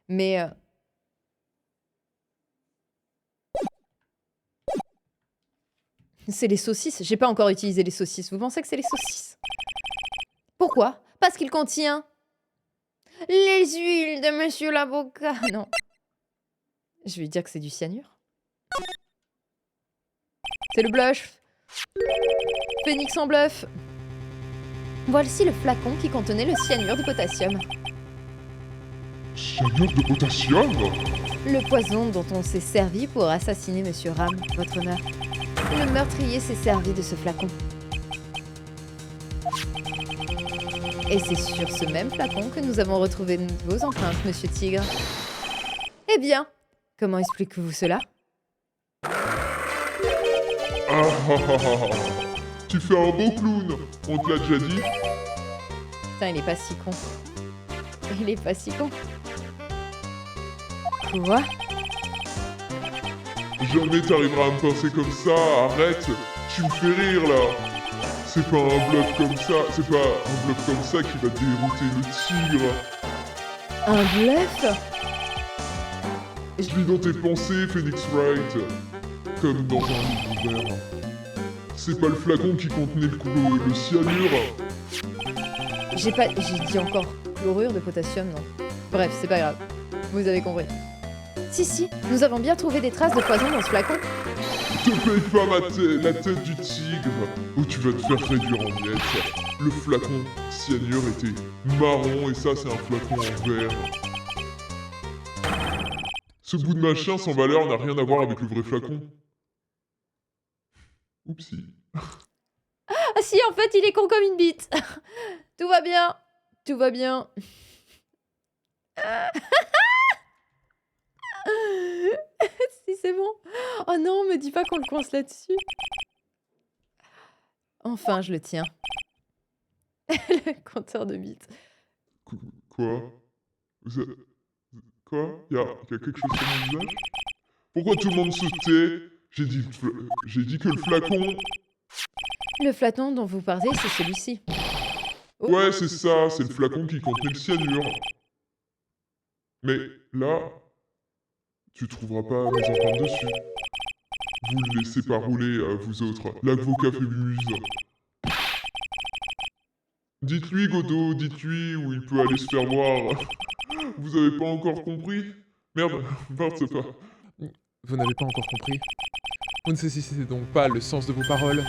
[SPEAKER 1] Mais... C'est les saucisses. J'ai pas encore utilisé les saucisses. Vous pensez que c'est les saucisses? Pourquoi? Parce qu'il contient... les huiles de monsieur l'avocat. Non. Je vais dire que c'est du cyanure. C'est le bluff. Phoenix en bluff. Voici le flacon qui contenait le cyanure de potassium.
[SPEAKER 4] Cyanure de potassium?
[SPEAKER 1] Le poison dont on s'est servi pour assassiner Monsieur Ram, votre honneur. Le meurtrier s'est servi de ce flacon. Et c'est sur ce même flacon que nous avons retrouvé vos empreintes, Monsieur Tigre. Eh bien, comment expliquez-vous cela?
[SPEAKER 4] Ah ah ah ah. Tu fais un beau clown, on te l'a déjà dit.
[SPEAKER 1] Putain, il est pas si con. Il est pas si con. Quoi?
[SPEAKER 4] Jamais t'arriveras à me pincer comme ça, arrête. Tu me fais rire là. C'est pas un bluff comme ça, c'est pas un bluff comme ça qui va dérouter le tigre.
[SPEAKER 1] Un bluff?
[SPEAKER 4] Je lis dans tes pensées, Phoenix Wright. Comme dans un livre ouvert. C'est pas le flacon qui contenait le cyanure.
[SPEAKER 1] J'ai dit encore chlorure de potassium, non. Bref, c'est pas grave. Vous avez compris. Si, nous avons bien trouvé des traces de poison dans ce flacon.
[SPEAKER 4] Te paye pas la tête du tigre, ou tu vas te faire réduire en miettes. Le flacon cyanure était marron et ça c'est un flacon en verre. Ce bout de machin sans valeur n'a rien à voir avec le vrai flacon. Oupsie.
[SPEAKER 1] Ah si, en fait, il est con comme une bite. Tout va bien. Tout va bien. Si, c'est bon. Oh non, me dis pas qu'on le coince là-dessus. Enfin, je le tiens. Le compteur de bits.
[SPEAKER 4] Quoi? Quoi? Y'a quelque chose sur mon visage? Pourquoi tout le monde se tait? J'ai dit que le flacon...
[SPEAKER 1] Le flacon dont vous parlez, c'est celui-ci. Oh.
[SPEAKER 4] Ouais, c'est ça, c'est le flacon qui contenait le cyanure. Mais là, tu trouveras pas mes empreintes dessus. Vous le laissez pas rouler, vous autres. L'avocat fait muse. Dites-lui, Godot, dites-lui où il peut aller se faire voir. Vous avez pas encore compris? Merde, c'est pas...
[SPEAKER 5] Vous n'avez pas encore compris. Vous ne saisissez donc pas le sens de vos paroles.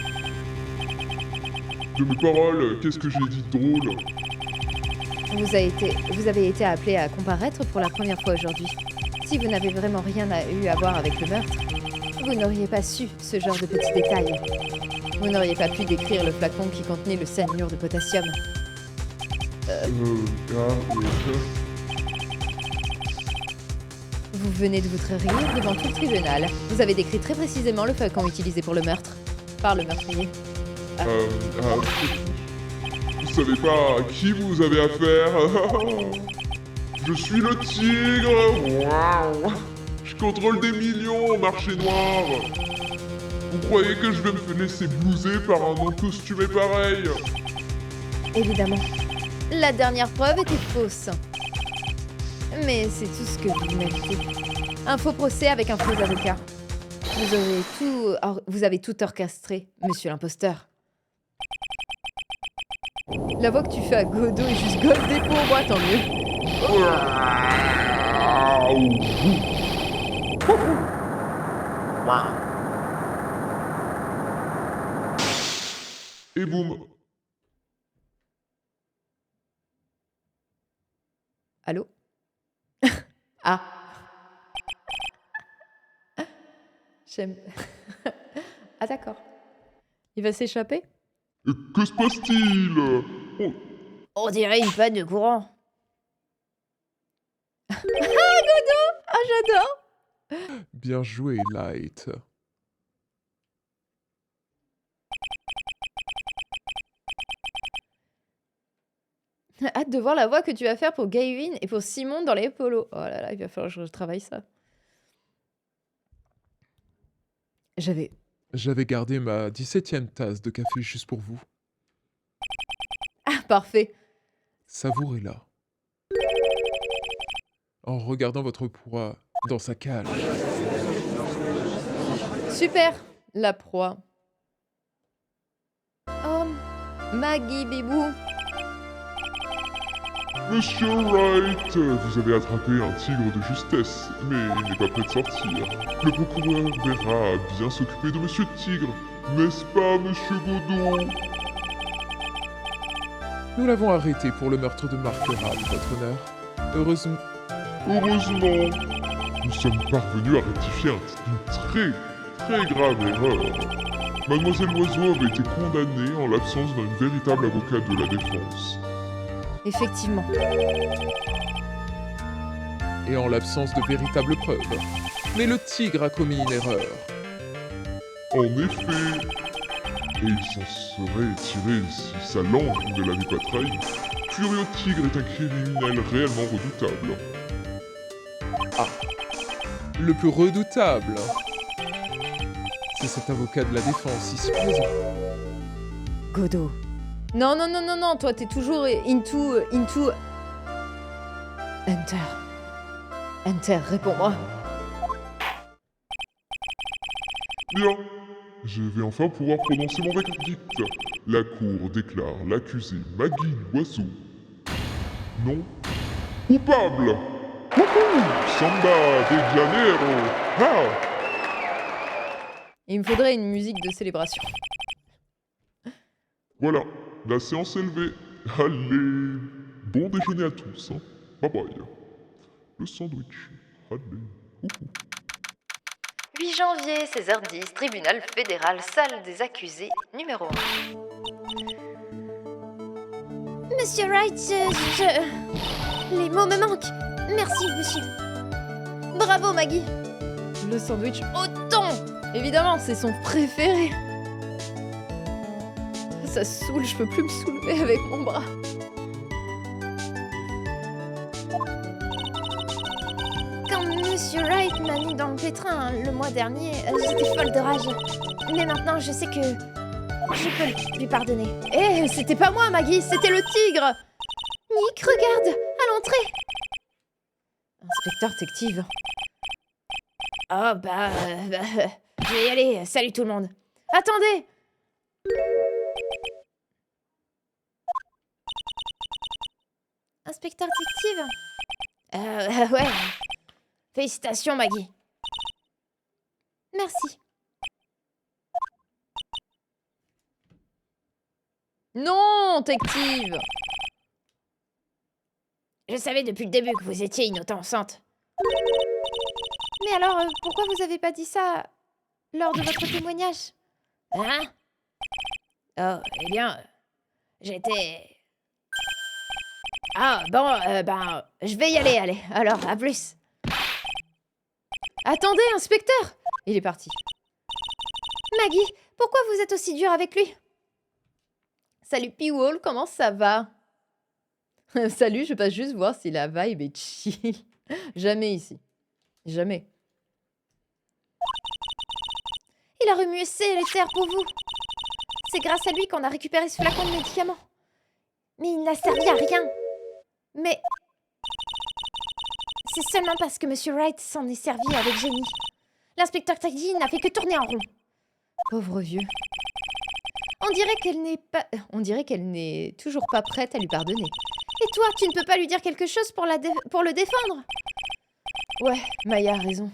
[SPEAKER 4] De mes paroles, qu'est-ce que j'ai dit de drôle?
[SPEAKER 1] Vous avez été appelé à comparaître pour la première fois aujourd'hui. Si vous n'avez vraiment rien eu à voir avec le meurtre, vous n'auriez pas su ce genre de petits détails. Vous n'auriez pas pu décrire le flacon qui contenait le cyanure de potassium. Vous venez de vous trahir devant tout le tribunal. Vous avez décrit très précisément le flacon utilisé pour le meurtre. Par le meurtrier.
[SPEAKER 4] Vous savez pas à qui vous avez affaire? Je suis le tigre. Waouh. Je contrôle des millions au marché noir. Vous croyez que je vais me laisser blouser par un homme costumé pareil?
[SPEAKER 1] Évidemment. La dernière preuve était fausse. Mais c'est tout ce que vous méritez. Un faux procès avec un faux avocat. Vous avez tout orchestré, monsieur l'imposteur. La voix que tu fais à Godot est juste goldée pour moi, tant mieux.
[SPEAKER 4] Et boum.
[SPEAKER 1] Allô? Ah. J'aime. Ah d'accord. Il va s'échapper?
[SPEAKER 4] Que se passe-t-il? Oh.
[SPEAKER 3] On dirait une panne de courant.
[SPEAKER 1] Ah Godot! Ah j'adore!
[SPEAKER 5] Bien joué, Light.
[SPEAKER 1] Hâte de voir la voix que tu vas faire pour Gaywin et pour Simon dans les polos. Oh là là, il va falloir que je travaille ça.
[SPEAKER 5] J'avais gardé ma 17e tasse de café juste pour vous.
[SPEAKER 1] Ah, parfait.
[SPEAKER 5] Savourez-la. En regardant votre proie dans sa cage.
[SPEAKER 1] Super, la proie. Oh, Maggie, bibou.
[SPEAKER 4] Monsieur Wright, vous avez attrapé un tigre de justesse, mais il n'est pas prêt de sortir. Le procureur verra bien s'occuper de Monsieur Tigre, n'est-ce pas, Monsieur Godot?
[SPEAKER 5] Nous l'avons arrêté pour le meurtre de Mark Ral, votre honneur. Heureusement,
[SPEAKER 4] Nous sommes parvenus à rectifier une très grave erreur. Mademoiselle Loiseau avait été condamnée en l'absence d'un véritable avocat de la défense.
[SPEAKER 1] Effectivement.
[SPEAKER 5] et en l'absence de véritables preuves. Mais le tigre a commis une erreur.
[SPEAKER 4] En effet, et il s'en serait tiré si sa langue ne l'avait pas trahi. Furio Tigre est un criminel réellement redoutable.
[SPEAKER 5] Le plus redoutable, c'est cet avocat de la défense ici présent.
[SPEAKER 1] Godot. Non, non, non, non, non, toi t'es toujours into... Hunter, réponds-moi.
[SPEAKER 4] Bien, je vais enfin pouvoir prononcer mon verdict. La cour déclare l'accusé Maggie Loiseau non coupable. Wouhou, Samba de Janeiro. Ah,
[SPEAKER 1] Il me faudrait une musique de célébration.
[SPEAKER 4] voilà, la séance est levée. Allez, bon déjeuner à tous. Hein. Bye bye. Le sandwich. Allez. Wouhou.
[SPEAKER 2] 8 janvier, 16h10, tribunal fédéral, salle des accusés, numéro 1.
[SPEAKER 6] Monsieur Wright, les mots me manquent. Merci, monsieur.
[SPEAKER 1] Bravo Maggie. Le sandwich au thon. Évidemment, c'est son préféré. Ça saoule, je peux plus me soulever avec mon bras.
[SPEAKER 6] Quand Monsieur Wright m'a mis dans le pétrin le mois dernier, j'étais folle de rage. Mais maintenant, je sais que je peux lui pardonner.
[SPEAKER 1] Eh, c'était pas moi Maggie, c'était le tigre.
[SPEAKER 6] Nick, regarde, à l'entrée.
[SPEAKER 1] Inspecteur détective.
[SPEAKER 3] Oh je vais y aller. Salut tout le monde.
[SPEAKER 1] Attendez.
[SPEAKER 6] Inspecteur détective.
[SPEAKER 3] Ouais. Félicitations Maggie.
[SPEAKER 6] Merci.
[SPEAKER 1] Non, détective.
[SPEAKER 3] Je savais depuis le début que vous étiez innocente.
[SPEAKER 6] Mais alors, pourquoi vous avez pas dit ça lors de votre témoignage?
[SPEAKER 3] Hein? Oh, eh bien, j'étais... Ah, bon, je vais y aller, allez. Alors, à plus.
[SPEAKER 1] Attendez, inspecteur. Il est parti.
[SPEAKER 6] Maggie, pourquoi vous êtes aussi dur avec lui?
[SPEAKER 1] Salut P-Wall, comment ça va? Salut, je passe juste voir si la vibe est chill. Jamais ici. Jamais.
[SPEAKER 6] Il a remué les terres pour vous. C'est grâce à lui qu'on a récupéré ce flacon de médicaments. Mais il n'a servi à rien. Mais c'est seulement parce que Monsieur Wright s'en est servi avec génie. L'inspecteur Taggy n'a fait que tourner en rond.
[SPEAKER 1] Pauvre vieux.
[SPEAKER 6] On dirait qu'elle n'est toujours pas prête à lui pardonner. Et toi, tu ne peux pas lui dire quelque chose pour le défendre?
[SPEAKER 1] Ouais, Maya a raison.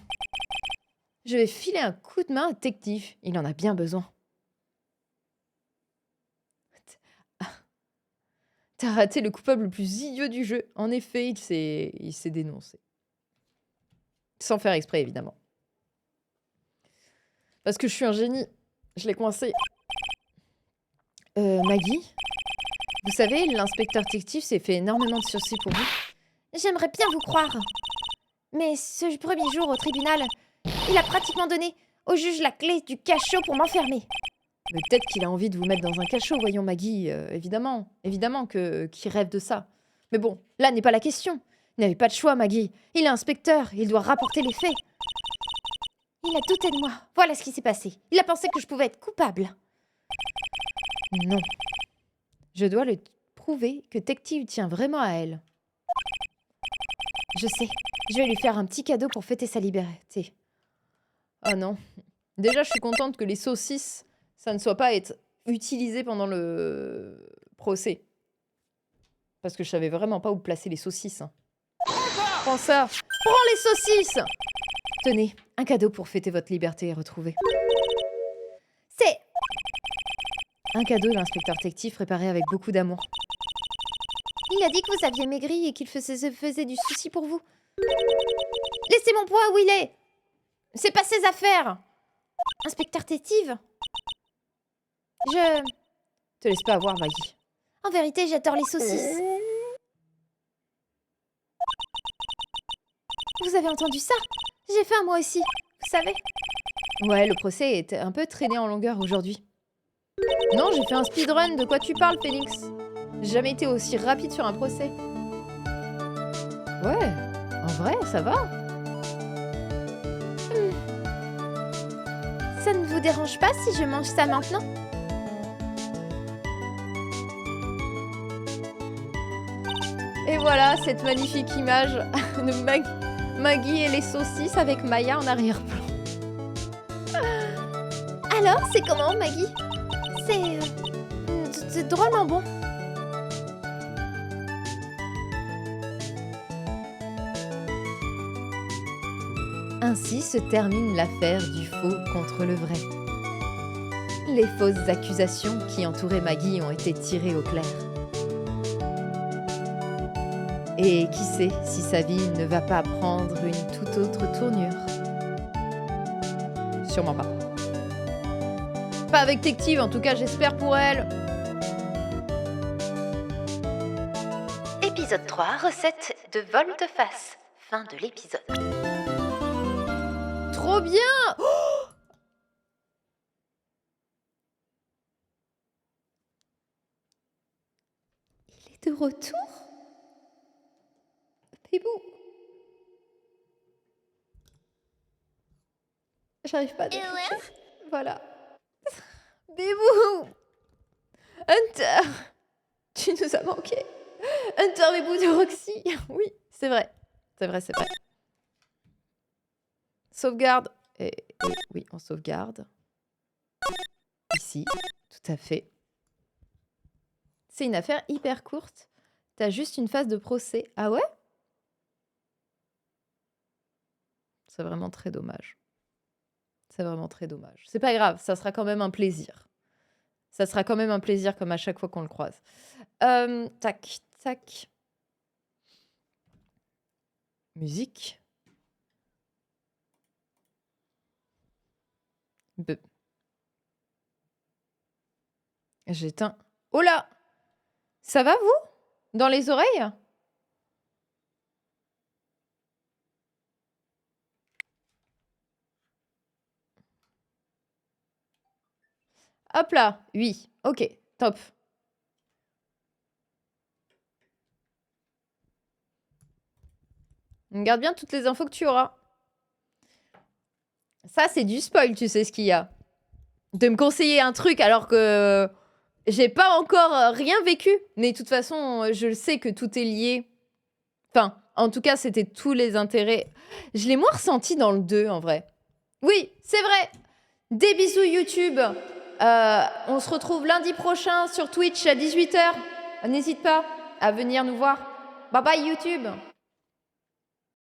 [SPEAKER 1] Je vais filer un coup de main à détective. Il en a bien besoin. T'as raté le coupable le plus idiot du jeu. En effet, il s'est dénoncé. Sans faire exprès, évidemment. Parce que je suis un génie. Je l'ai coincé. Maggie? Vous savez, l'inspecteur détective s'est fait énormément de sursis pour vous.
[SPEAKER 6] J'aimerais bien vous croire. Mais ce premier jour au tribunal, il a pratiquement donné au juge la clé du cachot pour m'enfermer.
[SPEAKER 1] Mais peut-être qu'il a envie de vous mettre dans un cachot, voyons Maggie. Évidemment qu'il rêve de ça. Mais bon, là n'est pas la question. Il n'avait pas de choix, Maggie. Il est inspecteur, il doit rapporter les faits.
[SPEAKER 6] Il a douté de moi. Voilà ce qui s'est passé. Il a pensé que je pouvais être coupable.
[SPEAKER 1] Non. Je dois le prouver que Tective tient vraiment à elle.
[SPEAKER 6] Je sais. Je vais lui faire un petit cadeau pour fêter sa liberté.
[SPEAKER 1] Ah non. Déjà, je suis contente que les saucisses, ça ne soit pas être utilisé pendant le procès. Parce que je savais vraiment pas où placer les saucisses. Hein. Prends ça. Prends les saucisses. Tenez, un cadeau pour fêter votre liberté et retrouver.
[SPEAKER 6] C'est...
[SPEAKER 1] Un cadeau de l'inspecteur Tective préparé avec beaucoup d'amour.
[SPEAKER 6] Il a dit que vous aviez maigri et qu'il faisait du souci pour vous. Laissez mon poids où il est. C'est pas ses affaires. Inspecteur Tective. Je...
[SPEAKER 1] Te laisse pas avoir, Maggie.
[SPEAKER 6] En vérité, j'adore les saucisses. Vous avez entendu ça? J'ai faim moi aussi, vous savez.
[SPEAKER 1] Ouais, le procès est un peu traîné en longueur aujourd'hui. Non, j'ai fait un speedrun, de quoi tu parles, Phoenix? J'ai jamais été aussi rapide sur un procès. Ouais, en vrai, ça va.
[SPEAKER 6] Ça ne vous dérange pas si je mange ça maintenant?
[SPEAKER 1] Et voilà, cette magnifique image de Maggie et les saucisses avec Maya en arrière-plan.
[SPEAKER 6] Alors, c'est comment, Maggie? C'est drôlement bon.
[SPEAKER 1] Ainsi se termine l'affaire du faux contre le vrai. Les fausses accusations qui entouraient Maggie ont été tirées au clair. Et qui sait si sa vie ne va pas prendre une toute autre tournure. Sûrement pas. Pas avec Tective, en tout cas j'espère pour elle.
[SPEAKER 2] Épisode 3, recette de volte-face. Fin de l'épisode.
[SPEAKER 1] Trop bien. Oh,
[SPEAKER 6] Il est de retour?
[SPEAKER 1] Bébou. J'arrive pas à décrocher. Voilà. Bébou. Hunter. Tu nous as manqué. Hunter, Bébou de Roxy. Oui, c'est vrai. C'est vrai, c'est vrai. Sauvegarde. Et oui, on sauvegarde. Ici, tout à fait. C'est une affaire hyper courte. T'as juste une phase de procès. Ah ouais? C'est vraiment très dommage. C'est vraiment très dommage. C'est pas grave, ça sera quand même un plaisir. Ça sera quand même un plaisir comme à chaque fois qu'on le croise. Tac, tac. Musique. J'éteins. Oh là! Ça va, vous? Dans les oreilles? Hop là, oui, ok, top. Regarde bien toutes les infos que tu auras. Ça, c'est du spoil, tu sais ce qu'il y a. De me conseiller un truc alors que j'ai pas encore rien vécu. Mais de toute façon, je sais que tout est lié. Enfin, en tout cas, c'était tous les intérêts. Je l'ai moins ressenti dans le 2, en vrai. Oui, c'est vrai. Des bisous YouTube. On se retrouve lundi prochain sur Twitch à 18 h. N'hésite pas à venir nous voir. Bye bye YouTube.